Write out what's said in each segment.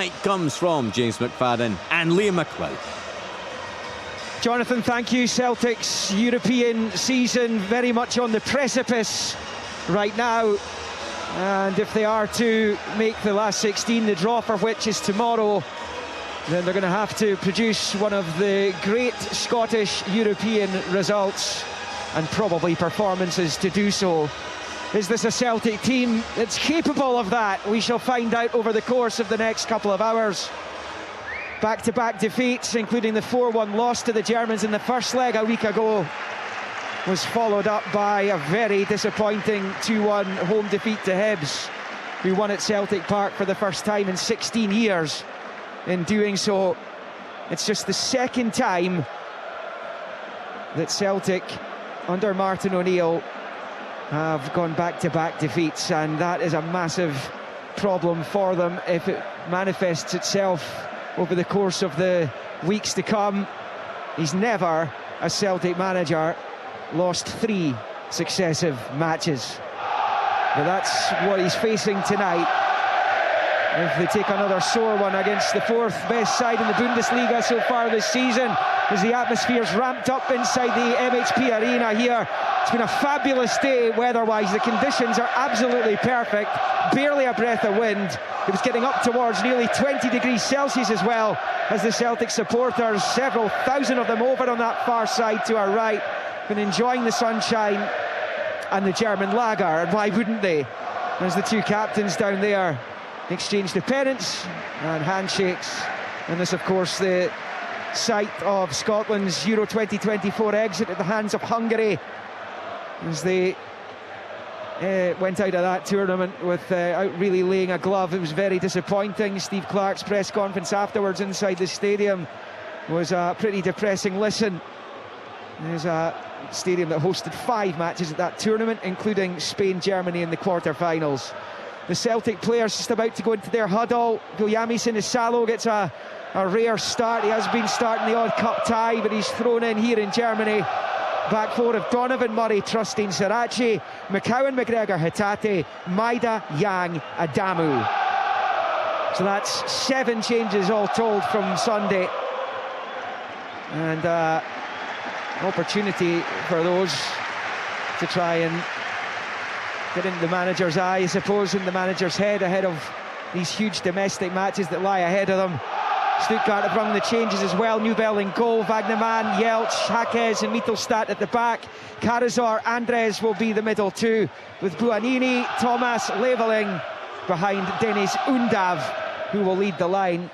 It comes from James McFadden and Liam McLeod. Jonathan, thank you. Celtic's European season very much on the precipice right now. And if they are to make the last 16, the draw for which is tomorrow, then they're going to have to produce one of the great Scottish European results and probably performances to do so. Is this a Celtic team that's capable of that? We shall find out over the course of the next couple of hours. Back-to-back defeats, including the 4-1 loss to the Germans in the first leg a week ago, was followed up by a very disappointing 2-1 home defeat to Hibs, who won at Celtic Park for the first time in 16 years. In doing so, it's just the second time that Celtic, under Martin O'Neill, have gone back-to-back defeats, and that is a massive problem for them if it manifests itself over the course of the weeks to come. He's never, as Celtic manager, lost 3 successive matches. But that's what he's facing tonight. If they take another sore one against the 4th best side in the Bundesliga so far this season, as the atmosphere's ramped up inside the MHP Arena here. It's been a fabulous day weather-wise. The conditions are absolutely perfect. Barely a breath of wind. It was getting up towards nearly 20 degrees Celsius as well, as the Celtic supporters, several thousand of them over on that far side to our right, been enjoying the sunshine and the German lager, and why wouldn't they? As the 2 captains down there exchanged the pennants and handshakes. And this, of course, the site of Scotland's Euro 2024 exit at the hands of Hungary, as they went out of that tournament without really laying a glove. It was very disappointing. Steve Clarke's press conference afterwards inside the stadium was a pretty depressing listen. There's a stadium that hosted 5 matches at that tournament, including Spain-Germany in the quarter-finals. The Celtic players just about to go into their huddle. Guilherme Sinisalo gets a rare start. He has been starting the odd cup tie, but he's thrown in here in Germany. Back 4 of Donovan, Murray, Trustin, Sarachi, McCowan, McGregor, Hatate, Maida, Yang, Adamu. So that's 7 changes all told from Sunday. And an opportunity for those to try and get into the manager's eye, I suppose, in the manager's head ahead of these huge domestic matches that lie ahead of them. Stuttgart have rung the changes as well. Newbell in goal, Wagnerman, Jeltsch, Hakes and Mittelstadt at the back. Karazor, Andres will be the middle 2, with Buonini, Thomas, Leveling behind Denis Undav, who will lead the line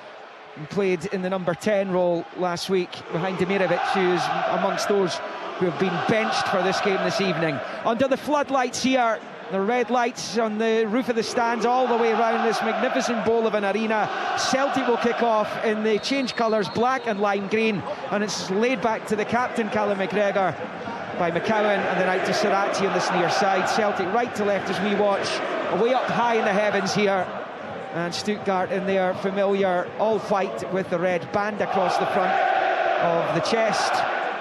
and played in the number 10 role last week behind Demirovic, who's amongst those who have been benched for this game this evening. Under the floodlights here, the red lights on the roof of the stands all the way around this magnificent bowl of an arena. Celtic will kick off in the change colours, black and lime green, and it's laid back to the captain, Callum McGregor, by McCowan, and then out to Sarachi on this near side. Celtic right to left as we watch, way up high in the heavens here, and Stuttgart in their familiar all white with the red band across the front of the chest,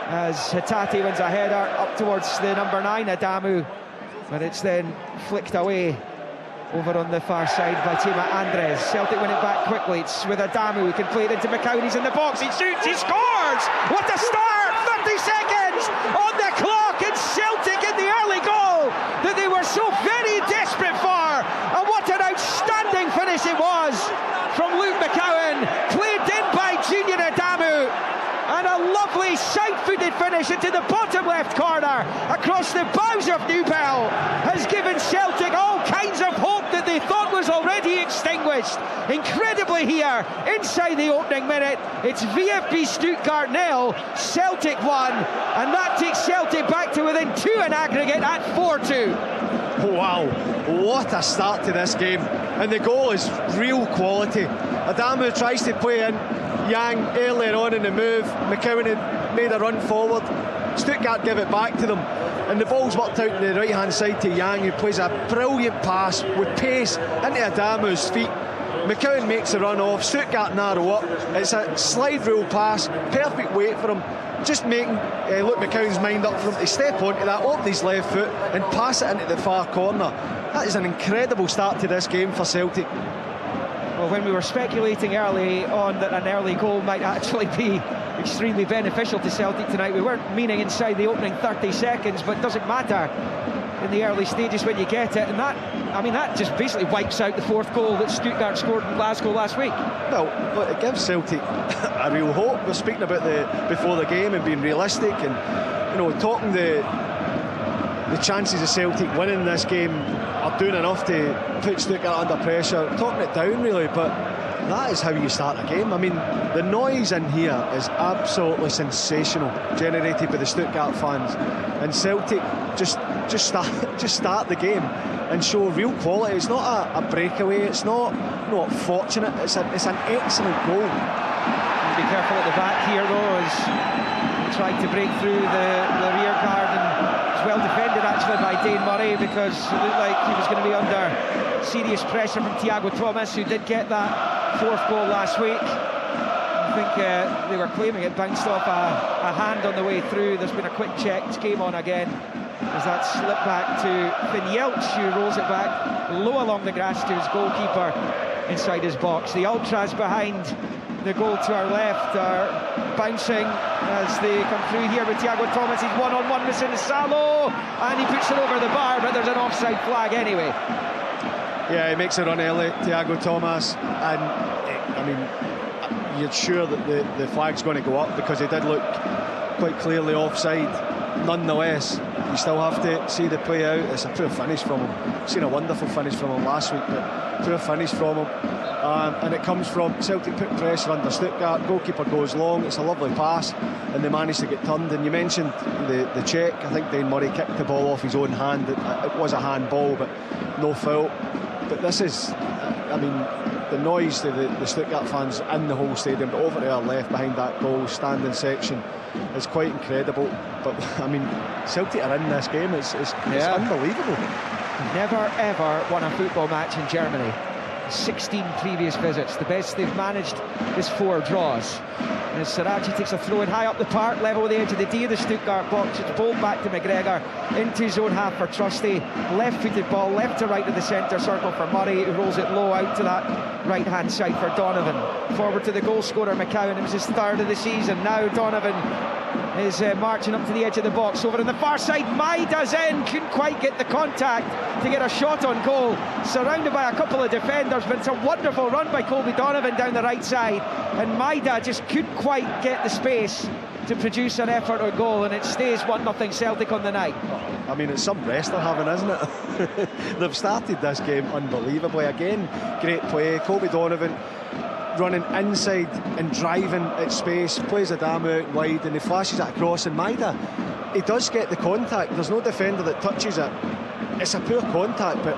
as Hatate wins a header up towards the number 9, Adamu, but it's then flicked away over on the far side by Tima Andres. Celtic win it back quickly. It's with Adamu, who can play it into McCowan. He's in the box, he shoots, he scores! What a start! 30 seconds on the clock, and Celtic in the early goal that they were so very desperate for. And what an outstanding finish it was from Luke McCowan, played in by Junior Adamu. And a lovely side-footed finish into the bottom left corner across the bows of Newbell has given Celtic all kinds of hope that they thought was already extinguished. Incredibly here, inside the opening minute, it's VfB Stuttgart 0, Celtic 1, and that takes Celtic back to within 2 in aggregate at 4-2. Wow, what a start to this game, and the goal is real quality. Adamu tries to play in Yang earlier on in the move. McCowan had made a run forward. Stuttgart give it back to them, and the ball's worked out to the right hand side to Yang, who plays a brilliant pass with pace into Adamu's feet. McCowan makes a run off. Stuttgart narrow up. It's a slide rule pass, perfect weight for him, just making Luke McCowan's mind up for him to step onto that, open his left foot and pass it into the far corner. That is an incredible start to this game for Celtic. Well, when we were speculating early on that an early goal might actually be extremely beneficial to Celtic tonight, we weren't meaning inside the opening 30 seconds, but it doesn't matter in the early stages when you get it. And that, I mean, that just basically wipes out the fourth goal that Stuttgart scored in Glasgow last week. Well, but it gives Celtic a real hope. We're speaking about before the game and being realistic, and you know, talking the chances of Celtic winning this game are doing enough to put Stuttgart under pressure, talking it down really, but that is how you start a game. I mean, the noise in here is absolutely sensational, generated by the Stuttgart fans, and Celtic just start the game and show real quality. It's not a breakaway, it's not fortunate, it's an excellent goal. Be careful at the back here though, as he tried to break through the rear guard, and was well defended actually by Dane Murray, because it looked like he was going to be under serious pressure from Thiago Thomas, who did get that fourth goal last week. I think they were claiming it bounced off a hand on the way through. There's been a quick check, it came on again, as that slipped back to Finn Jeltsch, who rolls it back low along the grass to his goalkeeper inside his box. The ultras behind the goal to our left are bouncing as they come through here with Thiago Thomas. He's one-on-one with Sinisalo, and he puts it over the bar, but there's an offside flag anyway. Yeah, he makes a run early, Thiago Thomas, and I mean, you're sure that the flag's going to go up, because he did look quite clearly offside. Nonetheless, you still have to see the play out. It's a poor finish from him. Seen a wonderful finish from him last week, but poor finish from him. And it comes from Celtic put pressure under Stuttgart. Goalkeeper goes long. It's a lovely pass, and they managed to get turned. And you mentioned the check. I think Dane Murray kicked the ball off his own hand. It was a handball, but no foul. But this is, I mean, the noise to the Stuttgart fans in the whole stadium, but over to our left behind that goal standing section is quite incredible. But I mean, Celtic are in this game. It's unbelievable. Never ever won a football match in Germany. 16 previous visits. The best they've managed is 4 draws. And as Sarachi takes a throw in high up the park, level with the edge of the D of the Stuttgart box, it's bowled back to McGregor into his own half for Trusty. Left-footed ball, left to right of the centre circle for Murray, who rolls it low out to that right-hand side for Donovan. Forward to the goal scorer McCowan. It was his 3rd of the season. Now Donovan is marching up to the edge of the box. Over on the far side, Maida's in, couldn't quite get the contact to get a shot on goal. Surrounded by a couple of defenders, but it's a wonderful run by Colby Donovan down the right side, and Maida just couldn't quite get the space to produce an effort or goal, and it stays 1-0 Celtic on the night. I mean, it's some rest they're having, isn't it? They've started this game unbelievably. Again, great play. Colby Donovan running inside and driving at space, plays Adamu out wide, and he flashes it across, and Maida, he does get the contact. There's no defender that touches it. It's a poor contact, but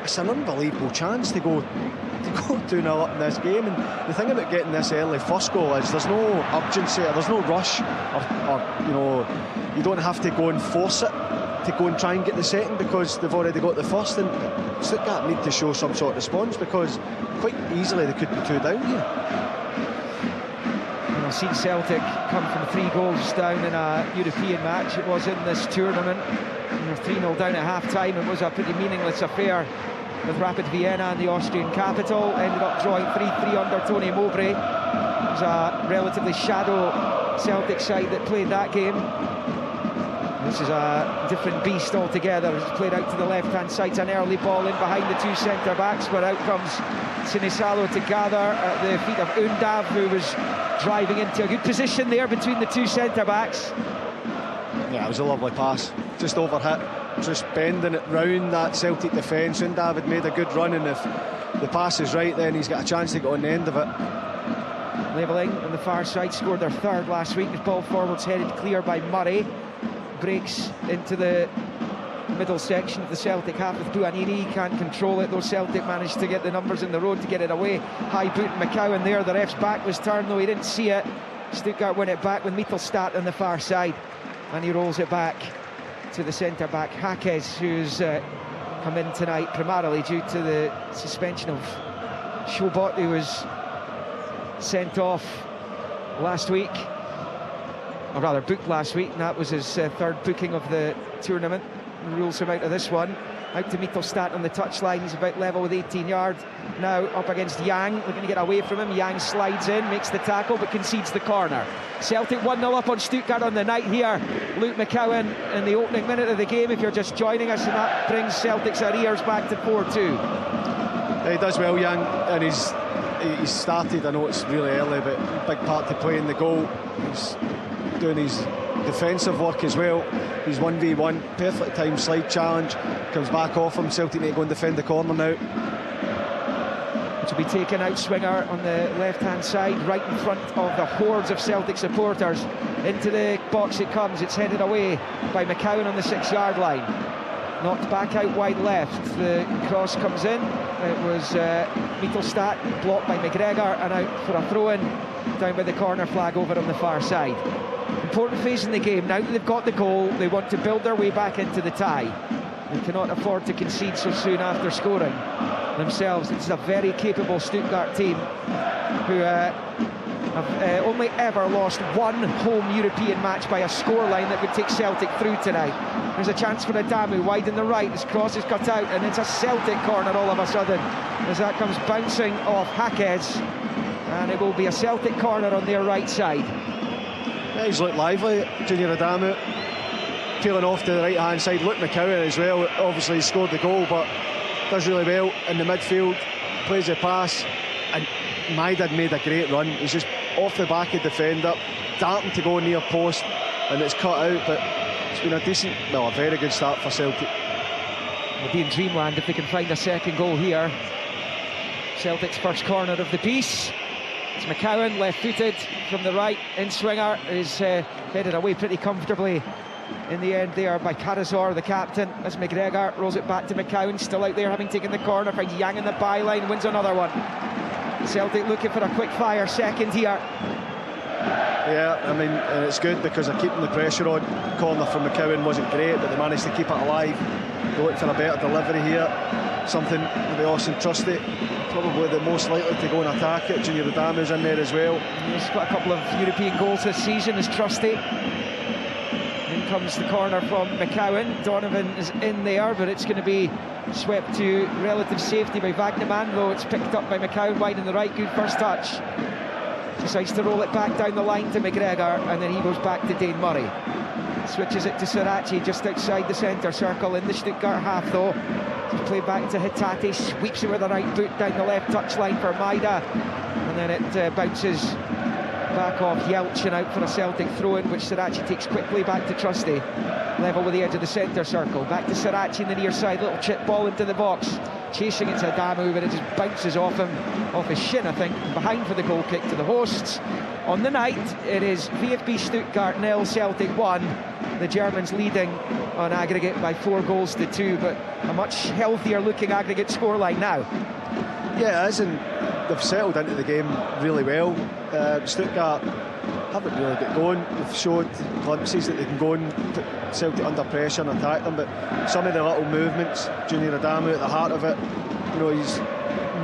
it's an unbelievable chance to go 2-0 up in this game. And the thing about getting this early first goal is there's no urgency, there's no rush, or you know, you don't have to go and force it to go and try and get the second, because they've already got the first. And Stuttgart need to show some sort of response, because quite easily they could be 2 down here. I've seen Celtic come from 3 goals down in a European match. It was in this tournament. They were 3-0 down at half-time. It was a pretty meaningless affair with Rapid Vienna and the Austrian capital. Ended up drawing 3-3 under Tony Mowbray. It was a relatively shadow Celtic side that played that game. This is a different beast altogether. It's played out to the left-hand side. It's an early ball in behind the 2 centre-backs, but out comes Sinisalo to gather at the feet of Undav, who was driving into a good position there between the 2 centre-backs. Yeah, it was a lovely pass. Just overhit, just bending it round that Celtic defence. Undav had made a good run, and if the pass is right, then he's got a chance to get on the end of it. Levelling on the far side, scored their 3rd last week. The ball forwards headed clear by Murray. Breaks into the middle section of the Celtic half with Buanini. Can't control it though. Celtic managed to get the numbers in the road to get it away. High boot McCowan there. The ref's back was turned though, he didn't see it. Stuttgart win it back with Mittelstadt on the far side, and he rolls it back to the centre back Hakes, who's come in tonight primarily due to the suspension of Shobot, who was sent off last week, or rather booked last week, and that was his 3rd booking of the tournament. Rules him out of this one. Out to Mittelstadt on the touchline. He's about level with 18 yards. Now up against Yang, looking to get away from him. Yang slides in, makes the tackle, but concedes the corner. Celtic 1-0 up on Stuttgart on the night here. Luke McCowan in the opening minute of the game, if you're just joining us, and that brings Celtic's arrears back to 4-2. He does well, Yang, and he's started. I know it's really early, but big part to play in the goal. He's doing his defensive work as well. He's 1v1, perfect time slide challenge, comes back off him. Celtic need to go and defend the corner now. To be taken out swinger on the left-hand side, right in front of the hordes of Celtic supporters. Into the box it comes, it's headed away by McCowan on the 6-yard line. Knocked back out wide left, the cross comes in. It was Mittelstadt, blocked by McGregor, and out for a throw-in down by the corner flag over on the far side. Important phase in the game. Now that they've got the goal, they want to build their way back into the tie. They cannot afford to concede so soon after scoring themselves. It's a very capable Stuttgart team who have only ever lost one home European match by a scoreline that would take Celtic through tonight. There's a chance for Adamu wide in the right. His cross is cut out, and it's a Celtic corner all of a sudden as that comes bouncing off Hackes, and it will be a Celtic corner on their right side. Yeah, he's looked lively, Junior Adamu, peeling off to the right hand side. Luke McCowan as well, obviously he scored the goal, but does really well in the midfield, plays the pass, and Maida made a great run. He's just off the back of the defender, darting to go near post, and it's cut out, but it's been a decent, well, a very good start for Celtic. It'll be in dreamland if they can find a second goal here. Celtic's first corner of the piece. It's McCowan, left-footed from the right, in swinger, is headed away pretty comfortably in the end there by Karazor, the captain, as McGregor rolls it back to McCowan, still out there having taken the corner, finds Yang in the byline, wins another one. Celtic looking for a quick-fire second here. Yeah, I mean, and it's good because they're keeping the pressure on. Corner from McCowan wasn't great, but they managed to keep it alive. They look for a better delivery here, something maybe Austin Trusty, probably the most likely to go and attack it. Junior Adamu's in there as well. He's got a couple of European goals this season as Trusty. In comes the corner from McCowan. Donovan is in there, but it's going to be swept to relative safety by Wagnerman, though it's picked up by McCowan wide in the right. Good first touch. Decides to roll it back down the line to McGregor, and then he goes back to Dane Murray. Switches it to Sirachi just outside the centre circle in the Stuttgart half, though. Play back to Hatate, sweeps it with the right boot down the left touchline for Maida, and then it bounces back off Yelchin out for a Celtic throw-in, which Sirachi takes quickly back to Trusty, level with the edge of the centre circle. Back to Sirachi in the near side, little chip ball into the box, chasing it to Adamu, but it just bounces off him, off his shin I think, behind for the goal kick to the hosts. On the night, it is VfB Stuttgart 0, Celtic 1. The Germans leading on aggregate by 4-2, but a much healthier looking aggregate scoreline now. Yeah, it is, and they've settled into the game really well. Stuttgart haven't really got going. They've showed glimpses that they can go and put Celtic under pressure and attack them, but some of the little movements, Junior Adamu at the heart of it, you know, he's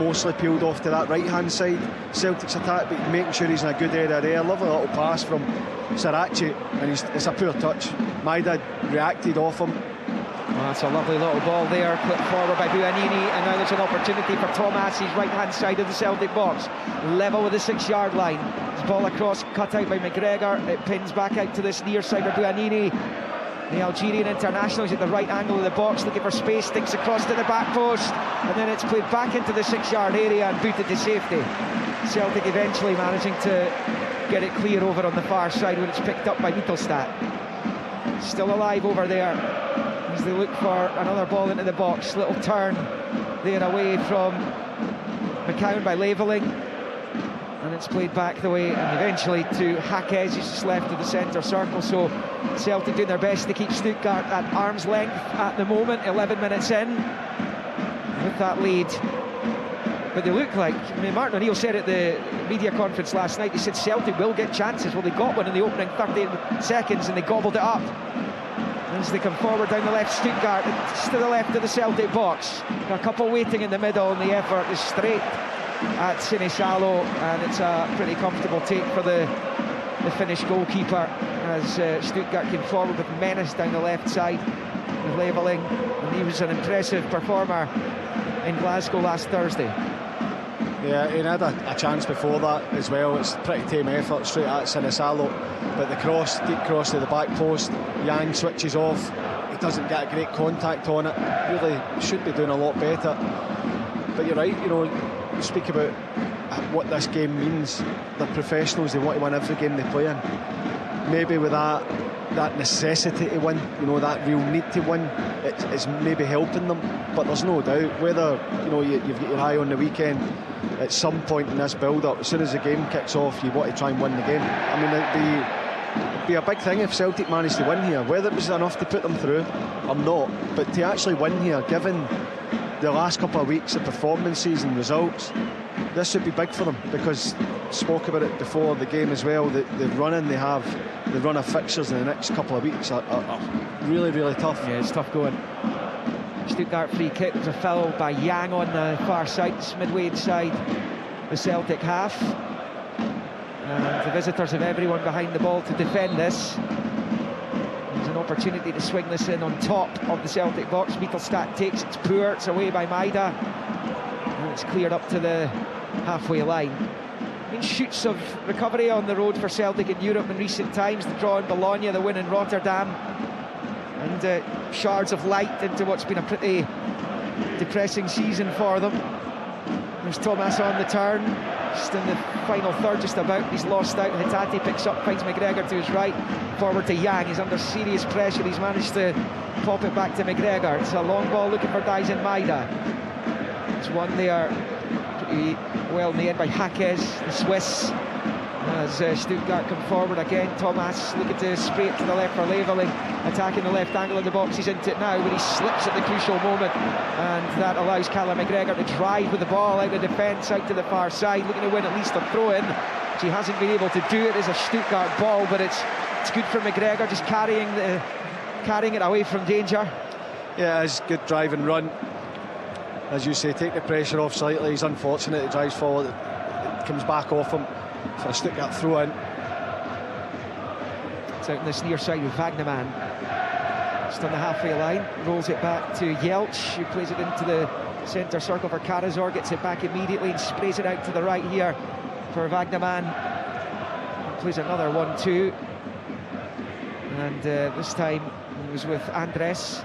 mostly peeled off to that right-hand side, Celtic's attack, but making sure he's in a good area there. Lovely little pass from Sirachi, and it's a poor touch. Maida reacted off him. Well, that's a lovely little ball there, clipped forward by Buonini, and now there's an opportunity for Tomas's right-hand side of the Celtic box, level with the 6-yard line. His ball across, cut out by McGregor, it pins back out to this near side of Buonini. The Algerian international is at the right angle of the box, looking for space, sticks across to the back post, and then it's played back into the 6-yard area and booted to safety. Celtic eventually managing to get it clear over on the far side when it's picked up by Mittelstadt. Still alive over there as they look for another ball into the box. Little turn there away from McCowan by Leveling, and it's played back the way and eventually to Hackes, who's just left of the centre circle. So Celtic doing their best to keep Stuttgart at arm's length at the moment, 11 minutes in with that lead. But they look like, I mean, Martin O'Neill said at the media conference last night, he said Celtic will get chances. Well, they got one in the opening 30 seconds and they gobbled it up. As they come forward down the left, Stuttgart, it's to the left of the Celtic box. A couple waiting in the middle, and the effort is straight at Sinisalo, and it's a pretty comfortable take for the Finnish goalkeeper as Stuttgart came forward with menace down the left side. with levelling, and he was an impressive performer in Glasgow last Thursday. Yeah, he had a chance before that as well. It's pretty tame effort straight at Sinisalo, but the deep cross to the back post, Yang switches off. He doesn't get a great contact on it. Really should be doing a lot better. But you're right, you speak about what this game means. They're professionals, they want to win every game they play in. Maybe with that necessity to win, that real need to win, it's maybe helping them. But there's no doubt, whether you've got your eye on the weekend, at some point in this build-up, as soon as the game kicks off, you want to try and win the game. I mean, it'd be a big thing if Celtic managed to win here. Whether it was enough to put them through, I'm not. But to actually win here, given the last couple of weeks of performances and results, this would be big for them, because spoke about it before the game as well, the run-in they have, the run of fixtures in the next couple of weeks are really, really tough. Yeah, it's tough going. Stuttgart free kick was a foul by Yang on the far side, midway inside the Celtic half. And the visitors have everyone behind the ball to defend this. There's an opportunity to swing this in on top of the Celtic box. Mittelstadt takes it's poor, it's away by Maida. And it's cleared up to the halfway line. Been shoots of recovery on the road for Celtic in Europe in recent times. The draw in Bologna, the win in Rotterdam, and shards of light into what's been a pretty depressing season for them. There's Thomas on the turn, just in the final third, just about. He's lost out. Hatate picks up, finds McGregor to his right, forward to Yang. He's under serious pressure. He's managed to pop it back to McGregor. It's a long ball looking for Dyson Maida. It's one there pretty well in the end by Jaquez, the Swiss. As Stuttgart come forward again, Thomas looking to spray it to the left for levelling, attacking the left angle of the box. He's into it now, but he slips at the crucial moment, and that allows Callum McGregor to drive with the ball out of defence, out to the far side, looking to win at least a throw-in, which he hasn't been able to do. It is a Stuttgart ball, but it's good for McGregor, just carrying it away from danger. Yeah, it's good drive and run. As you say, take the pressure off slightly. He's unfortunate, it drives forward, it comes back off him for a Stuttgart throw-in. It's out on this near side with Wagnerman. Just on the halfway line, rolls it back to Jelch, who plays it into the centre circle for Karazor, gets it back immediately and sprays it out to the right here for Wagnerman. And plays another 1-2. And this time it was with Andres.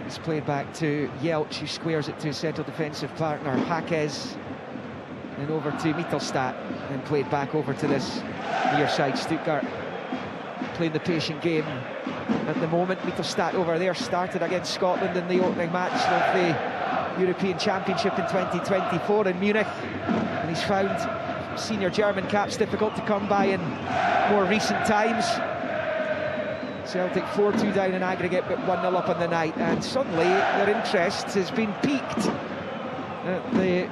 It's played back to Jelch, who squares it to his central defensive partner Jaquez. And over to Mittelstadt, and played back over to this near side. Stuttgart playing the patient game at the moment. Mittelstadt over there started against Scotland in the opening match of the European Championship in 2024 in Munich, and he's found senior German caps difficult to come by in more recent times. Celtic 4-2 down in aggregate, but 1-0 up on the night, and suddenly their interest has been piqued. The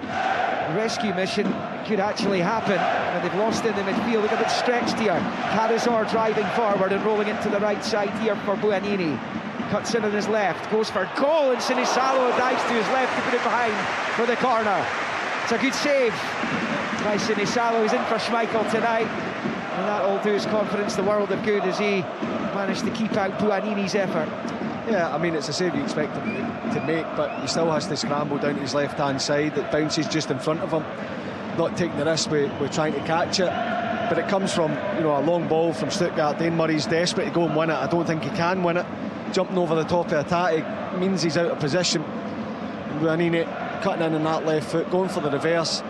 rescue mission could actually happen, and they've lost in the midfield. Look a bit stretched here. Karazor driving forward and rolling into the right side here for Buonanini. Cuts in on his left, goes for goal, and Sinisalo dives to his left to put it behind for the corner. It's a good save by Sinisalo. He's in for Schmeichel tonight, and that'll do his confidence the world of good as he managed to keep out Buonanini's effort. Yeah, I mean, it's a save you expect him to make, but he still has to scramble down to his left-hand side. It bounces just in front of him, not taking the risk with trying to catch it. But it comes from, a long ball from Stuttgart. Dane Murray's desperate to go and win it. I don't think he can win it. Jumping over the top of Hatate means he's out of position. Buonanini cutting in on that left foot, going for the reverse.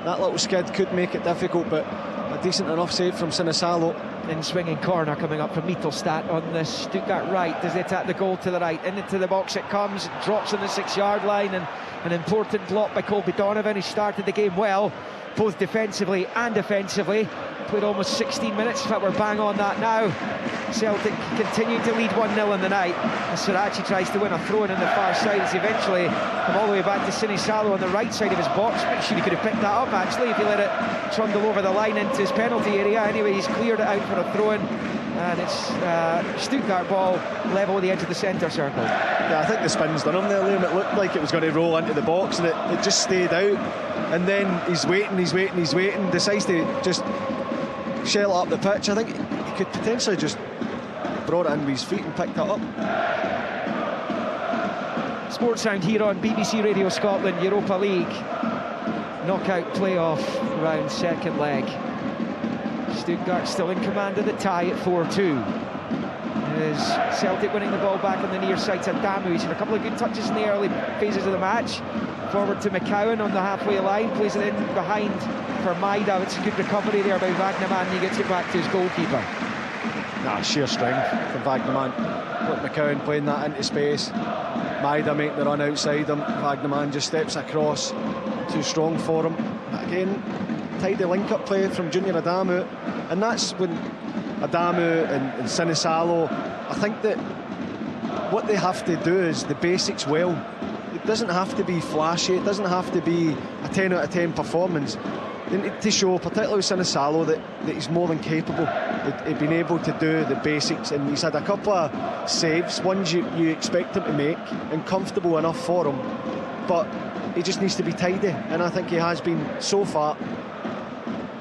That little skid could make it difficult, but a decent enough save from Sinisalo. In swinging corner coming up from Mittelstadt on the Stuttgart right as they attack the goal to the right. Into the box it comes, it drops on the 6-yard line, and an important block by Colby Donovan, who started the game well, both defensively and offensively. Played almost 16 minutes, in fact we're bang on that now. Celtic continue to lead 1-0 in the night as Sirachi tries to win a throw-in on the far side as eventually come all the way back to Sinisalo on the right side of his box. Pretty sure he could have picked that up actually if he let it trundle over the line into his penalty area. Anyway, he's cleared it out for a throw-in, and it's Stuttgart ball level with the edge of the centre circle. Yeah, I think the spin's done him there, Liam. It looked like it was going to roll into the box, and it just stayed out, and then he's waiting, decides to just shell up the pitch. I think he could potentially just brought it in with his feet and picked it up. Sports Sound here on BBC Radio Scotland, Europa League knockout playoff round, second leg. Stuttgart still in command of the tie at 4-2. As Celtic winning the ball back on the near side to Adamu. He's had a couple of good touches in the early phases of the match. Forward to McCowan on the halfway line, plays it in behind for Maida. It's a good recovery there by Wagnerman. He gets it back to his goalkeeper. Sheer strength from Wagnerman. Look, McCowan playing that into space. Maida making the run outside him. Wagnerman just steps across. Too strong for him. But again, tidy link-up play from Junior Adamu. And that's when Adamu and Sinisalo, I think that what they have to do is the basics well. It doesn't have to be flashy. It doesn't have to be a 10 out of 10 performance. They need to show, particularly with Sinisalo, that he's more than capable. He's been able to do the basics, and he's had a couple of saves, ones you expect him to make, and comfortable enough for him. But he just needs to be tidy, and I think he has been so far.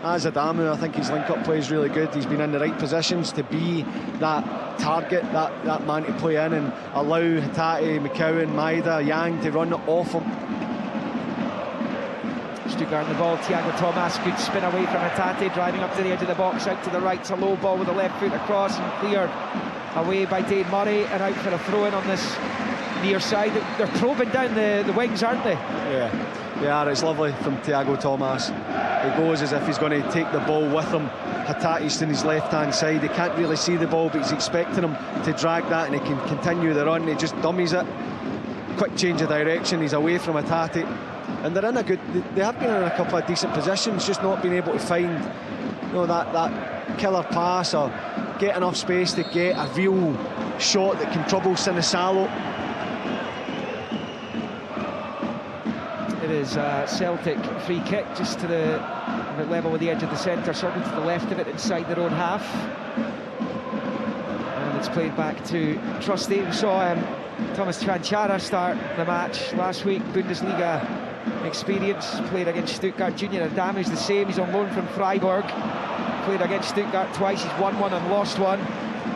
As Adamu, I think his link-up play is really good. He's been in the right positions to be that target, that man to play in and allow Hatate, McCowan, Maida, Yang to run off him. Stuttgart on the ball, Thiago Thomas, good spin away from Hatate, driving up to the edge of the box, out to the right, it's a low ball with the left foot across and cleared away by Dane Murray, and out for a throw-in on this near side. They're probing down the wings, aren't they? Yeah, it's lovely from Thiago Thomas. He goes as if he's going to take the ball with him. Hatate's on his left-hand side. He can't really see the ball, but he's expecting him to drag that, and he can continue the run. He just dummies it. Quick change of direction. He's away from Hatate, and they're in a good. They have been in a couple of decent positions, just not been able to find, that killer pass or get enough space to get a real shot that can trouble Sinisalo. It is a Celtic free kick just to the level with the edge of the centre circle, to the left of it, inside their own half. And it's played back to Trusty. We saw Thomas Tranchara start the match last week, Bundesliga experience, played against Stuttgart. Junior Adamu's the same, he's on loan from Freiburg, played against Stuttgart twice, he's won one and lost one.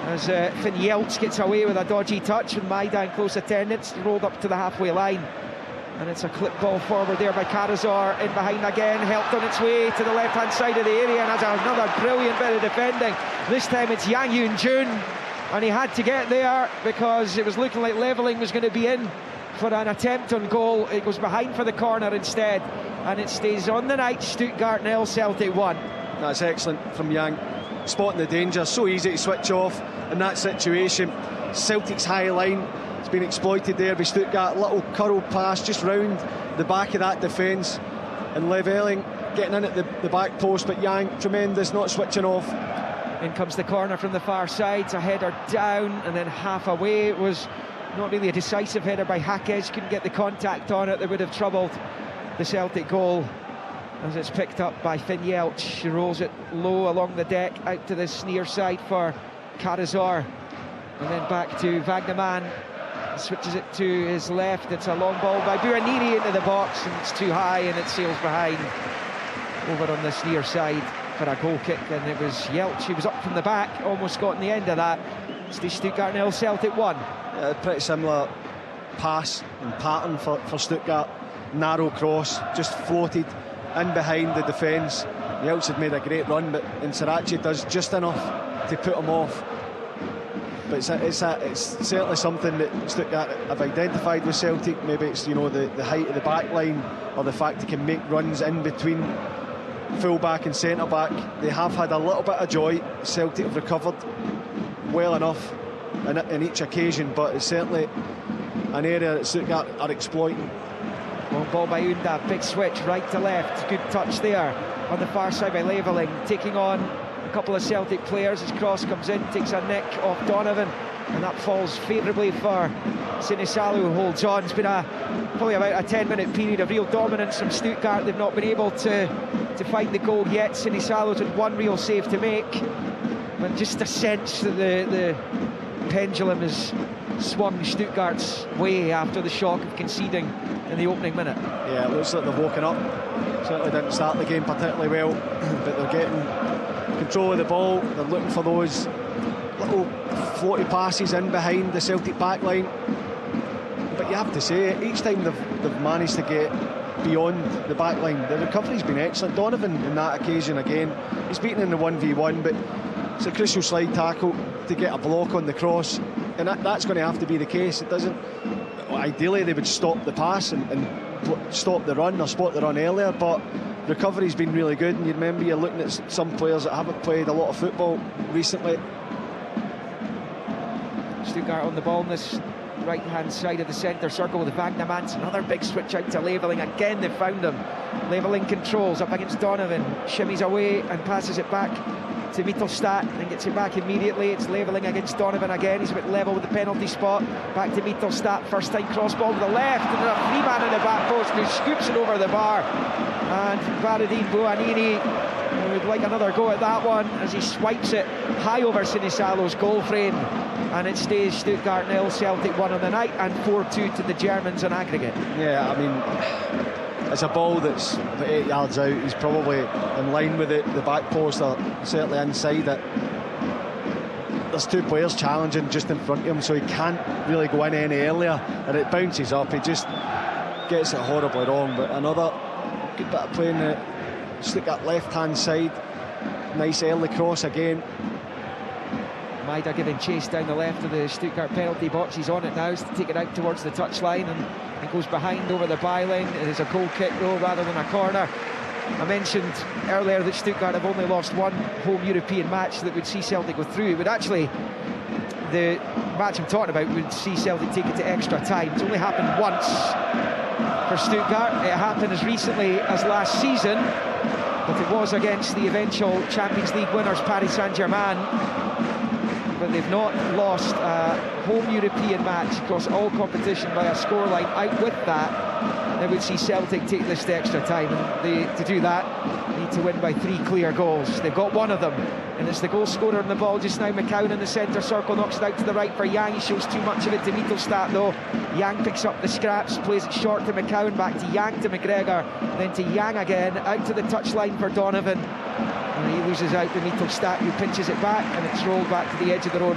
As Finn Yeltz gets away with a dodgy touch, and Maida in close attendance, rolled up to the halfway line. And it's a clip ball forward there by Karazor, in behind again, helped on its way to the left-hand side of the area, and has another brilliant bit of defending. This time it's Yang Yoon-jun, and he had to get there because it was looking like levelling was going to be in for an attempt on goal. It goes behind for the corner instead, and it stays on the night. Stuttgart 0, Celtic 1. That's excellent from Yang, spotting the danger. So easy to switch off in that situation. Celtic's high line, it's been exploited there by Stuttgart. Little curl pass just round the back of that defence, and Leveling getting in at the back post, but Yang, tremendous, not switching off. In comes the corner from the far side. It's a header down and then half away. It was not really a decisive header by Hackes, couldn't get the contact on it that would have troubled the Celtic goal, as it's picked up by Finn Yelch. She rolls it low along the deck out to this near side for Karazor, and then back to Wagnerman. Switches it to his left. It's a long ball by Buonini into the box, and it's too high, and it sails behind over on this near side for a goal kick. And it was Yelch, he was up from the back, almost got in the end of that. It's the Stuttgart 0, Celtic 1. Pretty similar pass and pattern for Stuttgart. Narrow cross, just floated in behind the defence. Yelch had made a great run, but Sirachi does just enough to put him off. But it's certainly something that Stuttgart have identified with Celtic. Maybe it's the height of the back line, or the fact they can make runs in between full-back and centre-back. They have had a little bit of joy. Celtic have recovered well enough in each occasion, but it's certainly an area that Stuttgart are exploiting. Long ball by Unda, big switch right to left, good touch there on the far side by Leveling, taking on a couple of Celtic players. His cross comes in, takes a nick off Donovan, and that falls favourably for Sinisalo, who holds on. It's been probably about a 10-minute period of real dominance from Stuttgart. They've not been able to find the goal yet. Sinisalo's had one real save to make, and just a sense that the pendulum has swung Stuttgart's way after the shock of conceding in the opening minute. Yeah, it looks like they've woken up. Certainly didn't start the game particularly well, but they're getting control of the ball. They're looking for those little floaty passes in behind the Celtic back line. but you have to say, each time they've managed to get beyond the back line, the recovery's been excellent. Donovan, in that occasion, again, he's beaten in the 1v1, but it's a crucial slide tackle to get a block on the cross, and that's going to have to be the case. It doesn't. Well, ideally, they would stop the pass and stop the run or spot the run earlier, but recovery's been really good. And you remember, you're looking at some players that haven't played a lot of football recently. Stuttgart on the ball in this right-hand side of the centre circle with Wagnermans. Another big switch out to Leveling. Again, they've found him. Leveling controls up against Donovan. Shimmies away and passes it back to Mittelstadt and gets it back immediately. It's Leveling against Donovan again. He's a bit level with the penalty spot. Back to Mittelstadt. First time cross ball to the left. And a free man in the back post who scoops it over the bar. And Baradine Buonini would like another go at that one as he swipes it high over Sinisalo's goal frame. And it stays Stuttgart 0, Celtic 1 on the night, and 4-2 to the Germans on aggregate. Yeah, I mean, it's a ball that's about 8 yards out. He's probably in line with it. The back post are certainly inside it. There's two players challenging just in front of him, so he can't really go in any earlier, and it bounces up. He just gets it horribly wrong. But another good bit of play in the Stuttgart left-hand side. Nice early cross again. Maida giving chase down the left of the Stuttgart penalty box. He's on it now to take it out towards the touchline, and it goes behind over the byline. It is a goal kick though, rather than a corner. I mentioned earlier that Stuttgart have only lost one home European match that would see Celtic go through. It would actually, the match I'm talking about, would see Celtic take it to extra time. It's only happened once for Stuttgart. It happened as recently as last season, but it was against the eventual Champions League winners Paris Saint-Germain. But they've not lost a home European match across all competition by a scoreline. Out with that, they would see Celtic take this to extra time, and to do that, need to win by 3 clear goals. They've got one of them, and it's the goal scorer on the ball just now. McCowan in the centre circle, knocks it out to the right for Yang. He shows too much of it to Mittelstadt though. Yang picks up the scraps, plays it short to McCowan, back to Yang to McGregor, then to Yang again, out to the touchline for Donovan. And he loses out to Mittelstadt, who pinches it back, and it's rolled back to the edge of their own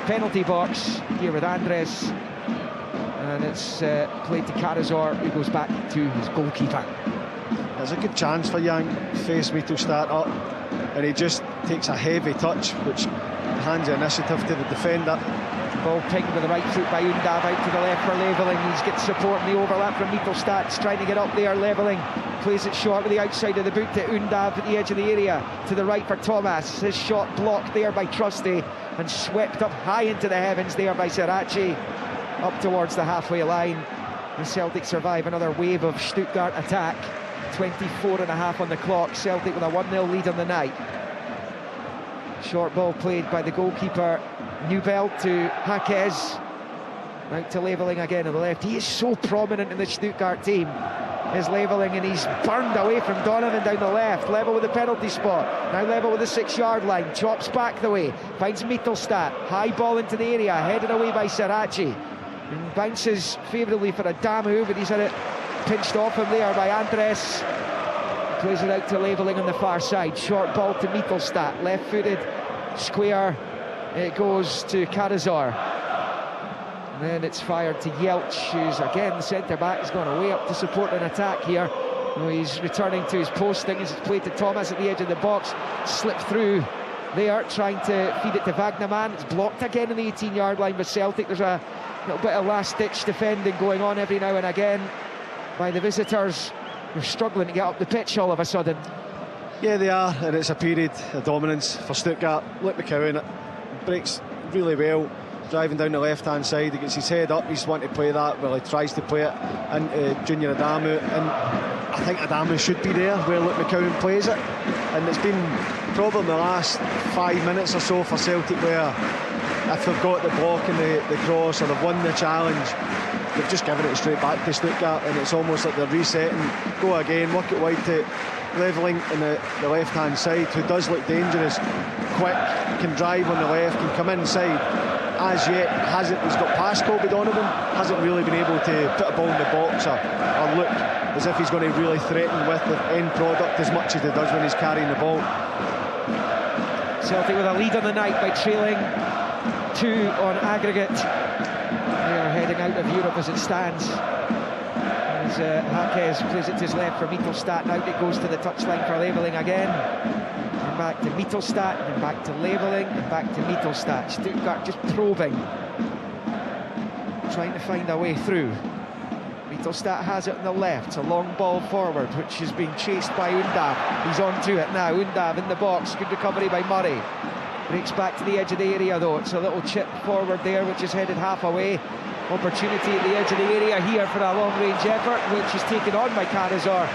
penalty box here with Andres. And it's played to Karazor, who goes back to his goalkeeper. There's a good chance for Yang to face Mittelstadt up, and he just takes a heavy touch, which hands the initiative to the defender. Ball pinged with the right foot by Undav, out to the left for Leveling. He's getting support in the overlap from Mittelstadt. He's trying to get up there. Leveling plays it short with the outside of the boot to Undav at the edge of the area. To the right for Thomas. His shot blocked there by Trusty and swept up high into the heavens there by Sirachi. Up towards the halfway line. And Celtic survive another wave of Stuttgart attack. 24.5 on the clock. Celtic with a 1-0 lead on the night. Short ball played by the goalkeeper Newbell to Jaquez. Out to Leveling again on the left. He is so prominent in the Stuttgart team, is Leveling, and he's burned away from Donovan down the left. Level with the penalty spot. Now level with the 6-yard line. Chops back the way. Finds Mittelstadt. High ball into the area. Headed away by Sirachi. And bounces favourably for Adamu, but he's had it pinched off him there by Andres. Plays it out to Leveling on the far side. Short ball to Mittelstadt. Left-footed square. It goes to Karazor. And then it's fired to Yelch, who's again the centre-back has gone away up to support an attack here. He's returning to his posting as it's played to Thomas at the edge of the box. Slipped through there, trying to feed it to Wagnerman. It's blocked again in the 18-yard line with Celtic. There's a little bit of last-ditch defending going on every now and again by the visitors. They're struggling to get up the pitch all of a sudden. Yeah, they are, and it's a period of dominance for Stuttgart. Look, McCowan breaks really well, driving down the left-hand side. He gets his head up, he's wanting to play that. Well, he tries to play it into Junior Adamu, and I think Adamu should be there where Luke McCowan plays it. And it's been probably the last 5 minutes or so for Celtic where if they've got the block and the cross, or they've won the challenge, they've just given it straight back to Stuttgart, and it's almost like they're resetting. Go again, work it wide to Leveling in the left-hand side, who does look dangerous, quick, can drive on the left, can come inside. As yet, he's got past Colby Donovan, hasn't really been able to put a ball in the box or look as if he's going to really threaten with the end product as much as he does when he's carrying the ball. Celtic with a lead on the night by trailing 2 on aggregate. are heading out of Europe as it stands. As Jaquez plays it to his left for Mittelstadt, out it goes to the touchline for labelling again. And back to Mittelstadt, and back to labelling, and back to Mittelstadt. Stuttgart just probing, trying to find a way through. Mittelstadt has it on the left, a long ball forward, which is being chased by Undav. He's on to it now, Undav in the box, good recovery by Murray. Breaks back to the edge of the area though, it's a little chip forward there, which is headed half away. Opportunity at the edge of the area here for a long-range effort, which is taken on by Karazor.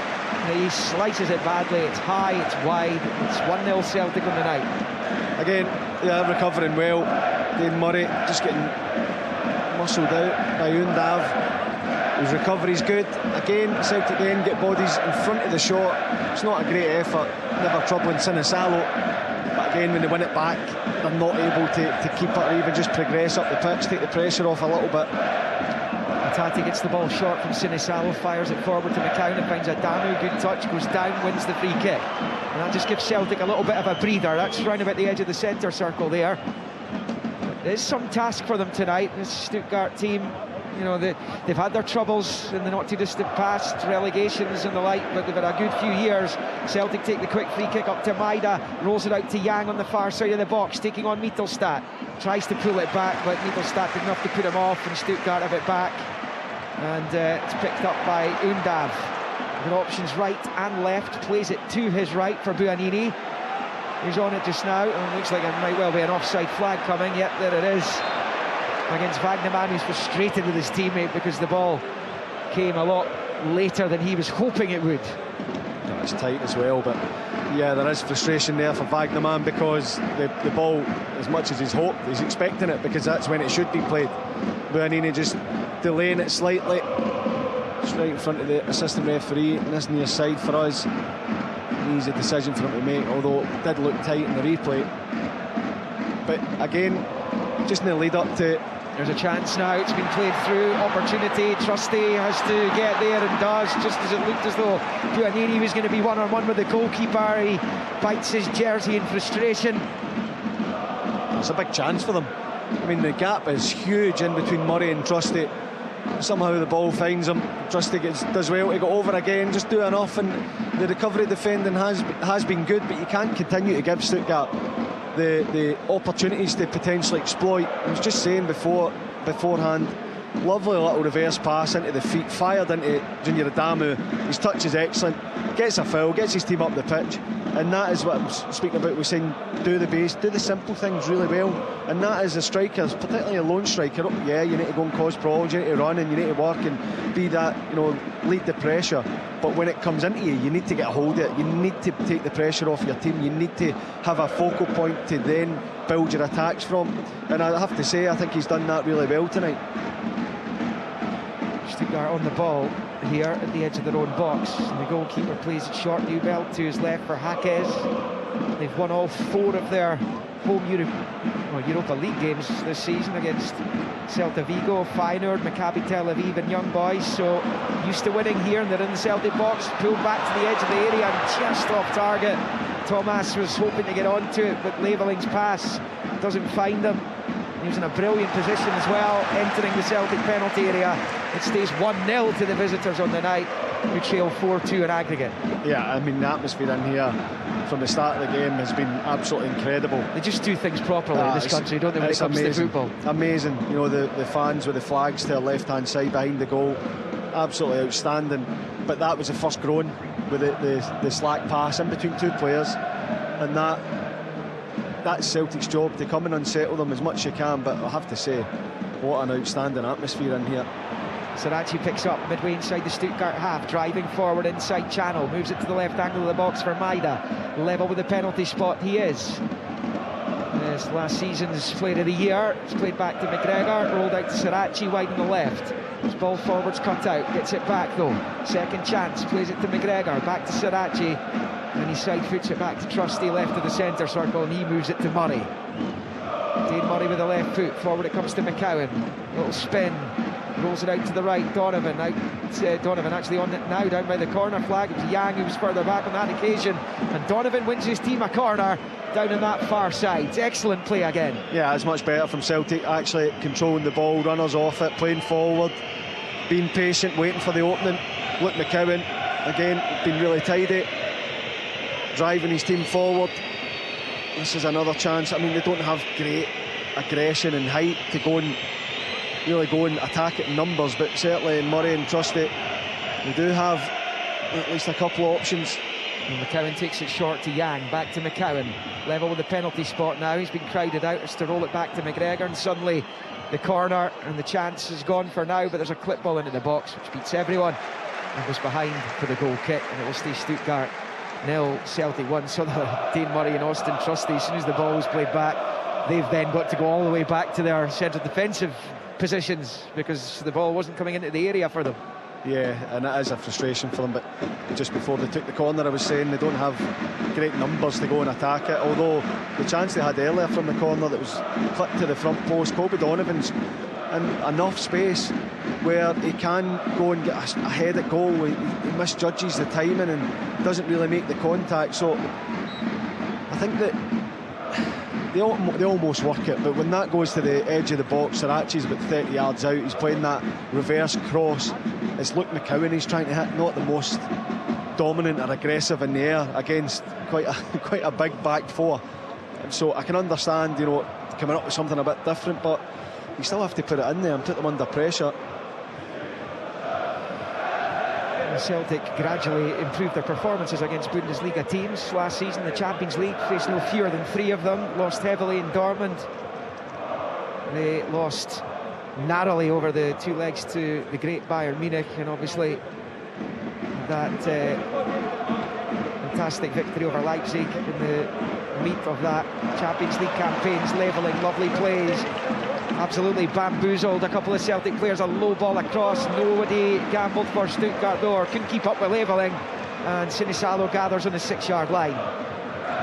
He slices it badly, it's high, it's wide, it's 1-0 Celtic on the night. Again, yeah, recovering well. Dane Murray just getting muscled out by Undav. His recovery's good. Again, Celtic then get bodies in front of the shot. It's not a great effort, never troubling Sinisalo. But again, when they win it back, they're not able to keep it or even just progress up the pitch, take the pressure off a little bit. Tati gets the ball short from Sinisalo, fires it forward to McCown, finds Adamu, good touch, goes down, wins the free kick. And that just gives Celtic a little bit of a breather. That's round about the edge of the centre circle there. There's some task for them tonight, this Stuttgart team. You know, they've had their troubles in the not-too-distant past, relegations and the like, but they've had a good few years. Celtic take the quick free kick up to Maida, rolls it out to Yang on the far side of the box, taking on Mittelstadt. Tries to pull it back, but Mittelstadt did enough to put him off, and Stuttgart have it back. And it's picked up by Undav. With options right and left, plays it to his right for Buonini. He's on it just now, and looks like it might well be an offside flag coming. Yep, there it is. Against Wagnerman, who's frustrated with his teammate because the ball came a lot later than he was hoping it would. Yeah, it's tight as well, but yeah, there is frustration there for Wagnerman because the ball, as much as he's hoped, he's expecting it because that's when it should be played. Buonini just delaying it slightly. It's right in front of the assistant referee, and this near side for us. Easy decision for him to make, although it did look tight in the replay. But again, just in the lead up to... There's a chance now, it's been played through, opportunity, Trusty has to get there and does, just as it looked as though Buonini was going to be one-on-one with the goalkeeper. He bites his jersey in frustration. It's a big chance for them. I mean, the gap is huge in between Murray and Trusty. Somehow the ball finds him, Trusty does well to go over again, just do enough, and the recovery defending has been good, but you can't continue to give Stuttgart the opportunities to potentially exploit. I was just saying beforehand, lovely little reverse pass into the feet, fired into Junior Adamu. His touch is excellent, gets a foul, gets his team up the pitch, and that is what I'm speaking about. We're saying do the base, do the simple things really well, and that is a striker, particularly a lone striker. Yeah, you need to go and cause problems, you need to run and you need to work and be that, you know, lead the pressure. But when it comes into you, you need to get a hold of it. You need to take the pressure off your team. You need to have a focal point to then build your attacks from. And I have to say, I think he's done that really well tonight. Stuttgart on the ball here at the edge of their own box. And the goalkeeper plays it short, Newbelt to his left for Jaquez. They've won all 4 of their home Europa League games this season against Celta Vigo, Feyenoord, Maccabi Tel Aviv and Young Boys, so used to winning here, and they're in the Celtic box, pulled back to the edge of the area and just off target. Thomas was hoping to get onto it, but Leveling's pass doesn't find him. He was in a brilliant position as well, entering the Celtic penalty area. It stays 1-0 to the visitors on the night, who trail 4-2 in aggregate. Yeah, I mean, the atmosphere in here from the start of the game has been absolutely incredible. They just do things properly in this country, don't they, when it comes to football? Amazing. You know, the fans with the flags to their left-hand side behind the goal, absolutely outstanding. But that was the first groan with the slack pass in between 2 players, and that's Celtic's job, to come and unsettle them as much as you can. But I have to say, what an outstanding atmosphere in here. Sarachi picks up midway inside the Stuttgart half, driving forward inside channel, moves it to the left angle of the box for Maida, level with the penalty spot. He is. This last season's player of the year. It's played back to McGregor, rolled out to Sarachi wide on the left. His ball forward's cut out, gets it back though. Second chance, plays it to McGregor, back to Sarachi, and he side foots it back to Trusty, left of the centre circle, and he moves it to Murray. Dane Murray with the left foot, forward it comes to McCowan, little spin, rolls it out to the right. Donovan Donovan actually on it now, down by the corner flag. It was Yang who was further back on that occasion, and Donovan wins his team a corner. down on that far side. Excellent play again. Yeah, it's much better from Celtic, actually controlling the ball, runners off it, playing forward, being patient, waiting for the opening. Luke McCowan, again, been really tidy, driving his team forward. This is another chance. I mean, they don't have great aggression and height to go and really go and attack it in numbers, but certainly in Murray and Trusty, they do have at least a couple of options. And McCowan takes it short to Yang, back to McCowan, level with the penalty spot now. He's been crowded out, has to roll it back to McGregor, and suddenly the corner and the chance is gone for now, but there's a clip ball into the box which beats everyone and goes behind for the goal kick, and it will stay Stuttgart 0, Celtic 1. So Dane Murray and Austin Trusty, as soon as the ball was played back, they've then got to go all the way back to their central defensive positions because the ball wasn't coming into the area for them. Yeah, and it is a frustration for them, but just before they took the corner, I was saying they don't have great numbers to go and attack it, although the chance they had earlier from the corner that was clipped to the front post, Kobe Donovan's in enough space where he can go and get a headed goal. He misjudges the timing and doesn't really make the contact, so I think that they almost work it, but when that goes to the edge of the box, Sarachi's about 30 yards out, he's playing that reverse cross. It's Luke McCowan he's trying to hit, not the most dominant or aggressive in the air against quite a big back four. And so I can understand, you know, coming up with something a bit different, but you still have to put it in there and put them under pressure. Celtic gradually improved their performances against Bundesliga teams. Last season, the Champions League faced no fewer than 3 of them, lost heavily in Dortmund. They lost narrowly over the 2 legs to the great Bayern Munich, and obviously that fantastic victory over Leipzig in the meat of that Champions League campaigns, levelling, lovely plays. Absolutely bamboozled a couple of Celtic players, a low ball across, nobody gambled for Stuttgart though, or couldn't keep up with levelling, and Sinisalo gathers on the 6-yard line.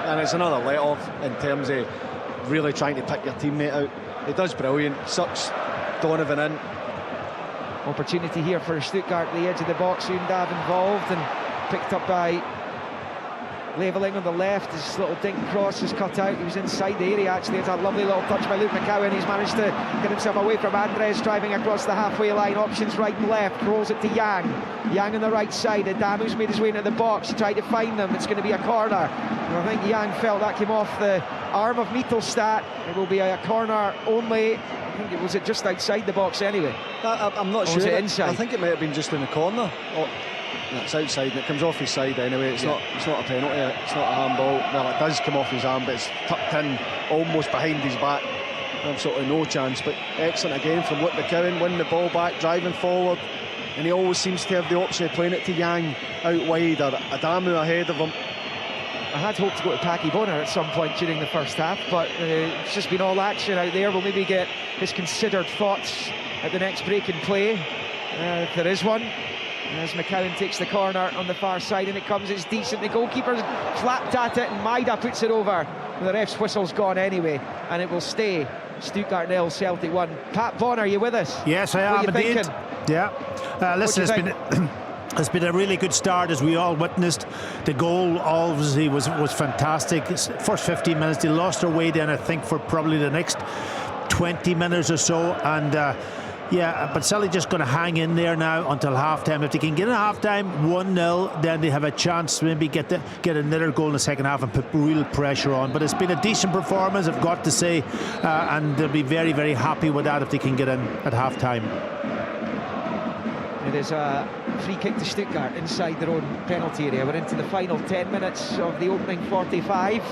And it's another let-off in terms of really trying to pick your teammate out. He does brilliant, sucks Donovan in. Opportunity here for Stuttgart, the edge of the box, Undav involved and picked up by levelling on the left. His little dink cross is cut out. He was inside the area actually. It's a lovely little touch by Luke McCowan. He's managed to get himself away from Andres, driving across the halfway line. Options right and left, rolls it to Yang. Yang on the right side. Adamu's made his way into the box. He tried to find them. It's going to be a corner. And I think Yang felt that came off the arm of Mittelstadt. It will be a corner only. I think it was just outside the box anyway. I'm not sure. Was it inside? I think it might have been just in the corner. Oh, no, it's outside and it comes off his side anyway. It's not a penalty, it's not a handball. Well, it does come off his arm, but it's tucked in almost behind his back. Absolutely no chance, but excellent again from Luke McCowan, winning the ball back, driving forward, and he always seems to have the option of playing it to Yang out wide or Adamu ahead of him. I had hoped to go to Paki Bonner at some point during the first half, but it's just been all action out there. We'll maybe get his considered thoughts at the next break in play, if there is one. As McCowan takes the corner on the far side, and it comes, it's decent. The goalkeeper's flapped at it, and Maida puts it over. The ref's whistle's gone anyway, and it will stay Stuttgart 0, Celtic 1. Pat Bonner, are you with us? Yes, I am indeed. Thinking? Yeah. Listen, it's been a really good start, as we all witnessed. The goal obviously was fantastic. First 15 minutes, they lost their way then, I think, for probably the next 20 minutes or so, and yeah, but Celtic just going to hang in there now until half-time. If they can get a half-time 1-0, then they have a chance to maybe get another goal in the second half and put real pressure on. But it's been a decent performance, I've got to say, and they'll be very, very happy with that if they can get in at half-time. It is a free kick to Stuttgart inside their own penalty area. We're into the final 10 minutes of the opening 45.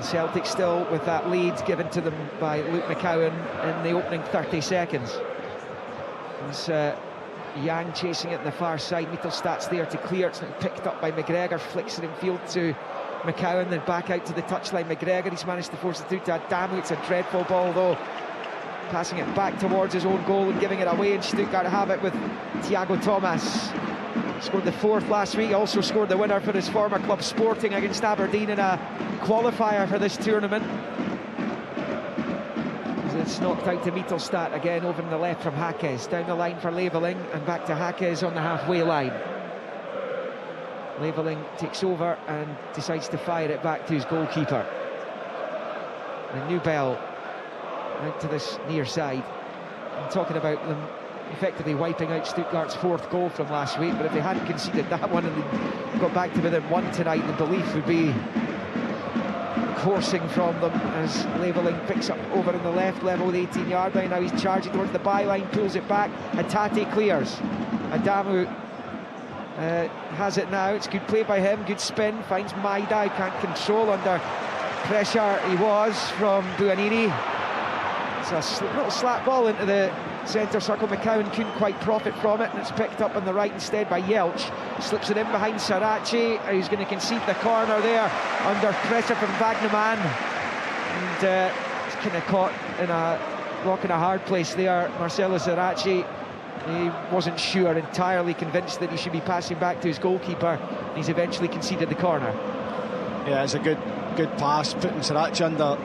Celtic still with that lead given to them by Luke McCowan in the opening 30 seconds. It's Yang chasing it on the far side. Mittelstadt's there to clear. It's picked up by McGregor, flicks it in field to McCowan, then back out to the touchline. McGregor, he's managed to force it through to Adamu. It's a dreadful ball though, passing it back towards his own goal and giving it away, and Stuttgart have it with Thiago Thomas. Scored the 4th last week, also scored the winner for his former club Sporting against Aberdeen in a qualifier for this tournament. It's knocked out to Mittelstadt again over on the left from Hakes, down the line for levelling and back to Hakes on the halfway line. Leveling takes over and decides to fire it back to his goalkeeper. And Newbell out to this near side. I'm talking about them effectively wiping out Stuttgart's 4th goal from last week, but if they hadn't conceded that one and they got back to within 1 tonight, the belief would be coursing from them as Leveling picks up over on the left level with 18-yard line. Now he's charging towards the byline, pulls it back. Hatate clears. Adamu has it now. It's good play by him, good spin, finds Maida, can't control under pressure. He was from Buonini. It's a little slap ball into the centre circle. McCowan couldn't quite profit from it, and it's picked up on the right instead by Jelch. Slips it in behind Sarachi, who's going to concede the corner there under pressure from Wagnerman. And he's kind of caught in a rock in a hard place there, Marcelo Sarachi. He wasn't sure, entirely convinced that he should be passing back to his goalkeeper. He's eventually conceded the corner. Yeah, it's a good pass, putting Sarachi under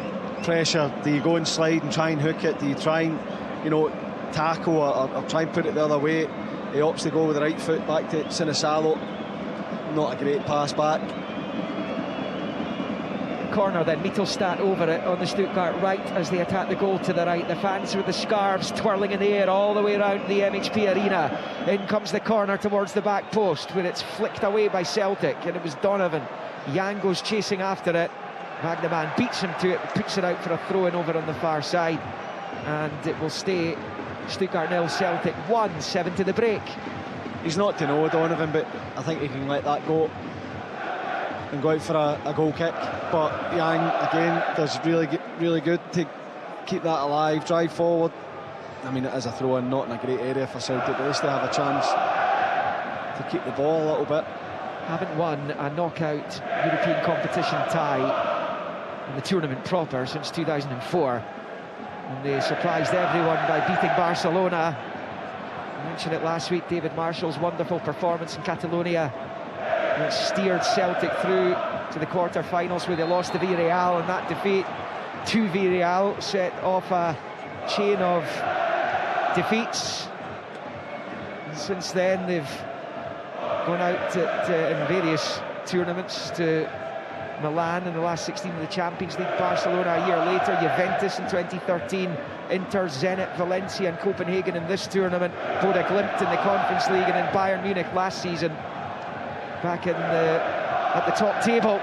pressure. Do you go and slide and try and hook it? Do you try and, you know, tackle or try and put it the other way? He opts to go with the right foot back to Sinisalo. Not a great pass back. Corner then, Mittelstadt over it on the Stuttgart right as they attack the goal to the right. The fans with the scarves twirling in the air all the way around the MHP arena. In comes the corner towards the back post, where it's flicked away by Celtic, and it was Donovan. Yang goes chasing after it. Wagnerman beats him to it, puts it out for a throw-in over on the far side, and it will stay Stuttgart 0, Celtic 1, 7 to the break. He's not to know, Donovan, but I think he can let that go and go out for a goal kick. But Yang again does really good to keep that alive, drive forward. I mean, it is a throw-in, not in a great area for Celtic, but at least they have a chance to keep the ball a little bit. Haven't won a knockout European competition tie in the tournament proper since 2004, and they surprised everyone by beating Barcelona. I mentioned it last week, David Marshall's wonderful performance in Catalonia, and it steered Celtic through to the quarter-finals where they lost to Villarreal, and that defeat to Villarreal set off a chain of defeats. And since then they've gone out in various tournaments to Milan in the last 16 of the Champions League, Barcelona a year later, Juventus in 2013, Inter, Zenit, Valencia and Copenhagen in this tournament, Boda Glimt in the Conference League, and then Bayern Munich last season back at the top table.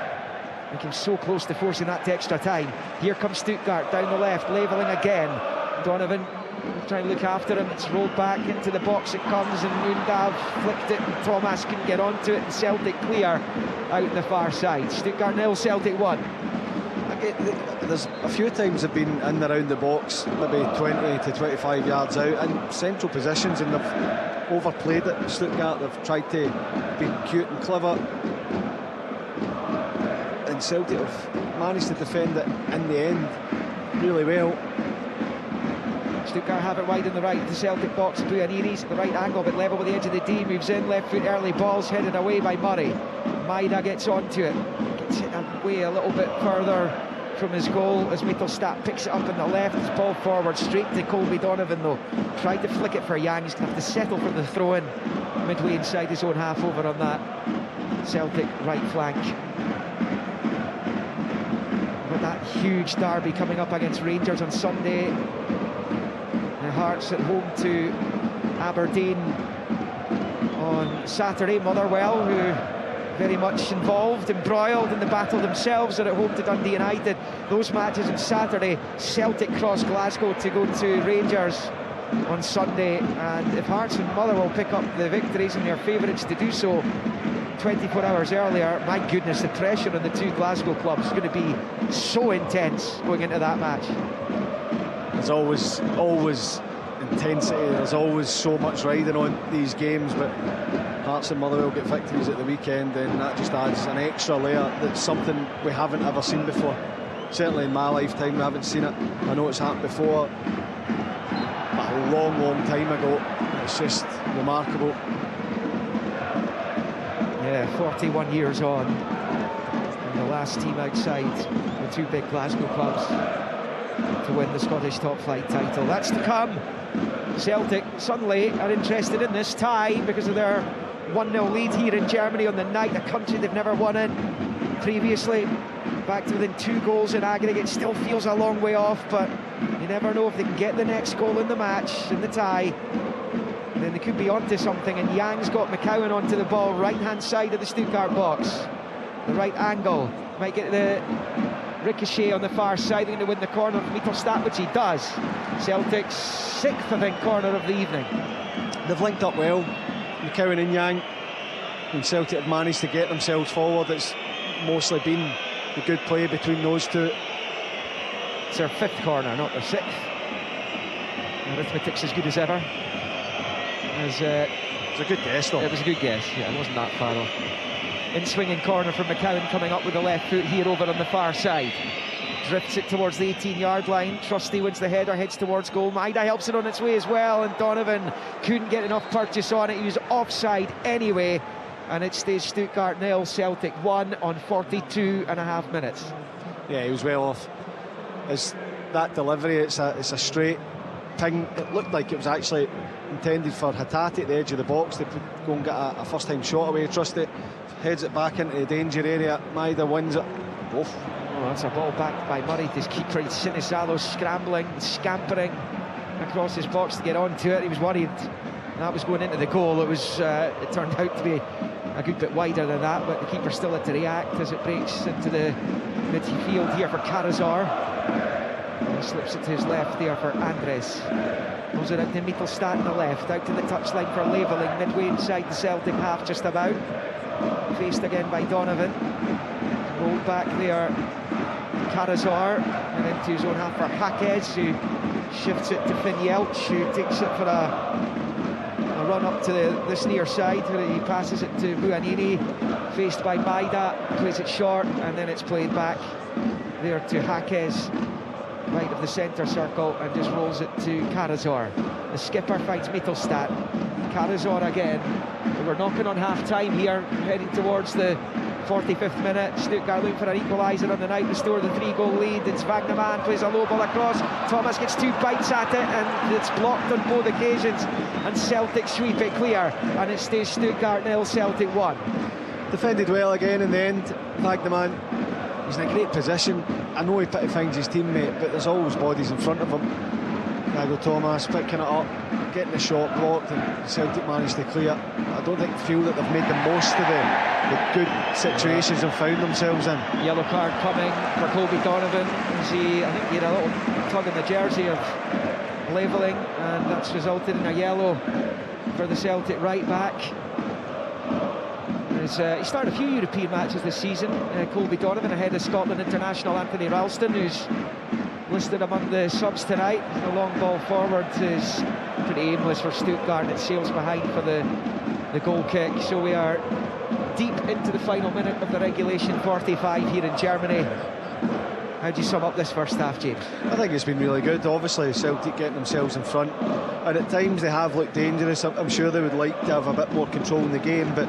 They came so close to forcing that to extra time. Here comes Stuttgart down the left, Leveling again. Donovan trying to look after him, it's rolled back into the box, it comes, and Undav flicked it and Thomas couldn't get onto it, and Celtic clear out the far side. Stuttgart 0, Celtic 1. There's a few times they've been in and around the box, maybe 20 to 25 yards out in central positions, and they've overplayed it. Stuttgart, they've tried to be cute and clever, and Celtic have managed to defend it in the end really well. Stuttgart have it wide in the right of the Celtic box. Buonini's at the right angle but level with the edge of the D, moves in, left foot early, ball's headed away by Murray. Maida gets onto it, gets it away a little bit further from his goal as Mittelstadt picks it up on the left. His ball forward straight to Colby Donovan though. Tried to flick it for Yang, he's going to have to settle for the throw-in midway inside his own half over on that Celtic right flank. But that huge derby coming up against Rangers on Sunday. Hearts at home to Aberdeen on Saturday. Motherwell, who very much involved, embroiled in the battle themselves, are at home to Dundee United. Those matches on Saturday. Celtic cross Glasgow to go to Rangers on Sunday, and if Hearts and Motherwell pick up the victories, and they're favourites to do so 24 hours earlier, my goodness, the pressure on the two Glasgow clubs is going to be so intense going into that match. There's always intensity, there's always so much riding on these games, but Hearts and Motherwell get victories at the weekend, and that just adds an extra layer. That's something we haven't ever seen before. Certainly in my lifetime we haven't seen it. I know it's happened before, but a long time ago. It's just remarkable. Yeah, 41 years on, and the last team outside the two big Glasgow clubs to win the Scottish top flight title. That's to come. Celtic suddenly are interested in this tie because of their 1-0 lead here in Germany on the night, a country they've never won in previously. Back to within 2 goals in aggregate. Still feels a long way off, but you never know if they can get the next goal in the match, in the tie. And then they could be onto something, and Yang's got McCowan onto the ball, right-hand side of the Stuttgart box. The right angle, might get the ricochet on the far side, going to win the corner from Mittelstadt, which he does. Celtic's 6th, I think, corner of the evening. They've linked up well, McCowan and Yang, and Celtic have managed to get themselves forward. It's mostly been the good play between those two. It's their 5th corner, not their 6th. Arithmetic's as good as ever. It was a good guess, though. It was a good guess, yeah, it wasn't that far off. In-swinging corner from McCowan, coming up with the left foot here over on the far side. Drifts it towards the 18-yard line. Trusty wins the header, heads towards goal. Maida helps it on its way as well, and Donovan couldn't get enough purchase on it. He was offside anyway, and it stays Stuttgart 0, Celtic 1 on 42.5 minutes. Yeah, he was well off. As that delivery, it's a straight ping. It looked like it was actually intended for Hatate at the edge of the box. They could go and get a first-time shot away. Trusty heads it back into the danger area. Maida wins it. Oof. Oh, that's a ball backed by Murray. His keeper Sinisalo scrambling, scampering across his box to get onto it. He was worried that was going into the goal. It turned out to be a good bit wider than that, but the keeper still had to react as it breaks into the midfield here for Karazar. He slips it to his left there for Andres. Goes it out to Mittelstadt on the left, out to the touchline for Leveling, midway inside the Celtic half just about. Faced again by Donovan. Rolled back there, Karazar, and into his own half for Hackes, who shifts it to Finn Jeltsch, who takes it for a run up to this near side, where he passes it to Buonanni, faced by Maida, plays it short, and then it's played back there to Hackes, right of the centre circle, and just rolls it to Karazar. The skipper finds Mittelstadt. Karazar again. We're knocking on half-time here, heading towards the 45th minute. Stuttgart looking for an equaliser on the night, restore the 3-goal lead. It's Wagnerman, plays a low ball across. Thomas gets 2 bites at it, and it's blocked on both occasions. And Celtic sweep it clear, and it stays Stuttgart 0, Celtic 1. Defended well again in the end. Wagnerman, he's in a great position. I know he finds his teammate, but there's always bodies in front of him. Thiago Thomas picking it up, getting the shot blocked, and Celtic managed to clear. I don't feel that they've made the most of the good situations they've found themselves in. Yellow card coming for Colby Donovan. I think he had a little tug in the jersey of Leveling, and that's resulted in a yellow for the Celtic right back. He started a few European matches this season, Colby Donovan, ahead of Scotland international Anthony Ralston, who's listed among the subs tonight. The long ball forward is pretty aimless for Stuttgart. It sails behind for the goal kick. So we are deep into the final minute of the regulation 45 here in Germany. How do you sum up this first half, James? I think it's been really good. Obviously Celtic getting themselves in front, and at times they have looked dangerous. I'm sure they would like to have a bit more control in the game, but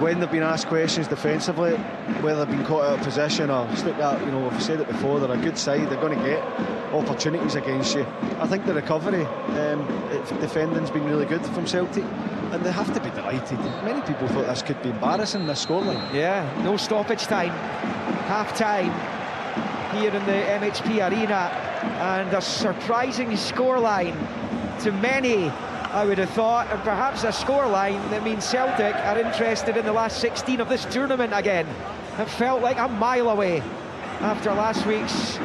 when they've been asked questions defensively, whether they've been caught out of position or Stuttgart, I've said it before, they're a good side. They're going to get opportunities against you. I think the recovery defending's been really good from Celtic, and they have to be delighted. Many people thought this could be embarrassing, this scoreline. Yeah, no stoppage time, half time here in the MHP Arena, and a surprising scoreline to many, I would have thought, and perhaps a scoreline that means Celtic are interested in the last 16 of this tournament again. It felt like a mile away after last week's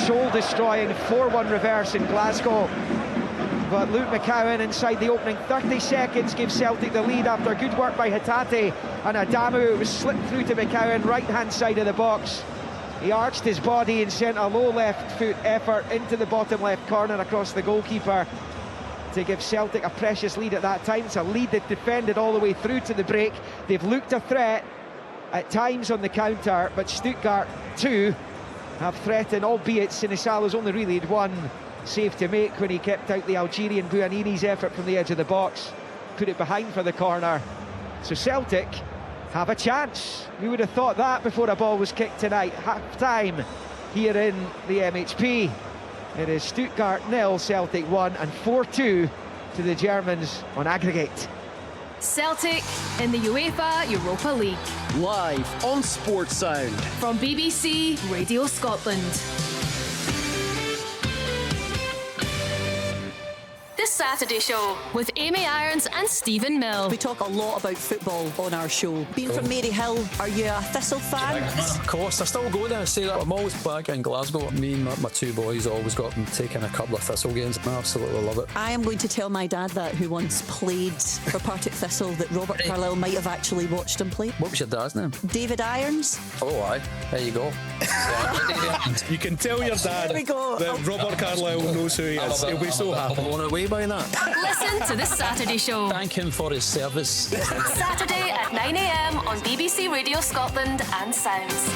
soul-destroying 4-1 reverse in Glasgow. But Luke McCowan inside the opening 30 seconds gives Celtic the lead after good work by Hatate and Adamu. It was slipped through to McCowan, right-hand side of the box. He arched his body and sent a low left foot effort into the bottom left corner across the goalkeeper to give Celtic a precious lead at that time. It's a lead they've defended all the way through to the break. They've looked a threat at times on the counter, but Stuttgart too have threatened, albeit Sinisalo's only really had one save to make when he kept out the Algerian Buonanni's effort from the edge of the box, put it behind for the corner. So Celtic have a chance. Who would have thought that before a ball was kicked tonight? Half-time here in the MHP. It is Stuttgart 0, Celtic 1, and 4-2 to the Germans on aggregate. Celtic in the UEFA Europa League. Live on Sports Sound. From BBC Radio Scotland. This Saturday show with Amy Irons and Stephen Mill. We talk a lot about football on our show. Being from Maryhill, are you a Thistle fan? Of course, I still go there and say that. I'm always back in Glasgow. Me and my two boys always got them taking a couple of Thistle games. I absolutely love it. I am going to tell my dad that, who once played for Partick Thistle, that Robert Carlyle might have actually watched him play. What was your dad's name? David Irons. Oh, aye. There you go. You can tell your dad that Robert Carlyle knows who he is. He'll be so happy. I'm blown away by that. Listen to This Saturday show. Thank him for his service. Saturday at 9 a.m. on BBC Radio Scotland and Sounds.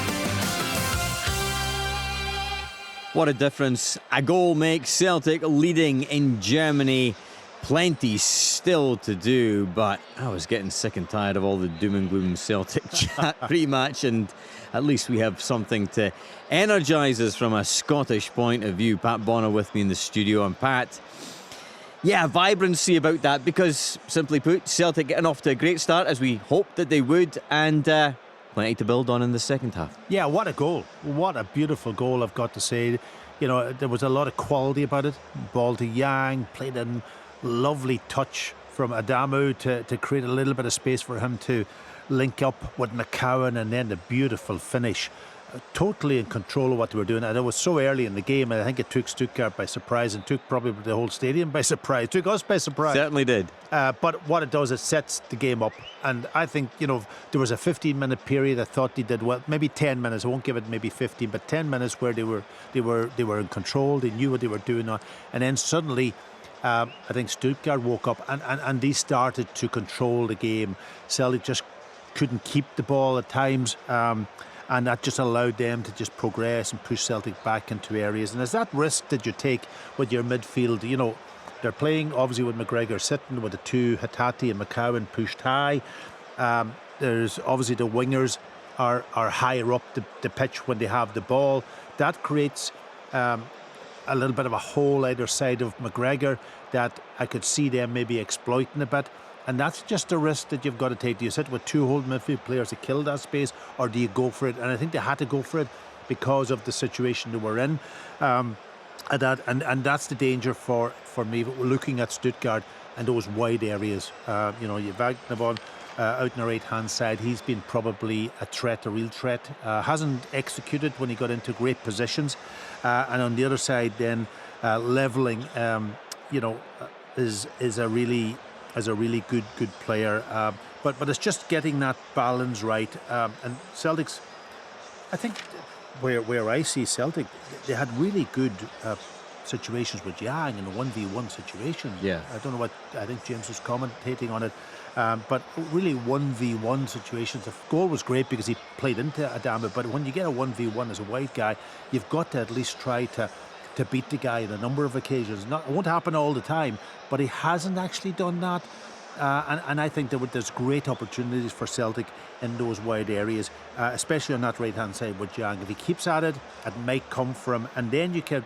What a difference a goal makes. Celtic leading in Germany. Plenty still to do, but I was getting sick and tired of all the doom and gloom Celtic chat pre-match, and at least we have something to energise us from a Scottish point of view. Pat Bonner with me in the studio, and Pat, yeah, vibrancy about that, because simply put, Celtic getting off to a great start as we hoped that they would, and plenty to build on in the second half. Yeah, what a goal. What a beautiful goal, I've got to say. You know, there was a lot of quality about it. Ball to Yang, played in lovely touch from Adamu to create a little bit of space for him to link up with McCowan, and then the beautiful finish. Totally in control of what they were doing, and it was so early in the game, and I think it took Stuttgart by surprise, and took probably the whole stadium by surprise, took us by surprise. Certainly did. But what it does, it sets the game up, and I think, you know, there was a 15-minute period I thought they did well, maybe 10 minutes, I won't give it maybe 15, but 10 minutes where they were in control, they knew what they were doing, and then suddenly I think Stuttgart woke up and they started to control the game. Celtic just couldn't keep the ball at times, and that just allowed them to just progress and push Celtic back into areas. And there's that risk that you take with your midfield. You know, they're playing obviously with McGregor sitting, with the two, Hatate and McCowan, pushed high. There's obviously the wingers are higher up the pitch when they have the ball. That creates a little bit of a hole either side of McGregor that I could see them maybe exploiting a bit. And that's just a risk that you've got to take. Do you sit with two whole midfield players to kill that space, or do you go for it? And I think they had to go for it because of the situation they were in. And that's the danger for me looking at Stuttgart and those wide areas. You know, you've Navon out on the right-hand side. He's been probably a real threat. Hasn't executed when he got into great positions. And on the other side then, levelling, you know, is a really good player, but it's just getting that balance right. And Celtic's, I think, where I see Celtic, they had really good situations with Yang in a 1v1 situation. Yeah, I don't know what, I think James was commentating on it, but really 1v1 situations. The goal was great because he played into Adama, but when you get a 1v1 as a wide guy, you've got to at least try to beat the guy on a number of occasions. It won't happen all the time, but he hasn't actually done that. And I think there's great opportunities for Celtic in those wide areas, especially on that right-hand side with Yang. If he keeps at it, it might come from, and then you can,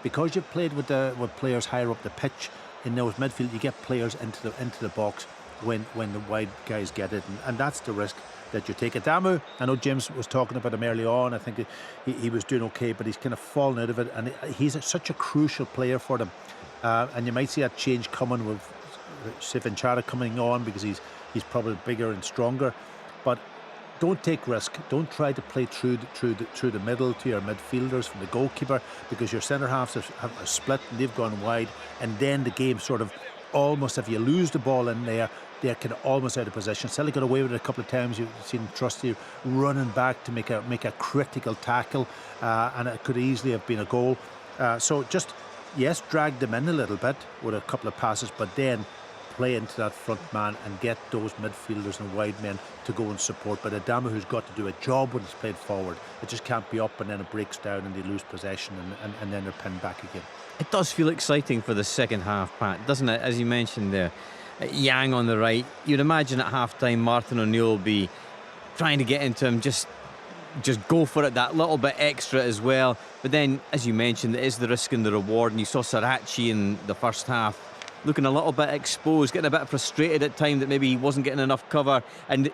because you've played with players higher up the pitch in those midfield, you get players into the box when the wide guys get it, and that's the risk that you take. Adamu, I know James was talking about him early on. I think he was doing okay, but he's kind of fallen out of it, and he's such a crucial player for them. And you might see that change coming with Stephen Chara coming on, because he's probably bigger and stronger. But don't take risk. Don't try to play through the middle to your midfielders from the goalkeeper, because your centre halves have split and they've gone wide, and then the game sort of almost, if you lose the ball in there, they're kind of almost out of position. Celtic got away with it a couple of times. You've seen Trusty running back to make a critical tackle, and it could easily have been a goal. So just, yes, drag them in a little bit with a couple of passes, but then play into that front man and get those midfielders and wide men to go and support. But Adama, who's got to do a job when he's played forward, it just can't be up and then it breaks down and they lose possession and then they're pinned back again. It does feel exciting for the second half, Pat, doesn't it? As you mentioned there, Yang on the right. You'd imagine at half-time Martin O'Neill will be trying to get into him, just go for it that little bit extra as well. But then, as you mentioned, it is the risk and the reward, and you saw Sarachi in the first half looking a little bit exposed, getting a bit frustrated at times that maybe he wasn't getting enough cover. And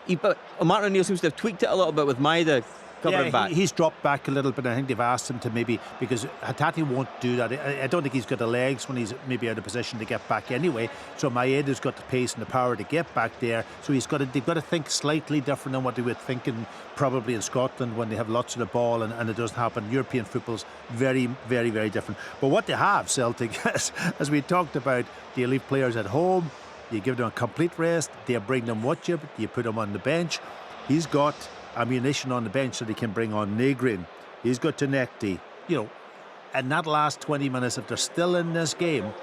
Martin O'Neill seems to have tweaked it a little bit with Maeda covering back. He's dropped back a little bit. I think they've asked him to maybe, because Hatate won't do that. I don't think he's got the legs when he's maybe out of position to get back anyway. So Maeda's got the pace and the power to get back there. So they've got to think slightly different than what they were thinking probably in Scotland when they have lots of the ball and it doesn't happen. European football's very, very, very different. But what they have, Celtic, as we talked about, they leave players at home. You give them a complete rest. They bring them what you put them on the bench. He's got ammunition on the bench that he can bring on Negrin. He's got Tenekti. In that last 20 minutes, if they're still in this game,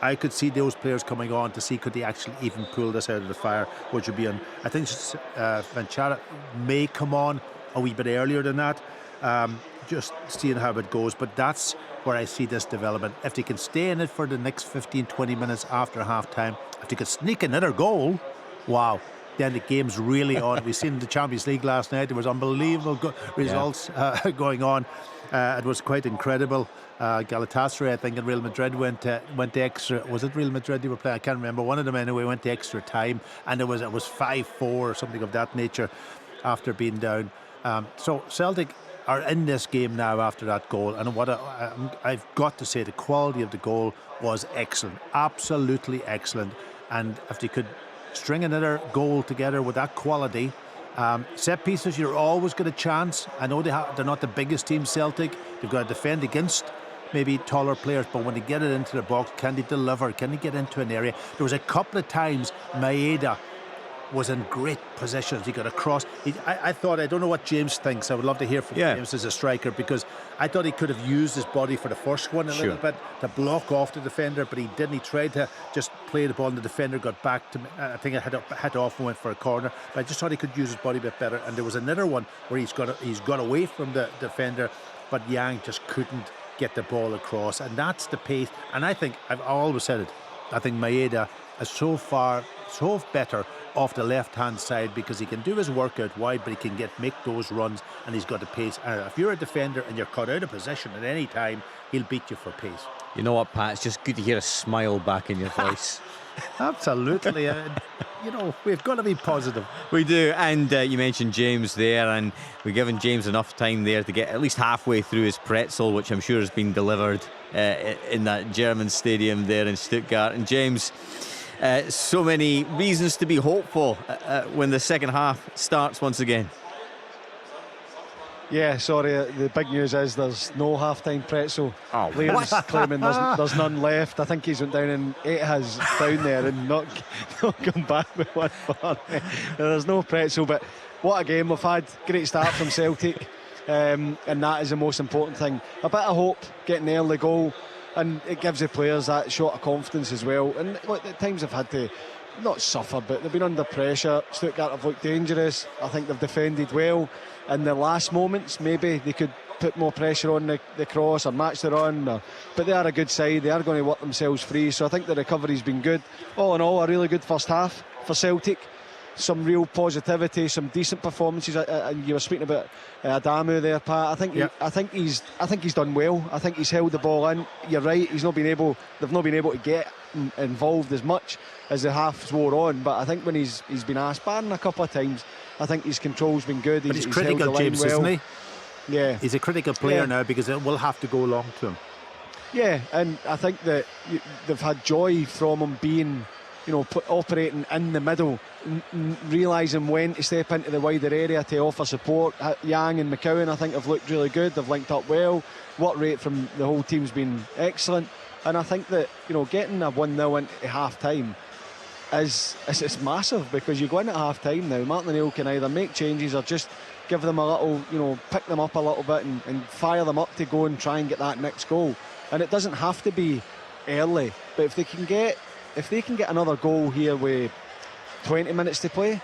I could see those players coming on to see could they actually even pull this out of the fire, which would be on. I think Vanchara may come on a wee bit earlier than that, just seeing how it goes. But that's where I see this development. If they can stay in it for the next 15-20 minutes after half time, if they could sneak another goal, wow, then the game's really on. We've seen the Champions League last night. There was unbelievable results going on. It was quite incredible. Galatasaray, I think, and Real Madrid went to extra. Was it Real Madrid they were playing? I can't remember. One of them anyway went to extra time, and it was 5-4 or something of that nature after being down. So Celtic are in this game now after that goal, and I've got to say the quality of the goal was excellent, absolutely excellent. And if they could string another goal together with that quality. Set pieces, you're always got a chance. I know they're not the biggest team, Celtic. They've got to defend against maybe taller players, but when they get it into the box, can they deliver? Can they get into an area? There was a couple of times Maeda was in great positions. He got across. I thought, I don't know what James thinks. I would love to hear from James as a striker, because I thought he could have used his body for the first one a little bit to block off the defender, but he didn't. He tried to just play the ball and the defender got back to me. I think it had off and went for a corner, but I just thought he could use his body a bit better. And there was another one where he's got away from the defender, but Yang just couldn't get the ball across, and that's the pace. And I think, I've always said it, I think Maeda is so better off the left hand side, because he can do his work out wide, but he can make those runs, and he's got the pace. And if you're a defender and you're caught out of position at any time, he'll beat you for pace. You know what, Pat, it's just good to hear a smile back in your voice. Absolutely. We've got to be positive. We do. And you mentioned James there, and we've given James enough time there to get at least halfway through his pretzel, which I'm sure has been delivered in that German stadium there in Stuttgart. And James, so many reasons to be hopeful when the second half starts once again. Yeah, sorry, the big news is there's no half-time pretzel. Liam's claiming there's none left. I think he's went down and ate his down there and not come back with one for me. There's no pretzel, but what a game we've had. Great start from Celtic, and that is the most important thing. A bit of hope, getting the early goal, and it gives the players that shot of confidence as well. And at times they've had to not suffer, but they've been under pressure. Stuttgart have looked dangerous. I think they've defended well. In the last moments, maybe they could put more pressure on the cross or match the run, but they are a good side. They are going to work themselves free, so I think the recovery's been good. All in all, a really good first half for Celtic. Some real positivity, some decent performances. You were speaking about Adamu there, Pat. I think he's done well. I think he's held the ball in. You're right. They've not been able to get involved as much as the halves wore on. But I think when he's been asked, barring a couple of times, I think his control's been good. But he's critical, James, well. Isn't he? Yeah, he's a critical player now, because it will have to go long to him. Yeah, and I think that they've had joy from him being, operating in the middle, realising when to step into the wider area to offer support. Yang and McCowan, I think, have looked really good. They've linked up well. Work rate from the whole team's been excellent, and I think that getting a 1-0 into half time it's massive, because you go in at half time now. Martin O'Neill can either make changes or just give them a little, pick them up a little bit and fire them up to go and try and get that next goal. And it doesn't have to be early, but if they can get another goal here with 20 minutes to play,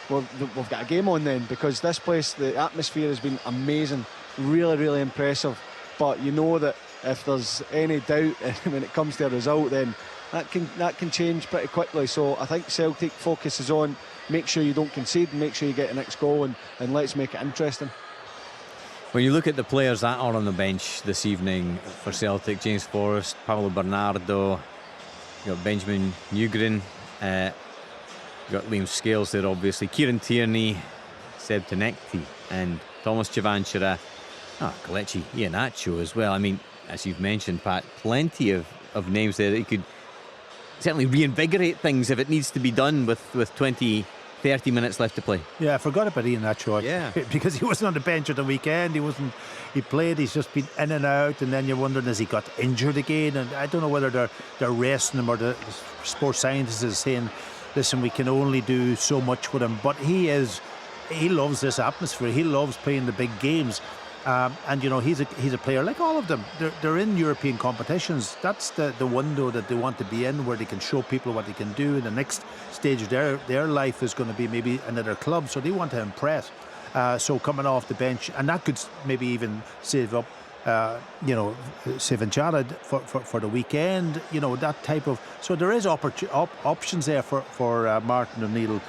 well, we've got a game on then, because this place, the atmosphere has been amazing, really, really impressive. But you know that if there's any doubt when it comes to a result, then that can change pretty quickly. So I think Celtic focuses on make sure you don't concede and make sure you get the next goal, and let's make it interesting. When you look at the players that are on the bench this evening for Celtic, James Forrest, Paulo Bernardo, You got Benjamin Newgren. You got Liam Scales there, obviously. Kieran Tierney, Seb Tenekti, and Thomas Chavanchara. Kelechi Iheanacho as well. I mean, as you've mentioned, Pat, plenty of names there that you could certainly reinvigorate things if it needs to be done with 20-30 minutes left to play. Yeah, I forgot about Iheanacho. Yeah. Because he wasn't on the bench at the weekend. He played, he's just been in and out, and then you're wondering, has he got injured again? And I don't know whether they're resting him or the sports scientist is saying, listen, we can only do so much with him. But he loves this atmosphere. He loves playing the big games. And you know, he's a player like all of them. They're in European competitions. That's the window that they want to be in, where they can show people what they can do. And the next stage of their life is going to be maybe another club, so they want to impress. So coming off the bench, and that could maybe even save up, Chavanchara for the weekend. You know, that type of. So there is options there for Martin O'Neill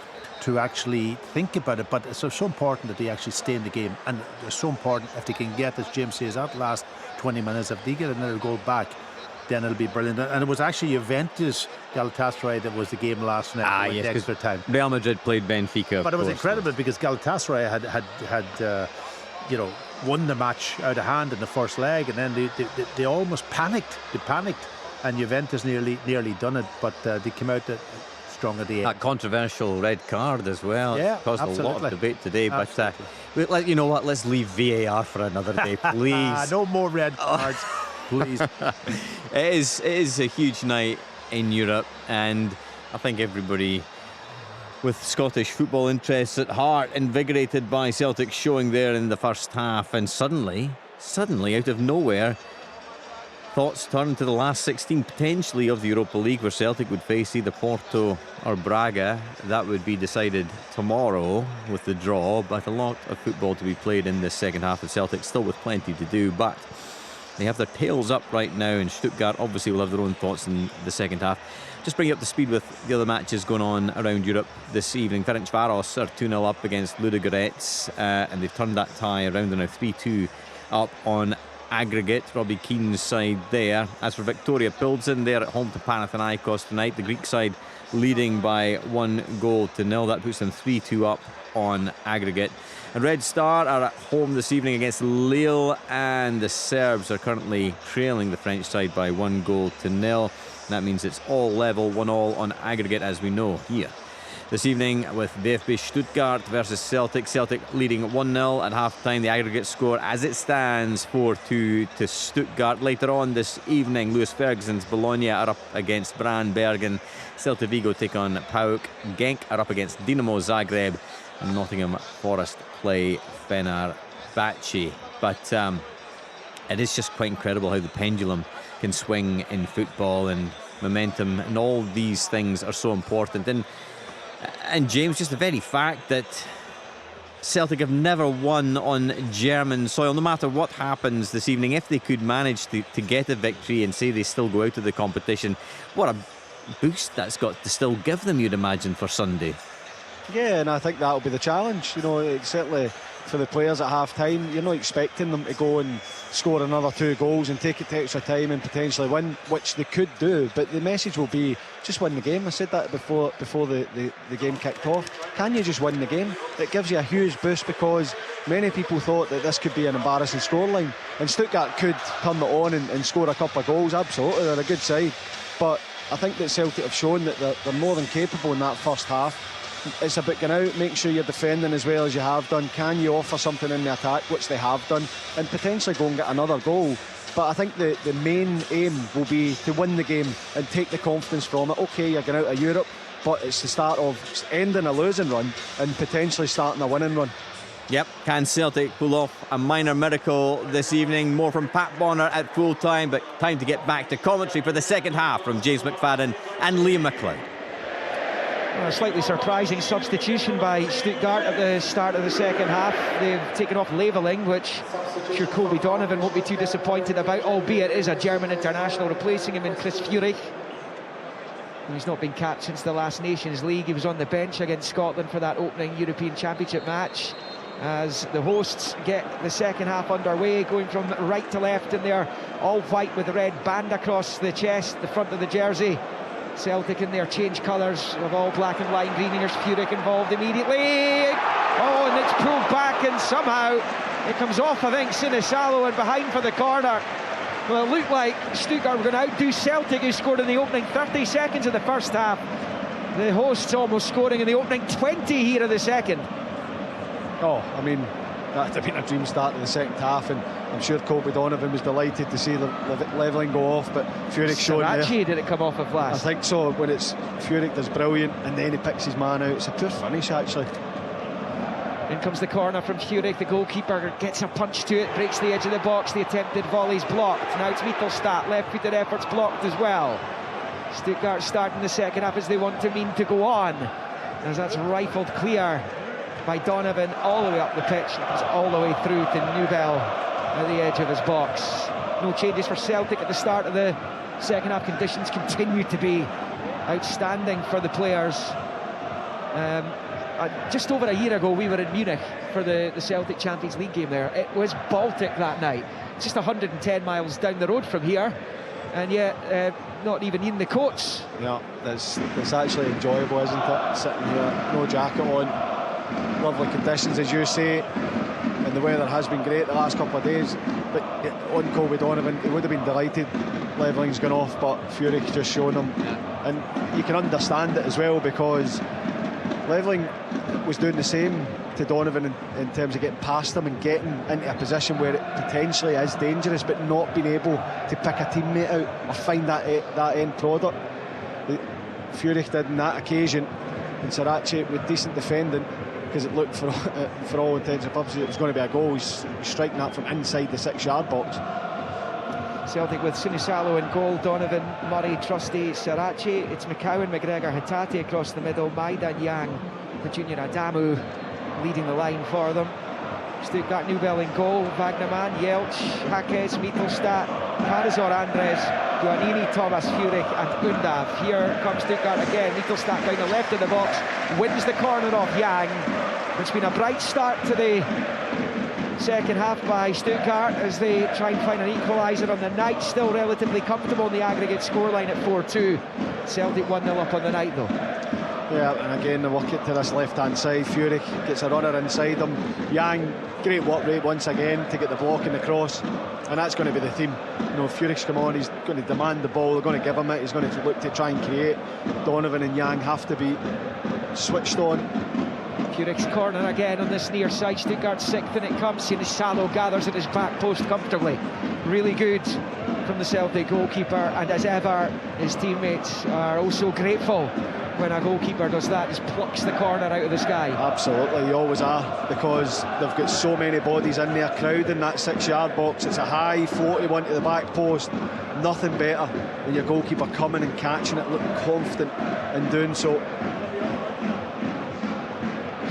to actually think about it, but it's so important that they actually stay in the game, and it's so important if they can get, as James says, that last 20 minutes, if they get another goal back, then it'll be brilliant. And it was actually Juventus Galatasaray that was the game last night. Yes, extra time. Real Madrid played Benfica, but it was incredible because Galatasaray had won the match out of hand in the first leg, and then they almost panicked. They panicked, and Juventus nearly done it, but they came out strong at the end. That controversial red card as well. Yeah, caused absolutely. a lot of debate today. Absolutely. But you know what? Let's leave VAR for another day, please. No more red cards, please. It is a huge night in Europe, and I think everybody with Scottish football interests at heart, invigorated by Celtic showing there in the first half, and suddenly, out of nowhere, thoughts turn to the last 16 potentially of the Europa League, where Celtic would face either Porto or Braga. That would be decided tomorrow with the draw, but a lot of football to be played in this second half, and Celtic still with plenty to do, but they have their tails up right now, and Stuttgart obviously will have their own thoughts in the second half. Just bring you up to speed with the other matches going on around Europe this evening. Ferencváros are 2-0 up against Ludogorets, and they've turned that tie around. They're now 3-2 up on aggregate. Robbie Keane's side there. As for Victoria Pilsen, they're at home to Panathinaikos tonight. The Greek side leading by 1-0. That puts them 3-2 up on aggregate. And Red Star are at home this evening against Lille, and the Serbs are currently trailing the French side by 1-0. That means it's all level, 1-1 on aggregate, as we know here. This evening with VfB Stuttgart versus Celtic. Celtic leading 1-0 at half-time. The aggregate score as it stands 4-2 to Stuttgart. Later on this evening, Lewis Ferguson's Bologna are up against Brann Bergen. Celta Vigo take on PAOK. Genk are up against Dinamo Zagreb. And Nottingham Forest play Fenerbahce. But it is just quite incredible how the pendulum can swing in football, and momentum and all these things are so important. And James, just the very fact that Celtic have never won on German soil, no matter what happens this evening, if they could manage to get a victory and say they still go out of the competition, what a boost that's got to still give them, you'd imagine, for Sunday. Yeah, and I think that'll be the challenge. You know, it's certainly for the players at half-time, you're not expecting them to go and score another 2 goals and take it to extra time and potentially win, which they could do, but the message will be just win the game. I said that before the game kicked off. Can you just win the game? It gives you a huge boost, because many people thought that this could be an embarrassing scoreline, and Stuttgart could turn it on and score a couple of goals. Absolutely, they're a good side, but I think that Celtic have shown that they're more than capable in that first half. It's about going out, make sure you're defending as well as you have done. Can you offer something in the attack, which they have done, and potentially go and get another goal? But I think the main aim will be to win the game and take the confidence from it. OK, you're going out of Europe, but it's the start of ending a losing run and potentially starting a winning run. Yep, can Celtic pull off a minor miracle this evening? More from Pat Bonner at full time, but time to get back to commentary for the second half from James McFadden and Liam McLeod. A slightly surprising substitution by Stuttgart at the start of the second half. They've taken off Leveling, which I'm sure Colby Donovan won't be too disappointed about, albeit it is a German international replacing him in Chris Furyk. He's not been capped since the last Nations League. He was on the bench against Scotland for that opening European Championship match. As the hosts get the second half underway, going from right to left in their all white with a red band across the chest, the front of the jersey. Celtic in their change colours of all black and lime green. Here's Furyk involved immediately. Oh, and it's pulled back, and somehow it comes off, I think, Sinisalo, and behind for the corner. Well, it looked like Stuttgart were going to outdo Celtic, who scored in the opening 30 seconds of the first half. The hosts almost scoring in the opening 20 here of the second. Oh, I mean, that had been a dream start to the second half, and I'm sure Colby Donovan was delighted to see the levelling go off, but Furyk showed there. Did it come off of last? I think so. When it's Furyk does brilliant, and then he picks his man out. It's a poor finish, actually. In comes the corner from Furyk. The goalkeeper gets a punch to it, breaks the edge of the box. The attempted volley's blocked. Now it's Mittelstadt. Left-footed effort's blocked as well. Stuttgart starting the second half as they want to mean to go on, as that's rifled clear by Donovan all the way up the pitch. It comes all the way through to Nubel at the edge of his box. No changes for Celtic at the start of the second half. Conditions continue to be outstanding for the players. Just over a year ago, we were in Munich for the Celtic Champions League game there. It was Baltic that night. It's just 110 miles down the road from here, and yet not even in the coats. Yeah, it's actually enjoyable, isn't it? Sitting here, no jacket on, lovely conditions, as you say, and the weather has been great the last couple of days. But on Colby Donovan, he would have been delighted. Levelling's gone off, but Furyk's just shown him, and you can understand it as well, because Levelling was doing the same to Donovan in terms of getting past him and getting into a position where it potentially is dangerous, but not being able to pick a teammate out or find that end product. Furyk did on that occasion, and Sarace with decent defending, because it looked for all intents and purposes it was going to be a goal. He's striking that from inside the 6-yard box. Celtic with Sinisalo in goal, Donovan, Murray, Trusty, Sarace. It's McCowan, McGregor, Hatate across the middle, Maidan, Yang, the junior Adamu leading the line for them. Stuttgart, Nubel in goal, Wagnerman, Jelch, Hakes, Mittelstadt, Karazor, Andres, Guanini, Thomas, Furyk and Undav. Here comes Stuttgart again. Mittelstadt down the left of the box, wins the corner off Yang. It's been a bright start to the second half by Stuttgart as they try and find an equaliser on the night. Still relatively comfortable in the aggregate scoreline at 4-2. Celtic 1-0 up on the night though. Yeah, and again they work it to this left-hand side. Furyk gets a runner inside him. Yang, great work rate once again to get the block and the cross, and that's going to be the theme. You know, Furyk's come on, he's going to demand the ball, they're going to give him it, he's going to look to try and create. Donovan and Yang have to be switched on. Furyk's corner again on this near side. Stuttgart sixth, and it comes. Sinisalo gathers at his back post comfortably. Really good from the Celtic goalkeeper, and as ever his teammates are also grateful when a goalkeeper does that, just plucks the corner out of the sky. Absolutely, you always are, because they've got so many bodies in there crowding that 6-yard box. It's a high floaty one to the back post. Nothing better than your goalkeeper coming and catching it, looking confident in doing so.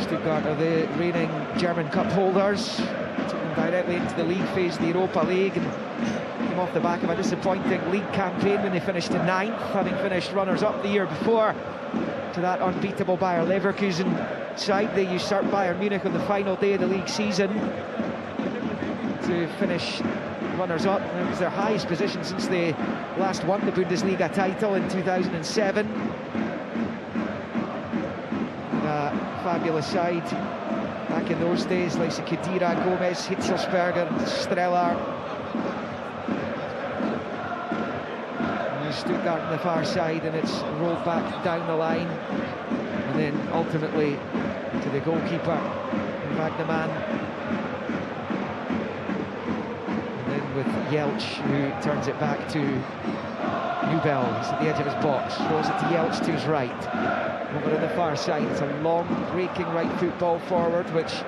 Stuttgart are the reigning German Cup holders. Took them directly into the league phase of the Europa League, and came off the back of a disappointing league campaign when they finished in 9th, having finished runners-up the year before to that unbeatable Bayer Leverkusen side. They usurped Bayern Munich on the final day of the league season to finish runners-up. It was their highest position since they last won the Bundesliga title in 2007. Fabulous side back in those days, like Khedira, Gomez, Hitzelsberger, Streller. And Stuttgart on the far side, and it's rolled back down the line, and then ultimately to the goalkeeper, Wagnerman. And then with Jelch, who turns it back to Nubel. He's at the edge of his box, throws it to Jelch to his right. Over on the far side, it's a long breaking right foot ball forward, which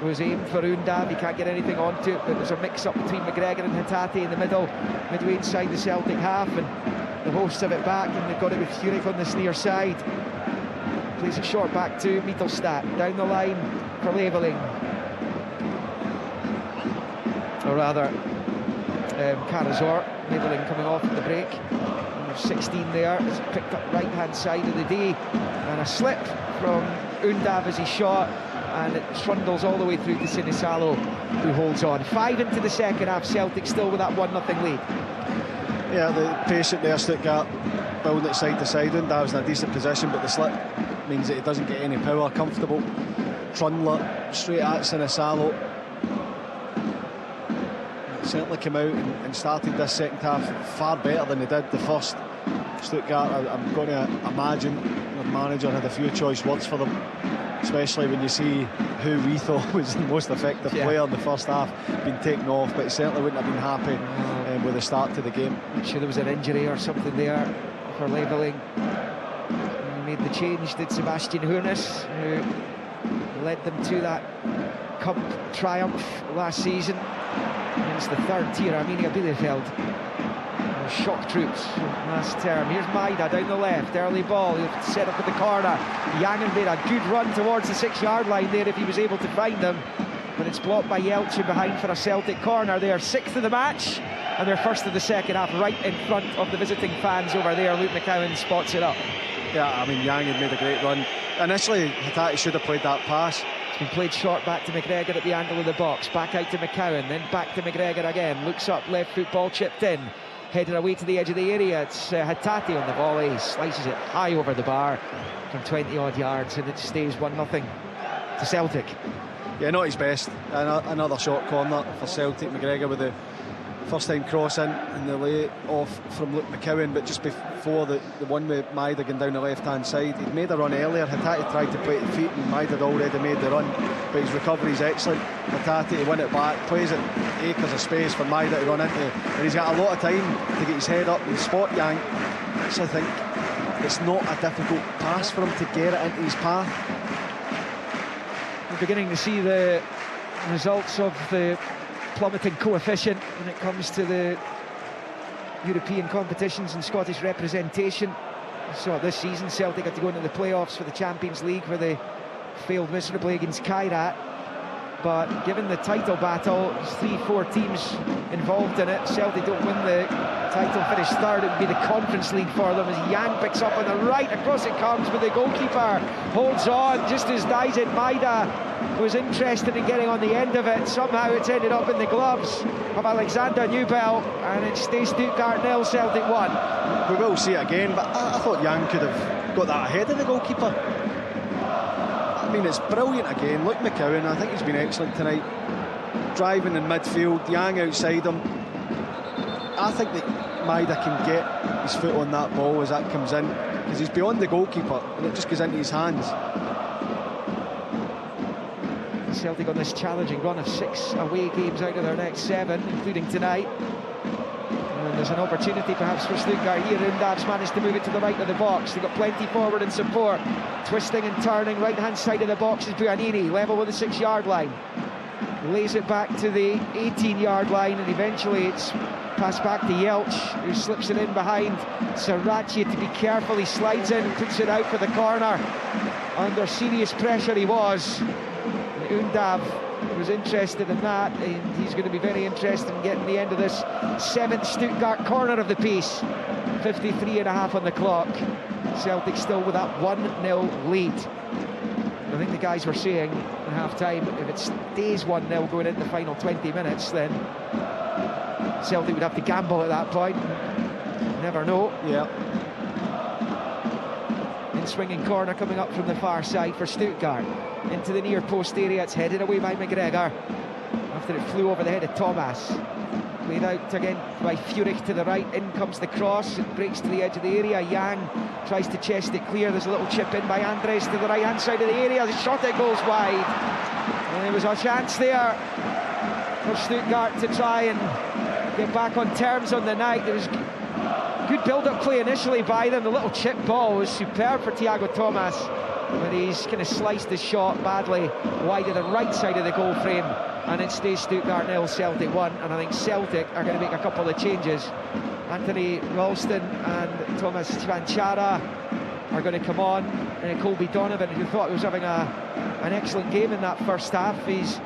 was aimed for Undav. He can't get anything onto it, but there's a mix-up between McGregor and Hatate in the middle, midway inside the Celtic half, and the hosts have it back, and they've got it with Furyk on this near side. Plays it short back to Mittelstadt, down the line for Levelling. Or rather, Karazor, Levelling coming off at the break. 16 there, is picked up right-hand side of the day, and a slip from Undav as he shot, and it trundles all the way through to Sinisalo, who holds on. 5 into the second half, Celtic still with that 1-0 lead. Yeah, the patient there, Stuttgart. building it side to side. Undav's in a decent position, but the slip means that he doesn't get any power. Comfortable trundler straight at Sinisalo. Certainly came out and started this second half far better than they did the first. Stuttgart, I'm going to imagine the manager had a few choice words for them, especially when you see who we thought was the most effective player in the first half being taken off, but he certainly wouldn't have been happy with the start to the game. I'm sure there was an injury or something there for labelling. He made the change, did Sebastian Hoeneß, who led them to that cup triumph last season against the third tier Arminia Bielefeld. Shock troops last term. Here's Maida down the left, early ball, he'll set up in the corner. Jangen made a good run towards the 6-yard line there if he was able to find them, but it's blocked by Jeltsin behind for a Celtic corner. They're 6th of the match and they're 1st of the second half, right in front of the visiting fans over there. Luke McCowan spots it up. Yeah, I mean, Jangen made a great run. Initially, Hatate should have played that pass. It's been played short back to McGregor at the angle of the box, back out to McCowan, then back to McGregor again, looks up, left foot ball chipped in, headed away to the edge of the area. It's Hatate on the volley, slices it high over the bar from 20 odd yards, and it stays 1-0 to Celtic. Yeah, not his best. Another short corner for Celtic. McGregor with the first time cross in and the lay off from Luke McCowan, but just before the one with Maida going down the left hand side, he'd made a run earlier. Hatate tried to play at the feet and Maida had already made the run, but his recovery is excellent. Hatate to win it back, plays it acres of space for Maida to run into, and he's got a lot of time to get his head up and spot Yang. So I think it's not a difficult pass for him to get it into his path. We're beginning to see the results of the plummeting coefficient when it comes to the European competitions and Scottish representation. So this season Celtic had to go into the playoffs for the Champions League where they failed miserably against Kairat, but given the title battle, there's 3-4 teams involved in it. Celtic don't win the title, finish third, it would be the Conference League for them as Yang picks up on the right, across it comes, but the goalkeeper holds on just as Daisen Maida was interested in getting on the end of it. Somehow it's ended up in the gloves of Alexander Newbell, and it stays Stuttgart 0, Celtic 1. We will see it again, but I thought Yang could have got that ahead of the goalkeeper. I mean, it's brilliant again. Luke McCowan, I think he's been excellent tonight. Driving in midfield, Yang outside him. I think that Maida can get his foot on that ball as that comes in, because he's beyond the goalkeeper and it just goes into his hands. Celtic on this challenging run of 6 away games out of their next 7, including tonight. And there's an opportunity perhaps for Stuttgart here. Undav's managed to move it to the right of the box. They've got plenty forward and support. Twisting and turning, right-hand side of the box is Buonini, level with the 6-yard line. Lays it back to the 18-yard line, and eventually it's passed back to Jeltsch, who slips it in behind Sarachi to be careful. He slides in and puts it out for the corner. Under serious pressure he was. Undav was interested in that, and he's going to be very interested in getting the end of this 7th Stuttgart corner of the piece. 53.5 on the clock. Celtic still with that 1-0 lead. I think the guys were saying at half-time, if it stays 1-0 going into the final 20 minutes, then Celtic would have to gamble at that point. Never know. Yeah. Swinging corner coming up from the far side for Stuttgart. Into the near post area, it's headed away by McGregor after it flew over the head of Thomas. Played out again by Furich to the right, in comes the cross, it breaks to the edge of the area. Yang tries to chest it clear, there's a little chip in by Andres to the right hand side of the area, the shot it goes wide. And there was a chance there for Stuttgart to try and get back on terms on the night. There was good build-up play initially by them. The little chip ball was superb for Thiago Thomas, but he's kind of sliced the shot badly wide of the right side of the goal frame, and it stays Stuttgart 0, Celtic 1. And I think Celtic are going to make a couple of changes. Anthony Ralston and Thomas Chvanchara are going to come on. Colby Donovan, who thought he was having an excellent game in that first half, he's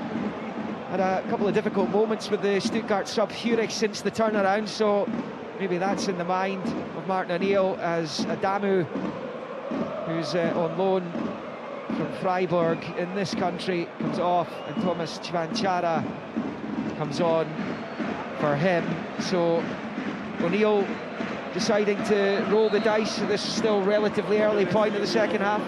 had a couple of difficult moments with the Stuttgart sub Furich since the turnaround, so maybe that's in the mind of Martin O'Neill as Adamu, who's on loan from Freiburg in this country, comes off, and Thomas Chvanchara comes on for him. So O'Neill deciding to roll the dice at this still relatively early point of the second half?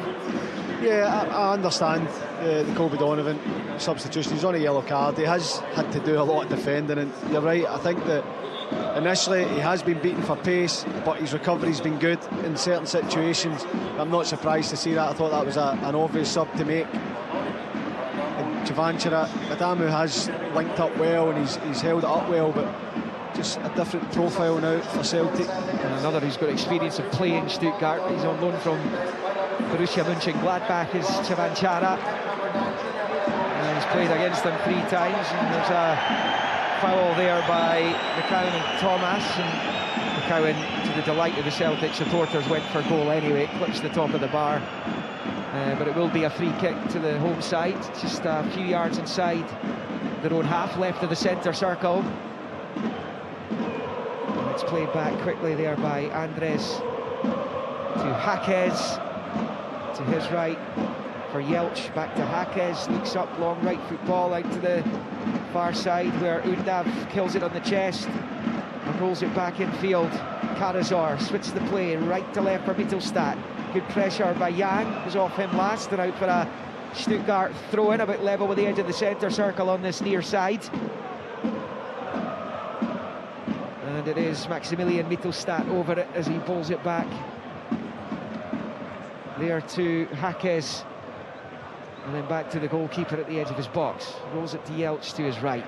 Yeah, I understand the Kobe Donovan substitution. He's on a yellow card. He has had to do a lot of defending, and you're right. I think that initially he has been beaten for pace, but his recovery's been good in certain situations. I'm not surprised to see that. I thought that was an obvious sub to make. And Chavanchara, Adamu has linked up well, and he's held it up well, but just a different profile now for Celtic. And another who's got experience of playing Stuttgart. He's on loan from Borussia Mönchengladbach is Chavanchara. And he's played against them 3 times, and there's a foul there by McCowan and Thomas, and McCowan, to the delight of the Celtic supporters, went for goal anyway, clips the top of the bar. But it will be a free kick to the home side, just a few yards inside their own half, left of the centre circle. And it's played back quickly there by Andres to Jaquez, to his right for Jelch, back to Jaquez, looks up, long right foot ball out to the far side where Undav kills it on the chest and rolls it back infield. Karazor switches the play right to left for Mittelstadt. Good pressure by Yang, was off him last, and out for a Stuttgart throw-in, about level with the edge of the centre circle on this near side. And it is Maximilian Mittelstadt over it as he pulls it back there to Jaquez, and then back to the goalkeeper at the edge of his box. Rolls it to Jelch to his right.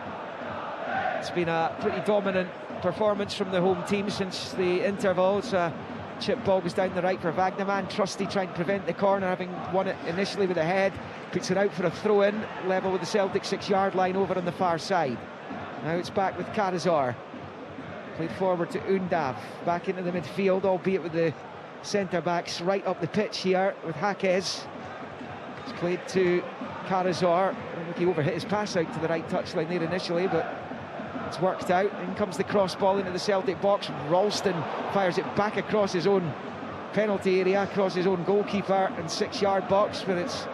It's been a pretty dominant performance from the home team since the interval. It's a chip ball goes down the right for Wagnerman. Trusty trying to prevent the corner, having won it initially with the head. Puts it out for a throw-in, level with the Celtic 6-yard line over on the far side. Now it's back with Karazor. Played forward to Undav, back into the midfield, albeit with the centre-backs right up the pitch here with Jaquez. It's played to Karazor. He overhit his pass out to the right touchline there initially, but it's worked out. In comes the cross ball into the Celtic box. Ralston fires it back across his own penalty area, across his own goalkeeper and 6-yard box, where it's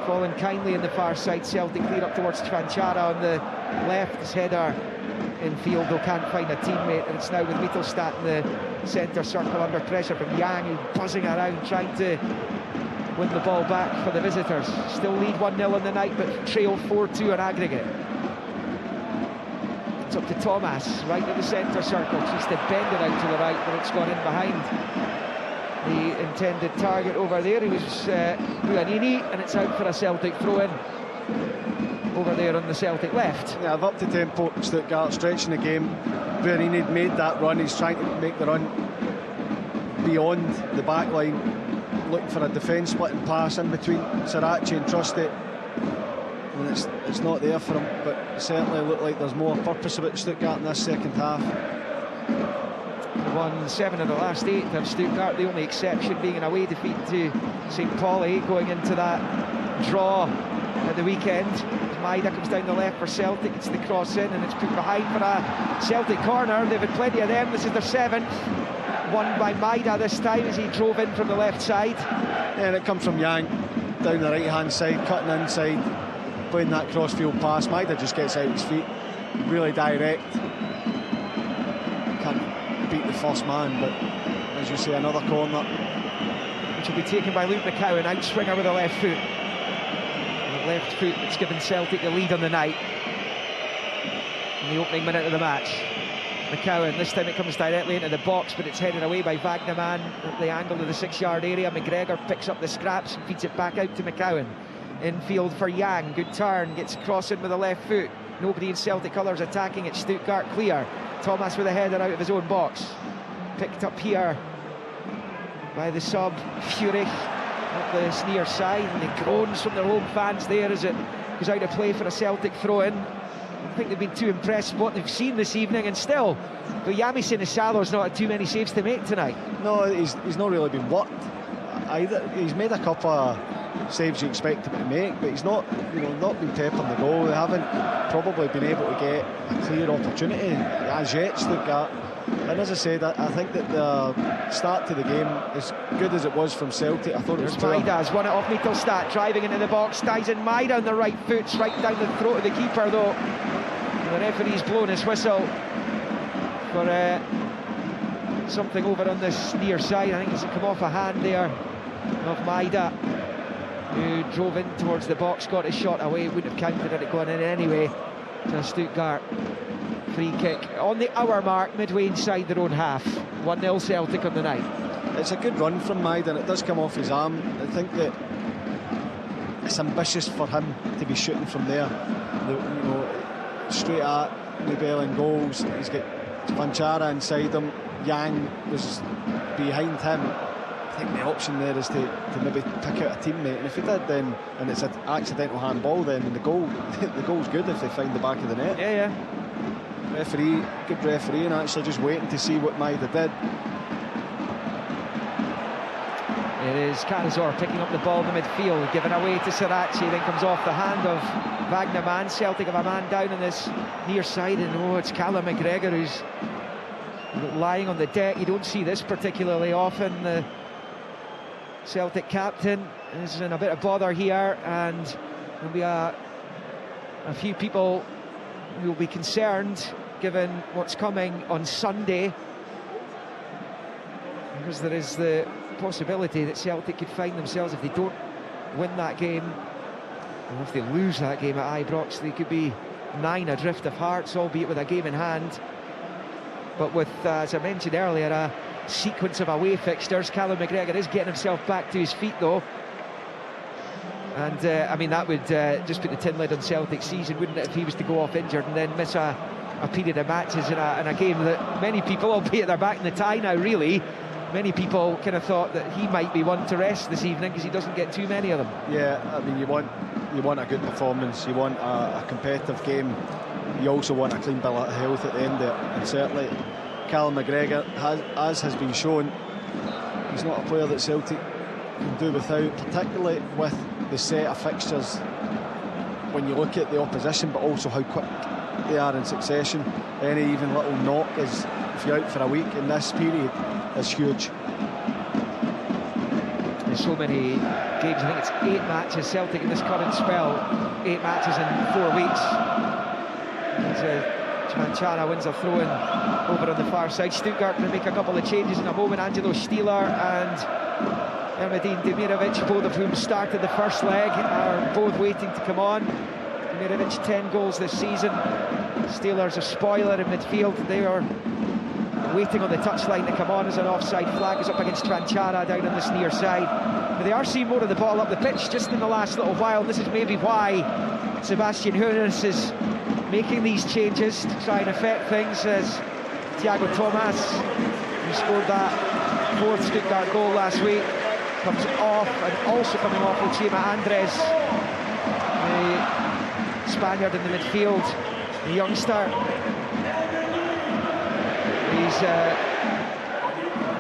fallen kindly in the far side. Celtic clear up towards Chavanchara on the left. His header infield, though can't find a teammate, and it's now with Mittelstadt in the centre circle under pressure from Yang, who's buzzing around trying to win the ball back for the visitors. Still lead 1-0 on the night, but trail 4-2 on aggregate. It's up to Thomas, right at the centre circle, just to bend it out to the right, but it's gone in behind the intended target over there. He was Buonini, and it's out for a Celtic throw-in over there on the Celtic left. Yeah, I've upped the tempo. Stuttgart stretching the game. Buonini had made that run. He's trying to make the run beyond the back line, looking for a defence splitting pass in between Sarachi and Trusty, and it's not there for him. But it certainly looked like there's more purpose about Stuttgart in this second half. They won 7 of the last 8 of Stuttgart, the only exception being an away defeat to St. Pauli, going into that draw at the weekend. Maida comes down the left for Celtic, it's the cross in, and it's put behind for a Celtic corner. They've had plenty of them. This is their 7th, won by Maida this time as he drove in from the left side. Yeah, and it comes from Yang down the right hand side, cutting inside, playing that cross-field pass. Maida just gets out his feet, really direct. Can't beat the first man, but as you say, another corner, which will be taken by Luke McCowan, outswinger with a left foot. Left foot that's given Celtic the lead on the night in the opening minute of the match. McCowan, this time it comes directly into the box, but it's headed away by Wagnerman at the angle of the 6-yard area. McGregor picks up the scraps and feeds it back out to McCowan. Infield for Yang, good turn, gets crossing with the left foot. Nobody in Celtic colours attacking it. Stuttgart clear. Thomas with a header out of his own box. Picked up here by the sub, Furich, up the near side, and the groans from their home fans there as it goes out of play for a Celtic throw-in. I think they've been too impressed with what they've seen this evening, and still, Yami Sinisalo's not had too many saves to make tonight. No, he's not really been worked either. He's made a couple of saves you expect him to make, but he's not, not been peppering the goal. They haven't probably been able to get a clear opportunity as yet, Stuttgart. And as I said, I think that the start to the game, as good as it was from Celtic, I thought it was Maida has won it off Mittelstadt, driving into the box, dives in Maida on the right foot, right down the throat of the keeper though. And the referee's blown his whistle for something over on this near side. I think it's come off a hand there of Maida, who drove in towards the box, got his shot away, wouldn't have counted had it gone in anyway. To a Stuttgart free kick on the hour mark, midway inside their own half. 1-0 Celtic on the night. It's a good run from Maida, and it does come off his arm. I think that it's ambitious for him to be shooting from there. Straight at Nubel goals. He's got Vanchara inside him. Yang was behind him. I think the option there is to maybe pick out a teammate, and if he did, then, and it's an accidental handball, then the goal's good if they find the back of the net. Yeah. Referee, good referee, and actually just waiting to see what Maida did. It is Karazor picking up the ball in the midfield, given away to Sirachi, then comes off the hand of Wagnerman. Celtic have a man down on this near side, and it's Callum McGregor who's lying on the deck. You don't see this particularly often. The Celtic captain is in a bit of bother here, and there'll be a few people who will be concerned given what's coming on Sunday, because there is the possibility that Celtic could find themselves, if they don't win that game, and if they lose that game at Ibrox, they could be 9 adrift of Hearts, albeit with a game in hand. But with, as I mentioned earlier, a sequence of away fixtures, Callum McGregor is getting himself back to his feet though. And I mean, that would just put the tin lid on Celtic's season, wouldn't it, if he was to go off injured and then miss a period of matches in a game that many people, albeit they're back in the tie now really, many people kind of thought that he might be one to rest this evening because he doesn't get too many of them. Yeah, I mean, you want a good performance, you want a competitive game, you also want a clean bill of health at the end of it, and certainly Callum McGregor, as has been shown, he's not a player that Celtic can do without, particularly with the set of fixtures when you look at the opposition, but also how quick they are in succession. Any even little knock is, if you're out for a week in this period, is huge. There's so many games, I think it's 8 matches Celtic in this current spell, 8 matches in 4 weeks. Vanchara wins a throw-in over on the far side. Stuttgart will make a couple of changes in a moment. Angelo Stieler and Ermedin Demirovic, both of whom started the first leg, are both waiting to come on. Demirovic 10 goals this season. Stieler's a spoiler in midfield. They are waiting on the touchline to come on as an offside flag is up against Vanchara down on this near side. But they are seeing more of the ball up the pitch just in the last little while. This is maybe why Sebastian Hoeneß is making these changes to try and affect things, as Thiago Thomas, who scored that 4th Stuttgart goal last week, comes off, and also coming off will Chema Andres, the Spaniard in the midfield, the youngster. He's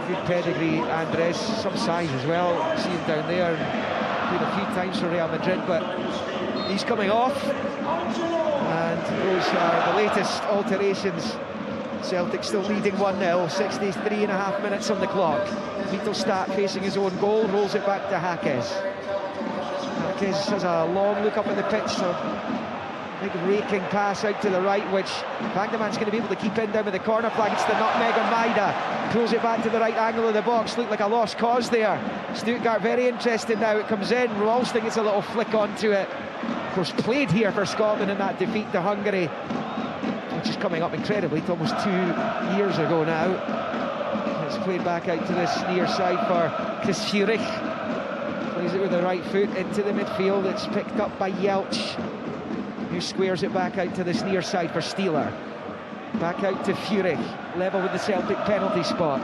good pedigree, Andres, some size as well. You see him down there, played a few times for Real Madrid, but he's coming off. And those are the latest alterations. Celtic still leading 1-0, 63.5 minutes on the clock. Mittelstadt facing his own goal, rolls it back to Jaquez. Jaquez has a long look up at the pitch, so big raking pass out to the right, which Wagnerman's going to be able to keep in down with the corner flag. It's the nutmeg on Maida, pulls it back to the right angle of the box. Looked like a lost cause there. Stuttgart very interested now. It comes in, Ralston gets a little flick onto it. Of course, played here for Scotland in that defeat to Hungary, which is coming up incredibly to almost 2 years ago now. It's played back out to this near side for Chris Furich. Plays it with the right foot into the midfield. It's picked up by Jelch, who squares it back out to this near side for Stieler. Back out to Furich, level with the Celtic penalty spot.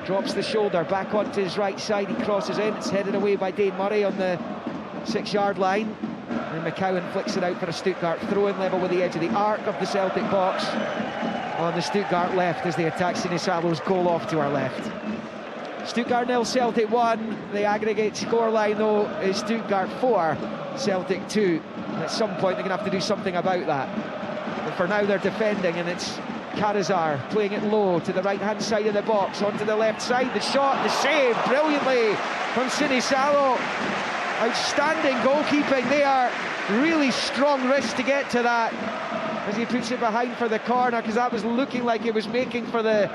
Drops the shoulder, back onto his right side, he crosses in, it's headed away by Dane Murray on the 6-yard line. And McCowan flicks it out for a Stuttgart throw-in, level with the edge of the arc of the Celtic box. On the Stuttgart left as they attack Sinisalo's goal off to our left. Stuttgart 0, Celtic 1. The aggregate scoreline though is Stuttgart 4, Celtic 2. And at some point they're going to have to do something about that. But for now they're defending, and it's Karazar playing it low to the right-hand side of the box, onto the left side. The shot, the save, brilliantly from Sinisalo. Outstanding goalkeeping there. Really strong wrist to get to that as he puts it behind for the corner, because that was looking like it was making for the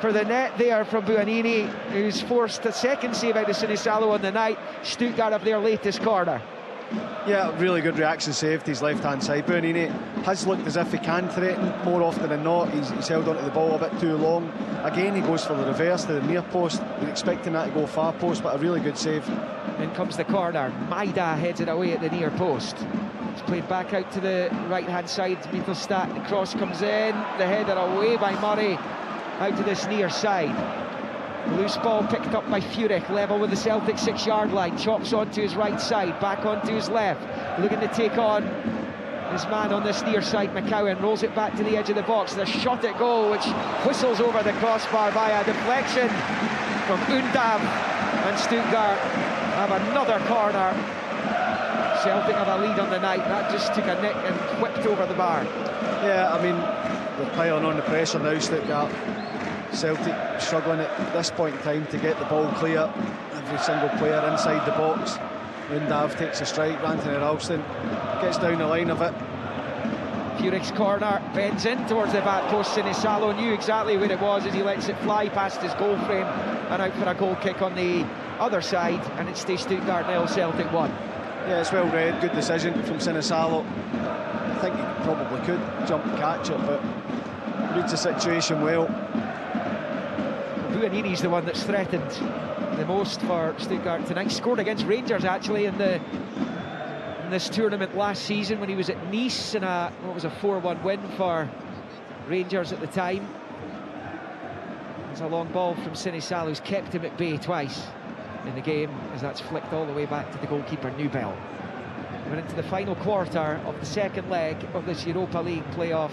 for the net there from Buonini, who's forced a second save out of Sinisalo on the night. Stuttgart have their latest corner. Yeah, really good reaction save to his left-hand side. Buonini has looked as if he can threaten more often than not. He's held onto the ball a bit too long. Again, he goes for the reverse to the near post. We're expecting that to go far post, but a really good save. In comes the corner. Maida heads it away at the near post. It's played back out to the right-hand side. Mittelstadt, the cross comes in. The header away by Murray out to this near side. Loose ball picked up by Furyk, level with the Celtic 6-yard line. Chops onto his right side, back onto his left. Looking to take on his man on this near side, McCowan. Rolls it back to the edge of the box. The shot at goal, which whistles over the crossbar by a deflection from Undav. And Stuttgart have another corner. Celtic have a lead on the night. That just took a nick and whipped over the bar. Yeah, I mean, they're piling on the pressure now, Stuttgart. Celtic struggling at this point in time to get the ball clear. Every single player inside the box. Undav takes a strike. Anthony Ralston gets down the line of it. Furyk's corner bends in towards the back post. Sinisalo knew exactly where it was as he lets it fly past his goal frame and out for a goal kick on the other side, and it stays Stuttgart 0, Celtic 1. Yeah, it's well read, good decision from Sinisalo. I think he probably could jump and catch it, but reads the situation well. Buonini's the one that's threatened the most for Stuttgart tonight. Scored against Rangers actually in this tournament last season when he was at Nice in a 4-1 win for Rangers at the time. There's a long ball from Sinisalo, who's kept him at bay twice in the game, as that's flicked all the way back to the goalkeeper Newbell. We're into the final quarter of the second leg of this Europa League playoff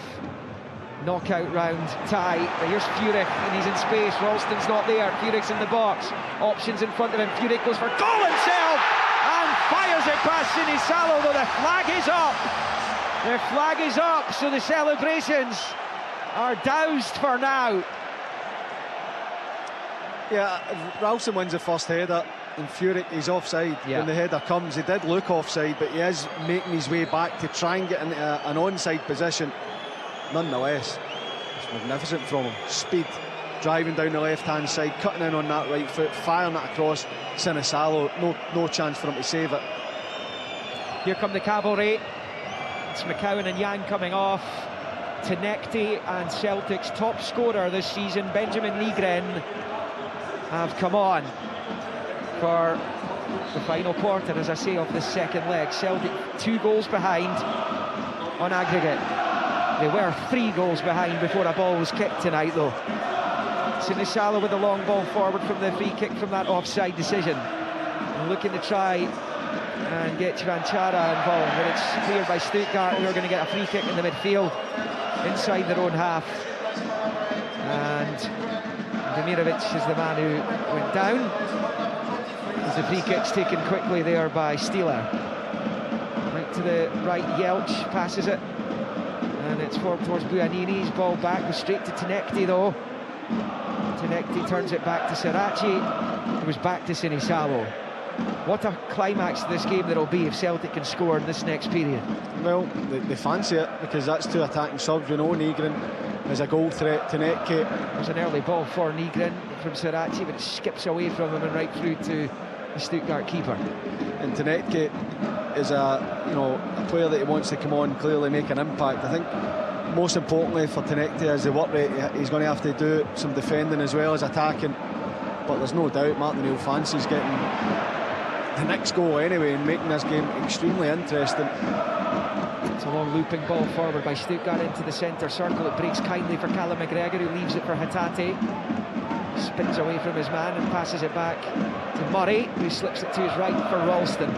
knockout round tie. Here's Furyk and he's in space. Ralston's not there. Furyk's in the box. Options in front of him. Furyk goes for goal himself and fires it past Sinisalo, though the flag is up. The flag is up, so the celebrations are doused for now. Yeah, Ralston wins the first header and Furyk is offside when the header comes. He did look offside, but he is making his way back to try and get into an onside position. Nonetheless, it's magnificent from him. Speed, driving down the left-hand side, cutting in on that right foot, firing it across Sinisalo. No chance for him to save it. Here come the cavalry. It's McCowan and Yang coming off. Tenekti and Celtic's top scorer this season, Benjamin Nygren, have come on for the final quarter, as I say, of this second leg. Celtic 2 goals behind on aggregate. They were 3 goals behind before a ball was kicked tonight, though. Sinisalo with a long ball forward from the free kick from that offside decision. And looking to try and get Chvanchara involved, but it's cleared by Stuttgart, who are going to get a free kick in the midfield inside their own half. And Demirovic is the man who went down, as the free kick's taken quickly there by Stieler. Right to the right, Jelch passes it, and it's forward towards Buonini's ball back, goes straight to Tenekti though. Tenekti turns it back to Sirachi, who was back to Sinisalo. What a climax to this game there'll be if Celtic can score in this next period. Well, they fancy it, because that's 2 attacking subs. We know Nygren is a goal threat. Tenekti. There's an early ball for Nygren from Sirachi, but it skips away from him and right through to the Stuttgart keeper. And Tenekti is a player that he wants to come on, clearly make an impact. I think most importantly for Tenekti is the work rate. He's going to have to do some defending as well as attacking. But there's no doubt Martin O'Neill fancies getting the next goal anyway and making this game extremely interesting. It's a long looping ball forward by Stuttgart into the centre circle. It breaks kindly for Callum McGregor, who leaves it for Hatate. Spins away from his man and passes it back to Murray, who slips it to his right for Ralston.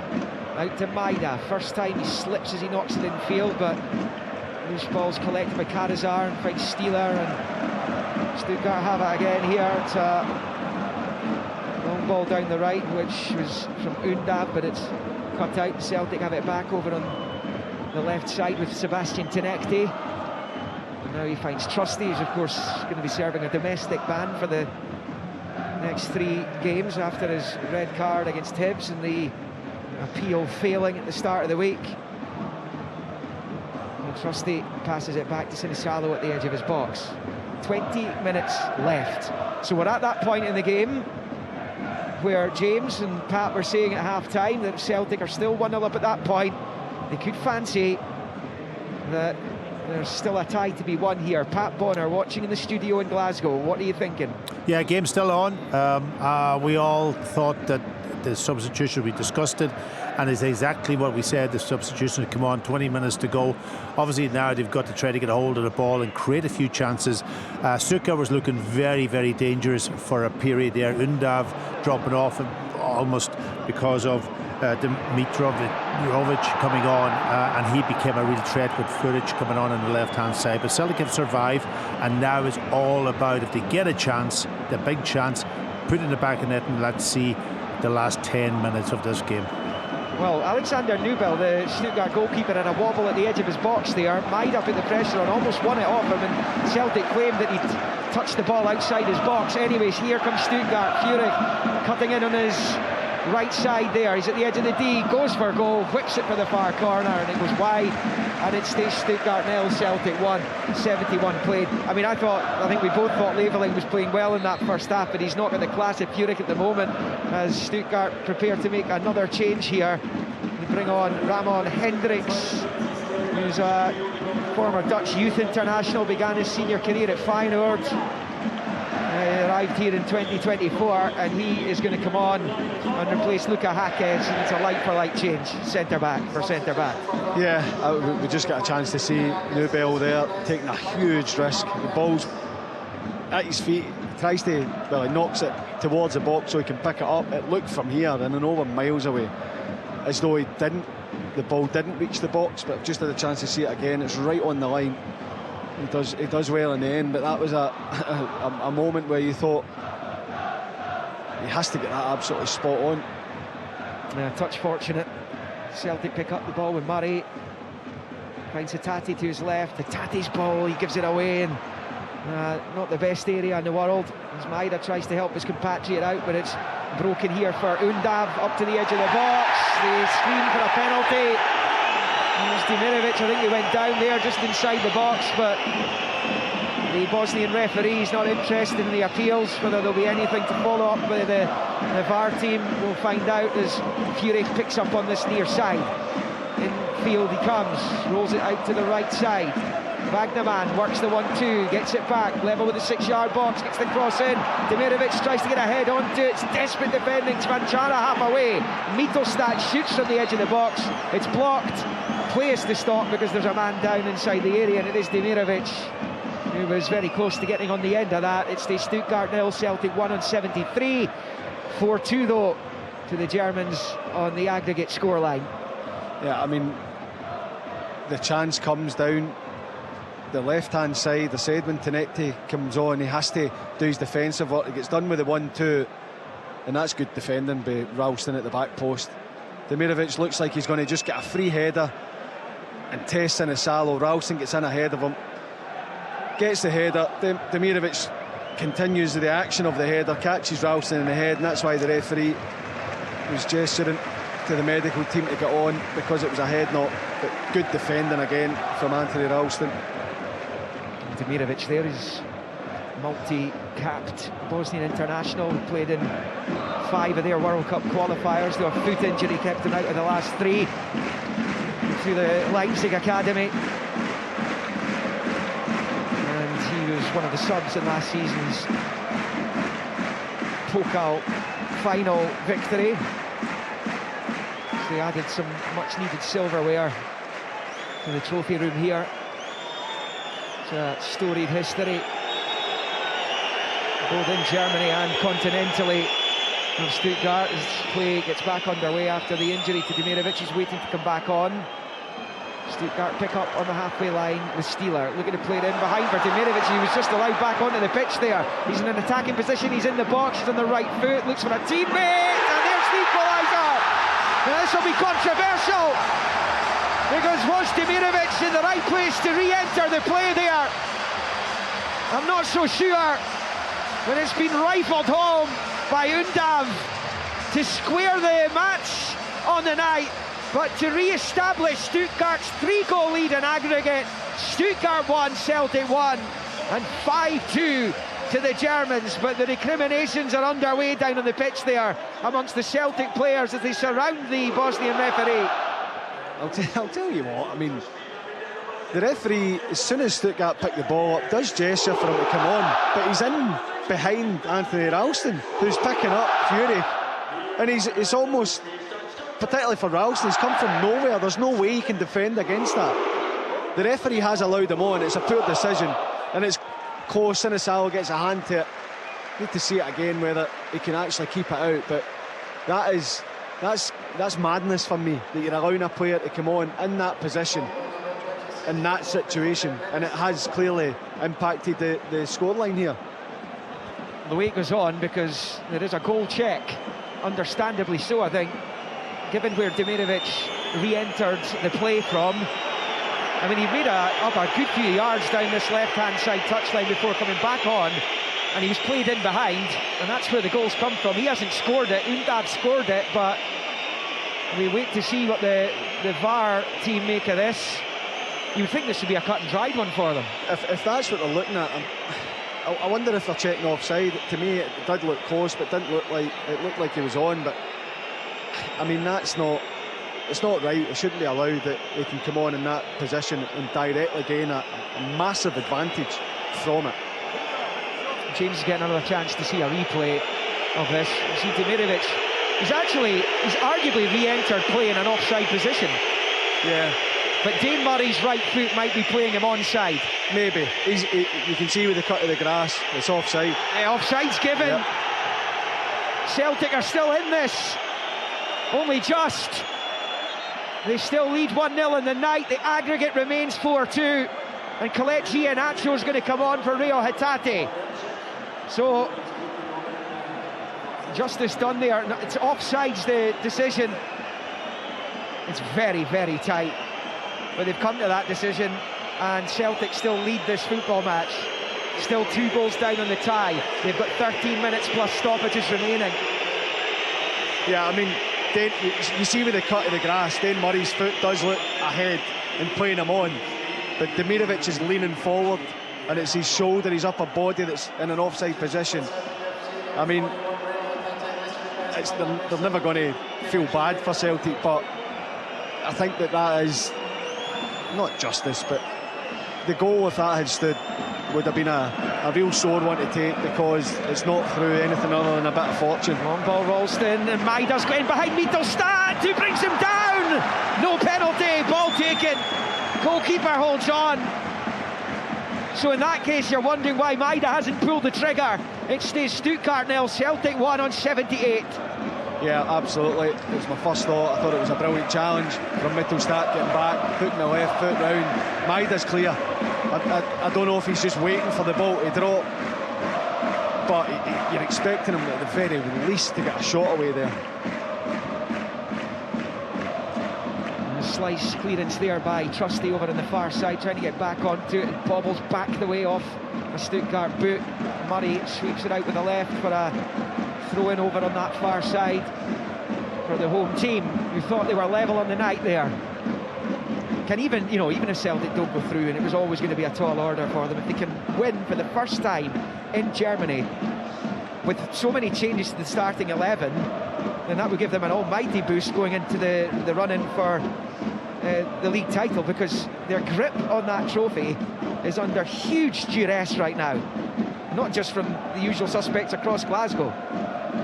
Out to Maida. First time he slips as he knocks it in field, but loose ball's collected by Karazar and finds Stieler, and Stuttgart have it again here. It's a long ball down the right, which was from Undav, but it's cut out. Celtic have it back over on the left side with Sebastian Tenekti. And now he finds Trusty, who's of course going to be serving a domestic ban for the next 3 games after his red card against Hibs and the appeal failing at the start of the week. And Trusty passes it back to Sinisalo at the edge of his box. 20 minutes left. So we're at that point in the game where James and Pat were saying at half-time that Celtic are still 1-0 up at that point. They could fancy that there's still a tie to be won here. Pat Bonner watching in the studio in Glasgow. What are you thinking? Yeah, game's still on. We all thought that the substitution, we discussed it, and it's exactly what we said. The substitution would come on, 20 minutes to go. Obviously now they've got to try to get a hold of the ball and create a few chances. Stuttgart was looking very, very dangerous for a period there. Undav dropping off almost because of Dimitrovic coming on, and he became a real threat with Furic coming on the left-hand side. But Celtic have survived, and now it's all about, if they get a chance, the big chance, put it in the back of net, and let's see the last 10 minutes of this game. Well, Alexander Nubel, the Stuttgart goalkeeper, had a wobble at the edge of his box there, mied up at the pressure and almost won it off him, and Celtic claimed that he'd touched the ball outside his box. Anyways, here comes Stuttgart. Furic cutting in on his right side there. He's at the edge of the D, goes for a goal, whips it for the far corner, and it goes wide, and it stays Stuttgart 0, Celtic 1, 71 played. I mean, I think we both thought Leveling was playing well in that first half, but he's not got the class of Furic at the moment, as Stuttgart prepare to make another change here. They bring on Ramon Hendricks, who's a former Dutch youth international, began his senior career at Feyenoord. Arrived here in 2024, and he is going to come on and replace Luka Hakes, and it's a like-for-like change, centre-back for centre-back. Yeah, we just got a chance to see Nubel there taking a huge risk. The ball's at his feet, he tries to, well, he knocks it towards the box so he can pick it up. It looked from here, and I know we're miles away, as though the ball didn't reach the box, but I've just had a chance to see it again. It's right on the line. He does well in the end, but that was a moment where you thought he has to get that absolutely spot on. Yeah, touch fortunate. Celtic pick up the ball with Murray. Finds Hatate to his left. Hatate's ball, he gives it away, and not the best area in the world. As Maida tries to help his compatriot out, but it's broken here for Undav up to the edge of the box. They scream for a penalty. Dimirovic, I think he went down there just inside the box, but the Bosnian referee is not interested in the appeals. Whether there'll be anything to follow up with the VAR team, we'll find out as Furic picks up on this near side. In field he comes, rolls it out to the right side. Wagnerman works the 1-2, gets it back, level with the 6-yard box, gets the cross in. Dimirovic tries to get a head onto it. It's desperate defending. Tvanchara half away. Mittelstadt shoots from the edge of the box. It's blocked. Play is to stop because there's a man down inside the area, and it is Dimirovic who was very close to getting on the end of that. It's the Stuttgart 0, Celtic 1 on 73. 4-2 though to the Germans on the aggregate scoreline. Yeah, I mean, the chance comes down the left-hand side. The Edwin Tanetti comes on, he has to do his defensive work. He gets done with the 1-2, and that's good defending by Ralston at the back post. Dimirovic looks like he's going to just get a free header and tests in a Salo. Ralston gets in ahead of him, gets the header. Dimirovic continues the action of the header, catches Ralston in the head, and that's why the referee was gesturing to the medical team to get on, because it was a head knock. But good defending again from Anthony Ralston. Dimirovic there is multi-capped Bosnian international, who played in 5 of their World Cup qualifiers, though a foot injury kept him out of the last 3 through the Leipzig Academy. And he was one of the subs in last season's Pokal final victory. So they added some much needed silverware to the trophy room here. It's a storied history, both in Germany and continentally, of Stuttgart. As play gets back underway after the injury to Dimirovic. He's waiting to come back on. Stuttgart pick up on the halfway line with Steeler, looking to play it in behind for Dimirovic. He was just allowed back onto the pitch there. He's in an attacking position, he's in the box, he's on the right foot, looks for a teammate, and there's the equaliser. Now this will be controversial, because was Dimirovic in the right place to re-enter the play there? I'm not so sure, but it's been rifled home by Undav to square the match on the night, but to re-establish Stuttgart's 3-goal lead in aggregate. Stuttgart 1, Celtic 1. And 5-2 to the Germans, but the recriminations are underway down on the pitch there amongst the Celtic players as they surround the Bosnian referee. I'll tell you what, I mean, the referee, as soon as Stuttgart pick the ball up, does gesture for him to come on, but he's in behind Anthony Ralston, who's picking up Fury, and it's almost, particularly for Ralston, he's come from nowhere. There's no way he can defend against that. The referee has allowed him on. It's a poor decision, and it's close. Sinisalo gets a hand to it. Need to see it again whether he can actually keep it out, but that's madness for me, that you're allowing a player to come on in that position, in that situation, and it has clearly impacted the scoreline here. The way it goes on, because there is a goal check, understandably so, I think, given where Demirovic re-entered the play from. I mean, he made up a good few yards down this left-hand side touchline before coming back on, and he was played in behind, and that's where the goals come from. He hasn't scored it, Undab scored it, but we wait to see what the VAR team make of this. You would think this would be a cut-and-dried one for them. If that's what they're looking at, I wonder if they're checking offside. To me, it did look close, but it looked like he was on. But I mean, it's not right. It shouldn't be allowed that he can come on in that position and directly gain a massive advantage from it. James is getting another chance to see a replay of this. You see Demirovic, he's arguably re-entered play in an offside position. Yeah. But Dane Murray's right foot might be playing him onside. Maybe. You can see with the cut of the grass, it's offside. Yeah, offside's given. Yep. Celtic are still in this. Only just. They still lead 1-0 in the night. The aggregate remains 4-2. And Kelechi Iheanacho is going to come on for Rio Hatate. So, justice done there. It's offside's the decision. It's very, very tight. But they've come to that decision, and Celtic still lead this football match. Still 2 goals down on the tie. They've got 13 minutes plus stoppages remaining. Yeah, I mean, you see with the cut of the grass, Dane Murray's foot does look ahead and playing him on, but Demirovic is leaning forward, and it's his shoulder, his upper body that's in an offside position. I mean, they're never going to feel bad for Celtic, but I think that is not justice, but the goal, if that had stood, would have been a real sore one to take, because it's not through anything other than a bit of fortune. Long ball, Ralston, and Maida's going behind Mittelstadt, who brings him down. No penalty, ball taken. Goalkeeper holds on. So in that case, you're wondering why Maida hasn't pulled the trigger. It stays Stuttgart 0, Celtic 1 on 78. Yeah, absolutely. It was my first thought. I thought it was a brilliant challenge from Mittelstadt, getting back, putting the left foot round. Maida's clear. I don't know if he's just waiting for the ball to drop, but you're expecting him at the very least to get a shot away there. And a slice clearance there by Trusty over on the far side, trying to get back onto it, and bobbles back the way off a Stuttgart boot. Murray sweeps it out with the left for a throw in over on that far side for the home team, who thought they were level on the night there. Can even if Celtic don't go through, and it was always going to be a tall order for them, if they can win for the first time in Germany with so many changes to the starting 11, then that would give them an almighty boost going into the run-in for the league title, because their grip on that trophy is under huge duress right now, not just from the usual suspects across Glasgow.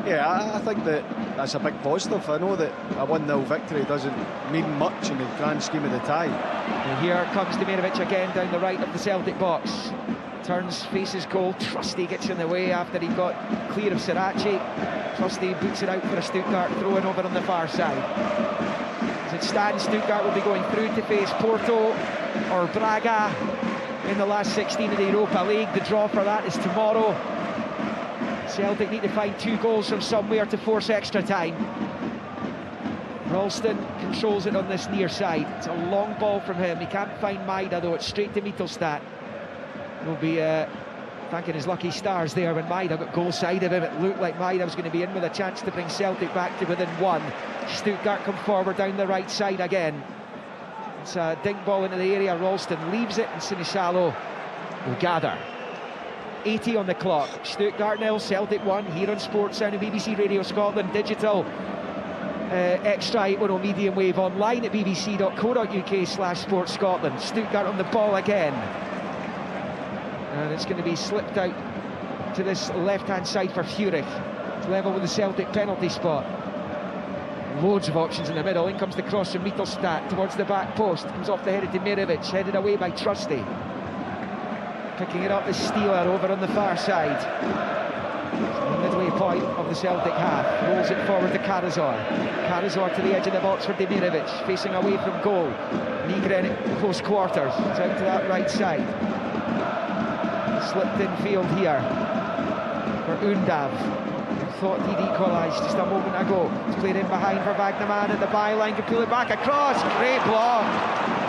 Yeah, I think that's a big positive. I know that a 1-0 victory doesn't mean much in the grand scheme of the tie. And here comes Demirovic again down the right of the Celtic box. Turns, faces goal. Trusty gets in the way after he got clear of Sirachi. Trusty boots it out for a Stuttgart throw-in over on the far side. As it stands, Stuttgart will be going through to face Porto or Braga in the last 16 of the Europa League. The draw for that is tomorrow. Celtic need to find 2 goals from somewhere to force extra time. Ralston controls it on this near side. It's a long ball from him. He can't find Maida though. It's straight to Mittelstadt. He'll be thanking his lucky stars there when Maida got goal side of him. It looked like Maida was going to be in with a chance to bring Celtic back to within 1. Stuttgart come forward down the right side again. It's a dink ball into the area. Ralston leaves it, and Sinisalo will gather. 80 on the clock. Stuttgart 0, Celtic 1 here on Sports Sound and BBC Radio Scotland digital. Extra 810 medium wave online at bbc.co.uk/Sports Scotland. Stuttgart on the ball again. And it's going to be slipped out to this left-hand side for Furich. It's level with the Celtic penalty spot. Loads of options in the middle. In comes the cross from Mittelstadt towards the back post. Comes off the head of Demirovic, headed away by Trusty. Picking it up is Steeler over on the far side. The midway point of the Celtic half. Rolls it forward to Karazor. Karazor to the edge of the box for Demirovic, facing away from goal. Nygren at close quarters. It's out to that right side. Slipped in field here for Undav. Thought he'd equalised just a moment ago. It's played in behind for Wagnerman at the byline. Can pull it back across. Great block.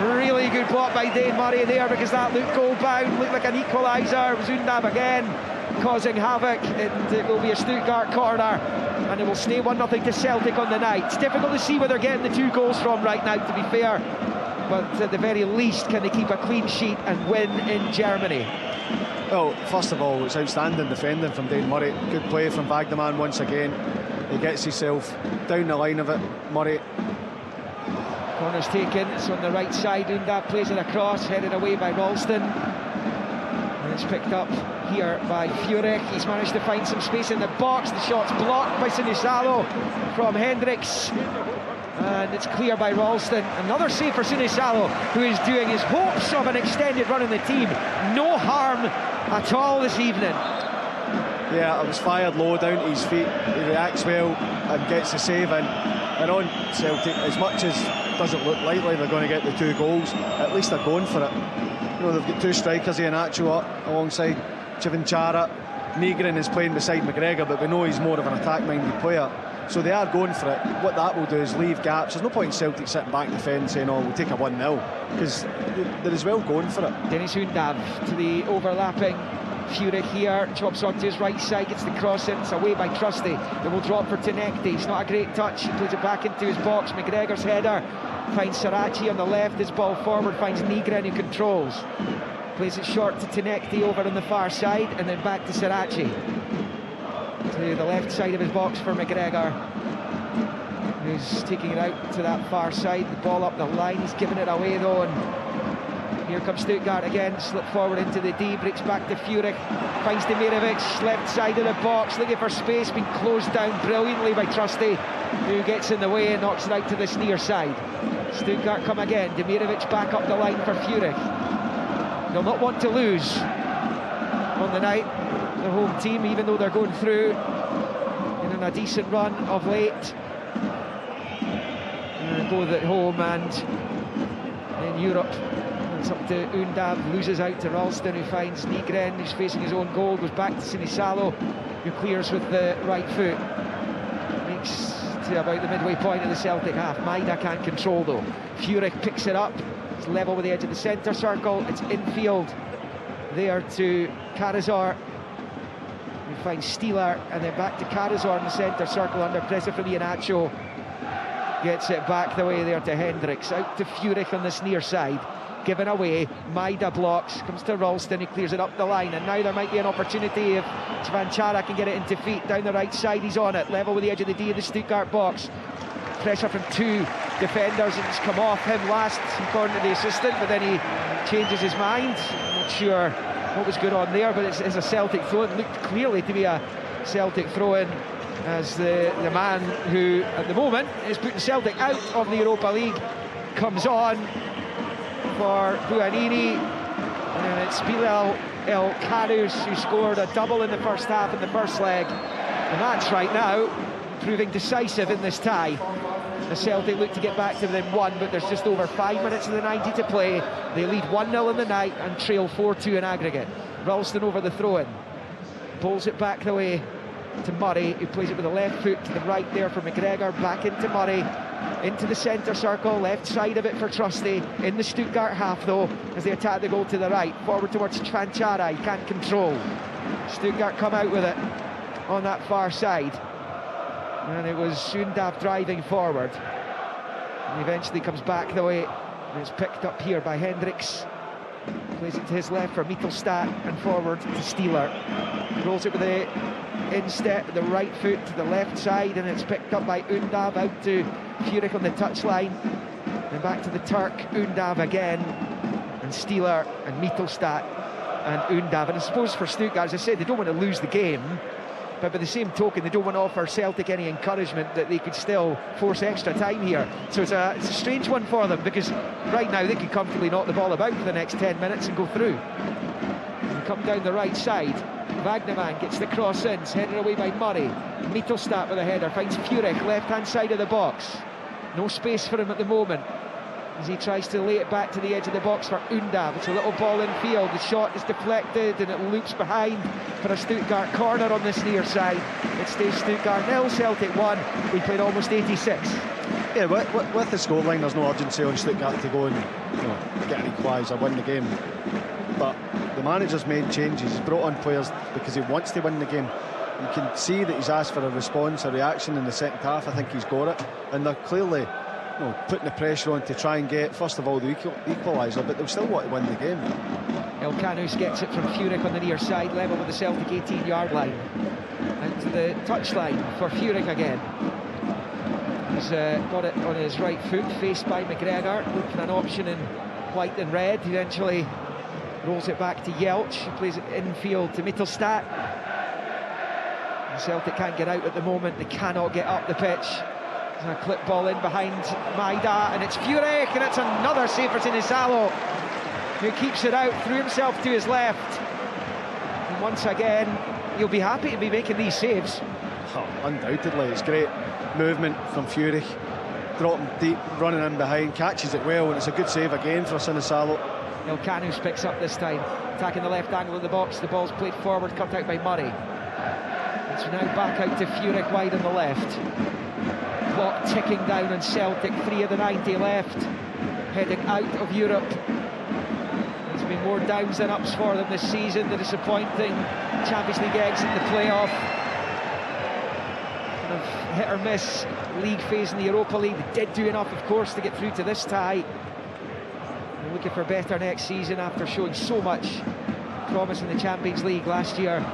Really good block by Dane Murray there, because that looked goal bound. Looked like an equaliser. It was Undav again causing havoc, and it will be a Stuttgart corner, and it will stay 1-0 to Celtic on the night. It's difficult to see where they're getting the 2 goals from right now, to be fair, but at the very least, can they keep a clean sheet and win in Germany? Well, first of all, it's outstanding defending from Dane Murray. Good play from Wagnerman once again. He gets himself down the line of it. Murray. Corner's taken, it's on the right side. Undav plays it across, headed away by Ralston. And it's picked up here by Furich. He's managed to find some space in the box. The shot's blocked by Sinisalo from Hendricks. And it's clear by Ralston. Another save for Sinisalo, who is doing his hopes of an extended run in the team no harm at all this evening. Yeah, it was fired low down to his feet. He reacts well and gets the save in. And on Celtic, as much as it doesn't look likely they're going to get the 2 goals, at least they're going for it. You know, they've got 2 strikers here, Nacho up alongside Chivinchara. Nygren is playing beside McGregor, but we know he's more of an attack-minded player. So they are going for it. What that will do is leave gaps. There's no point in Celtic sitting back defending saying, oh, we'll take a 1-0, because they're as well going for it. Dennis Undav to the overlapping Furich here, chops onto his right side, gets the cross in, it's away by Trusty. It will drop for Tenekti. It's not a great touch. He plays it back into his box. McGregor's header finds Sarachi on the left. His ball forward finds Nygren, who controls. Plays it short to Tenekti over on the far side, and then back to Sarachi. To the left side of his box for McGregor, who's taking it out to that far side. The ball up the line, he's giving it away though, and here comes Stuttgart again. Slip forward into the D, breaks back to Furich, finds Demirovic, left side of the box, looking for space, being closed down brilliantly by Trusty, who gets in the way and knocks it out to this near side. Stuttgart come again. Demirovic back up the line for Furich. They'll not want to lose on the night, the home team, even though they're going through in a decent run of late. Both at home and in Europe. It's up to Undav, loses out to Ralston, who finds Nygren, who's facing his own goal, goes back to Sinisalo, who clears with the right foot. Makes to about the midway point of the Celtic half. Maida can't control though. Furich picks it up, it's level with the edge of the centre circle, it's infield there to Karazor, who finds Steeler, and then back to Karazor in the centre circle under pressure from Iheanacho. Gets it back the way there to Hendricks, out to Furich on this near side, given away. Maida blocks, comes to Ralston, he clears it up the line, and now there might be an opportunity if Chivinchara can get it into feet. Down the right side, he's on it, level with the edge of the D of the Stuttgart box. Pressure from 2 defenders, and it's come off him last, according to the assistant, but then he changes his mind. I'm not sure what was going on there, but it's a Celtic throw. It looked clearly to be a Celtic throw-in, as the man who at the moment is putting Celtic out of the Europa League comes on for Buonini, and it's Bilal El Karius who scored a double in the first half in the first leg, and that's right now proving decisive in this tie. The Celtic look to get back to within 1, but there's just over 5 minutes of the 90 to play. They lead 1-0 in the night and trail 4-2 in aggregate. Ralston over the throw-in, pulls it back the way to Murray, who plays it with the left foot to the right there for McGregor, back into Murray, into the centre circle, left side of it for Trusty, in the Stuttgart half though, as they attack the goal to the right, forward towards Chivinchara, he can't control. Stuttgart come out with it on that far side, and it was Undav driving forward, and eventually comes back the way, and it's picked up here by Hendricks, Plays it to his left for Mittelstadt and forward to Steeler. Rolls it with the instep, the right foot to the left side, and it's picked up by Undav out to Furyk on the touchline. Then back to the Turk, Undav again, and Steeler and Mittelstadt and Undav. And I suppose for Stuttgart, as I said, they don't want to lose the game, but by the same token, they don't want to offer Celtic any encouragement that they could still force extra time here. So it's a strange one for them, because right now they could comfortably knock the ball about for the next 10 minutes and go through. And come down the right side. Wagnerman gets the cross in, it's headed away by Murray. Mittelstadt with a header, finds Furyk, left-hand side of the box. No space for him at the moment, as he tries to lay it back to the edge of the box for Undav. It's a little ball in field, the shot is deflected and it loops behind for a Stuttgart corner on this near side. It stays Stuttgart 0, Celtic 1. We played almost 86. Yeah, with the scoreline, there's no urgency on Stuttgart to go and get an equaliser, win the game. But the manager's made changes. He's brought on players because he wants to win the game. You can see that he's asked for a response, a reaction in the second half. I think he's got it, and they're clearly putting the pressure on to try and get, first of all, the equaliser, but they'll still want to win the game. Elkanus gets it from Furyk on the near side, level with the Celtic 18-yard line. Out to the touchline for Furyk again. He's got it on his right foot, faced by McGregor, looking for an option in white and red. Eventually rolls it back to Jelch, who plays it infield to Mittelstadt. And Celtic can't get out at the moment, they cannot get up the pitch. There's a clip ball in behind Maida, and it's Furyk, and it's another save for Sinisalo, who keeps it out, threw himself to his left. And once again, you'll be happy to be making these saves. Oh, undoubtedly, it's great movement from Furyk, dropping deep, running in behind, catches it well, and it's a good save again for Sinisalo. Elkanus picks up this time, attacking the left angle of the box. The ball's played forward, cut out by Murray. It's now back out to Furyk wide on the left. Clock ticking down on Celtic, 3 of the 90 left, heading out of Europe. There's been more downs than ups for them this season. The disappointing Champions League exit, the playoff, kind of hit or miss league phase in the Europa League. They did do enough, of course, to get through to this tie. They're looking for better next season after showing so much promise in the Champions League last year.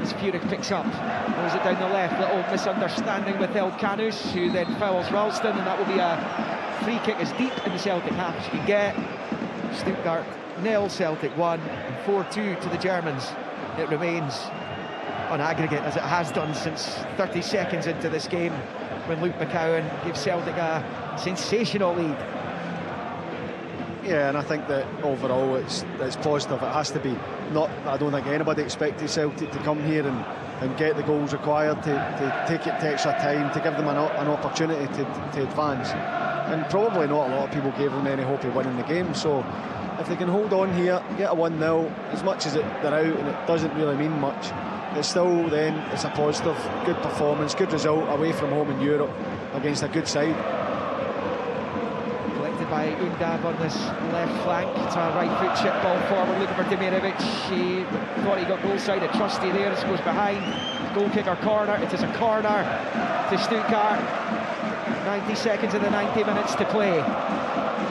As Furyk picks up, rolls it down the left, little misunderstanding with Elkanus, who then fouls Ralston, and that will be a free kick as deep in the Celtic half as you can get. Stuttgart 0, Celtic 1, and 4-2 to the Germans. It remains on aggregate, as it has done since 30 seconds into this game, when Luke McCowan gives Celtic a sensational lead. Yeah, and I think that overall it's positive. It has to be. I don't think anybody expected Celtic to come here and get the goals required to take it to extra time, to give them an opportunity to advance. And probably not a lot of people gave them any hope of winning the game. So if they can hold on here, get a 1-0, as much as they're out and it doesn't really mean much, it's still then it's a positive, good performance, good result away from home in Europe against a good side. By Undav on this left flank. It's a right foot chip ball forward, looking for Demirovic. He thought he got goal side, a trusty there, as it goes behind. Goal kick or corner. It is a corner to Stuttgart. 90 seconds of the 90 minutes to play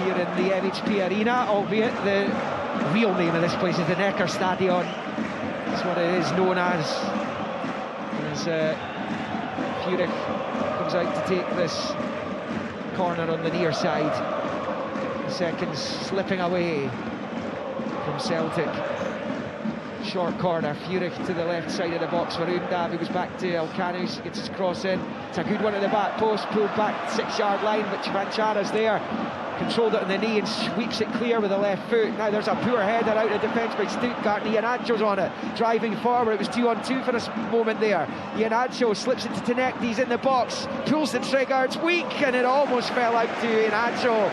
here in the MHP Arena, albeit the real name of this place is the Neckar Stadion. That's what it is known as. Furyk comes out to take this corner on the near side. Seconds slipping away from Celtic. Short corner, Furyk to the left side of the box for Undav, who goes back to Elkanus, gets his cross in. It's a good one at the back post, pulled back 6-yard line, but Vanchara's there. Controlled it on the knee and sweeps it clear with the left foot. Now there's a poor header out of defence by Stuttgart, and Iheanacho's on it, driving forward. It was 2-on-2 for a moment there. Iheanacho slips it to Tenek, he's in the box, pulls the trigger, it's weak, and it almost fell out to Iheanacho,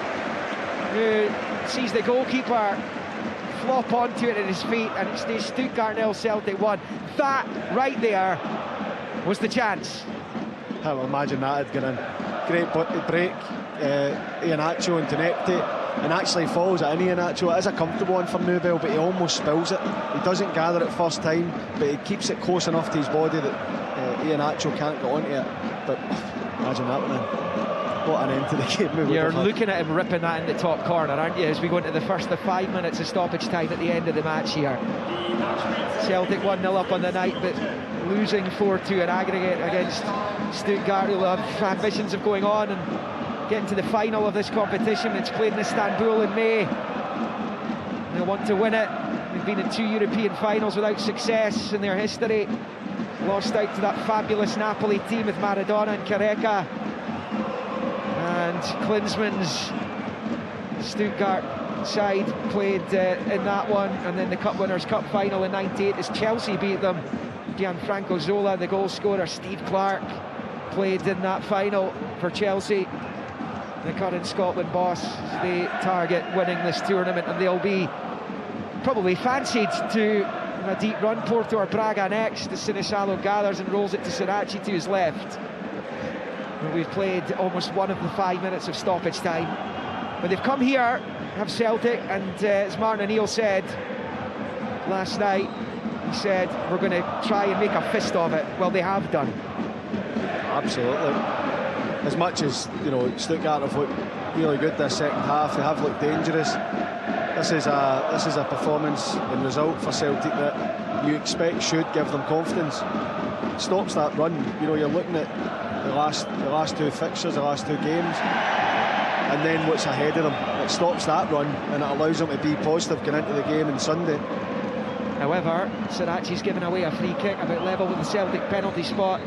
who sees the goalkeeper flop onto it at his feet, and it stays Stuttgart 0, Celtic 1. That right there was the chance. I would imagine that had gone in. Great break, Iheanacho and Tenekti, and actually falls it in Iheanacho. It is a comfortable one for Nubel, but he almost spills it. He doesn't gather it first time, but he keeps it close enough to his body that Iheanacho can't get onto it. But imagine that one in. what an end to the game we would You're have had. looking at him ripping that in the top corner, aren't you, as we go into the 5 minutes of stoppage time at the end of the match here. Celtic 1-0 up on the night, but losing 4-2 in aggregate against Stuttgart, who have ambitions of going on and getting to the final of this competition. It's played in Istanbul in May. They want to win it. They've been in 2 European finals without success in their history. Lost out to that fabulous Napoli team with Maradona and Careca. And Klinsmann's Stuttgart side played in that one, and then the Cup Winners' Cup final in '98 as Chelsea beat them. Gianfranco Zola, the goal scorer. Steve Clarke played in that final for Chelsea. The current Scotland boss, they target winning this tournament, and they'll be probably fancied to a deep run. Porto or Braga next. The Sinisalo gathers and rolls it to Sirachi to his left. And we've played almost one of the 5 minutes of stoppage time, but they've come here, have Celtic, and as Martin O'Neill said last night, he said, we're going to try and make a fist of it. Well, they have done. Absolutely. As much as, you know, Stuttgart have looked really good this second half, they have looked dangerous. This is a performance and result for Celtic that you expect should give them confidence. Stops that run. You know, you're looking at the last 2 fixtures, the last 2 games, and then what's ahead of them. It stops that run and it allows them to be positive going into the game on Sunday. However, Sirachi's given away a free kick about level with the Celtic penalty spot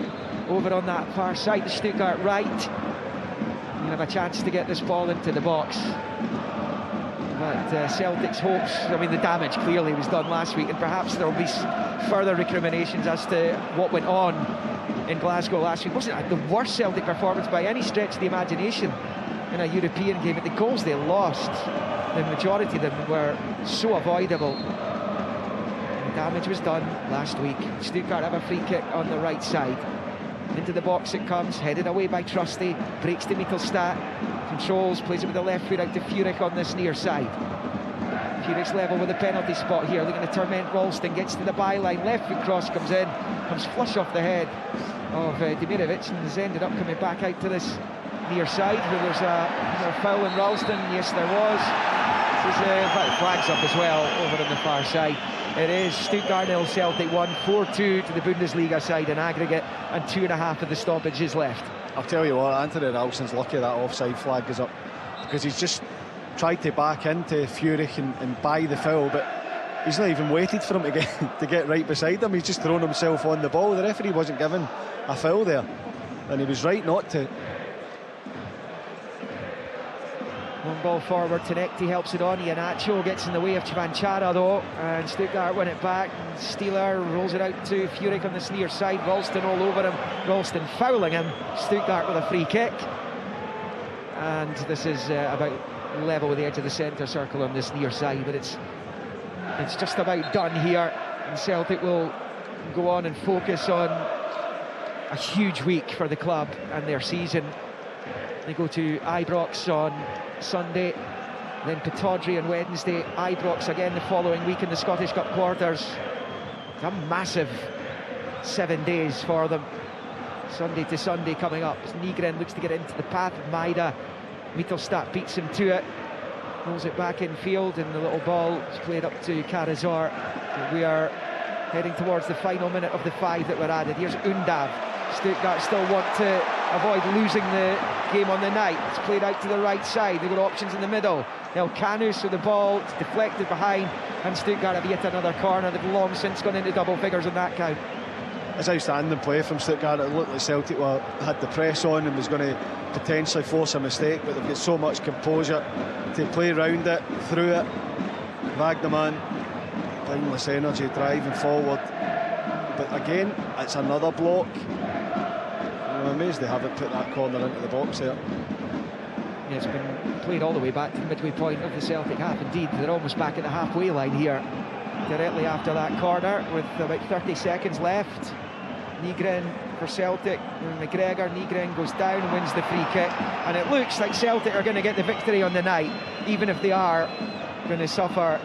over on that far side, the Stuttgart right. You have a chance to get this ball into the box. But Celtic's hopes, I mean, the damage clearly was done last week, and perhaps there will be further recriminations as to what went on in Glasgow last week. Wasn't the worst Celtic performance by any stretch of the imagination in a European game, but the goals they lost, the majority of them were so avoidable. The damage was done last week. Stuttgart have a free kick on the right side. Into the box it comes, headed away by Trusty, breaks to Mikkelstad, controls, plays it with the left foot out to Furyk on this near side. Furyk's level with the penalty spot here, looking to torment Ralston, gets to the byline, left foot cross comes in, comes flush off the head of Demirovic, and has ended up coming back out to this near side where there's a foul in Ralston. Yes, there was. This is in fact, flags up as well over on the far side. It is Stuttgart 0, Celtic 1, 4-2 to the Bundesliga side in aggregate, and 2.5 of the stoppages left. I'll tell you what, Anthony Ralston's lucky that offside flag is up, because he's just tried to back into Furyk and buy the foul, but he's not even waited for him to get right beside him. He's just thrown himself on the ball. The referee wasn't given a foul there, and he was right not to. One ball forward, Tenekti helps it on. Iheanacho gets in the way of Chavanchara though, and Stuttgart win it back. Steeler rolls it out to Furyk on this near side. Ralston all over him. Ralston fouling him. Stuttgart with a free kick. And this is about level with the edge of the centre circle on this near side, but it's just about done here. And Celtic will go on and focus on a huge week for the club and their season. They go to Ibrox on Sunday, then Pittodrie on Wednesday, Ibrox again the following week in the Scottish Cup quarters. It's a massive 7 days for them, Sunday to Sunday coming up. Nygren looks to get into the path of Maida. Mittelstadt beats him to it, rolls it back in field, and the little ball is played up to Karazor. We are heading towards the final minute of the 5 that were added. Here's Undav. Stuttgart still want to avoid losing the game on the night. It's played out to the right side. They've got options in the middle. El Canus with the ball, it's deflected behind, and Stuttgart have yet another corner. They've long since gone into double figures on that count. It's outstanding play from Stuttgart. It looked like Celtic had the press on and was going to potentially force a mistake, but they've got so much composure to play around it, through it. Wagnerman, boundless energy, driving forward. But again, it's another block. I'm amazed they haven't put that corner into the box there. Yeah, it's been played all the way back to the midway point of the Celtic half. Indeed, they're almost back at the halfway line here, directly after that corner, with about 30 seconds left. Nygren for Celtic, McGregor. Nygren goes down and wins the free kick, and it looks like Celtic are going to get the victory on the night, even if they are going to suffer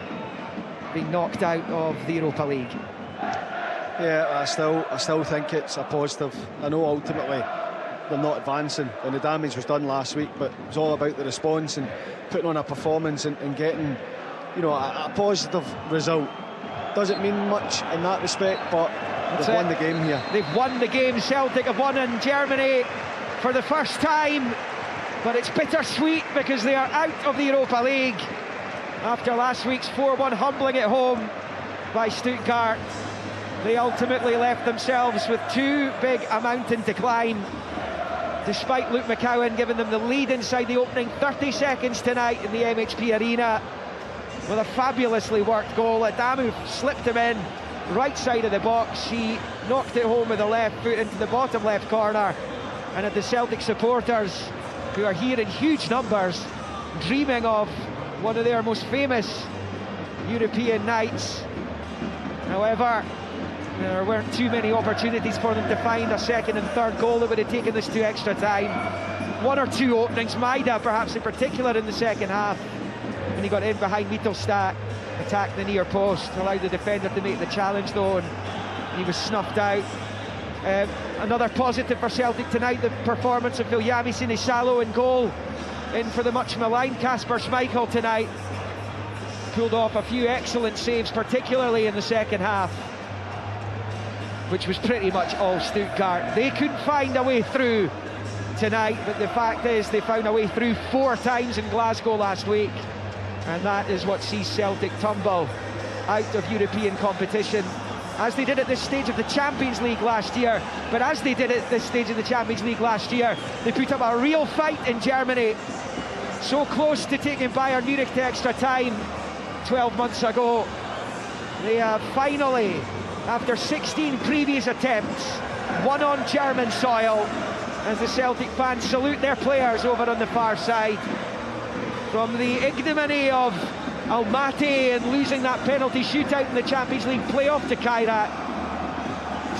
being knocked out of the Europa League. Yeah, I still think it's a positive. I know ultimately they're not advancing, and the damage was done last week. But it was all about the response and putting on a performance and getting, you know, a positive result. Doesn't mean much in that respect, but they've won the game here. They've won the game. Celtic have won in Germany for the first time, but it's bittersweet because they are out of the Europa League after last week's 4-1 humbling at home by Stuttgart. They ultimately left themselves with too big a mountain to climb, despite Luke McCowan giving them the lead inside the opening 30 seconds tonight in the MHP Arena with a fabulously worked goal. Adamu slipped him in, right side of the box. He knocked it home with the left foot into the bottom left corner, and at the Celtic supporters, who are here in huge numbers, dreaming of one of their most famous European nights. However, there weren't too many opportunities for them to find a second and third goal that would have taken this to extra time. One or two openings, Maida perhaps in particular in the second half, when he got in behind Mittelstadt, attacked the near post, allowed the defender to make the challenge though, and he was snuffed out. Another positive for Celtic tonight, the performance of Viljami Sinisalo in goal, in for the much maligned Kasper Schmeichel tonight. Pulled off a few excellent saves, particularly in the second half, which was pretty much all Stuttgart. They couldn't find a way through tonight, but the fact is they found a way through 4 times in Glasgow last week, and that is what sees Celtic tumble out of European competition, as they did at this stage of the Champions League last year. But as they did at this stage of the Champions League last year, they put up a real fight in Germany, so close to taking Bayern Munich to extra time 12 months ago. They have finally, after 16 previous attempts, won on German soil, as the Celtic fans salute their players over on the far side. From the ignominy of Almaty and losing that penalty shootout in the Champions League playoff to Kairat,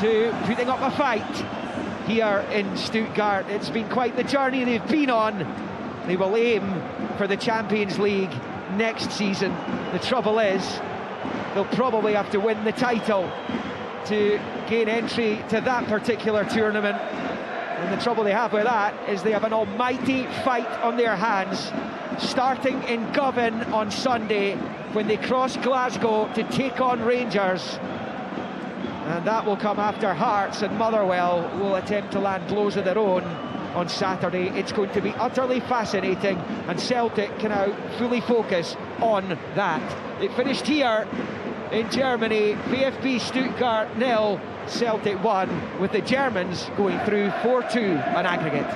to putting up a fight here in Stuttgart. It's been quite the journey they've been on. They will aim for the Champions League next season. The trouble is, they'll probably have to win the title to gain entry to that particular tournament. And the trouble they have with that is they have an almighty fight on their hands, starting in Govan on Sunday when they cross Glasgow to take on Rangers. And that will come after Hearts and Motherwell will attempt to land blows of their own on Saturday. It's going to be utterly fascinating, and Celtic can now fully focus on that. It finished here in Germany, VfB Stuttgart 0, Celtic 1, with the Germans going through 4-2 on aggregate.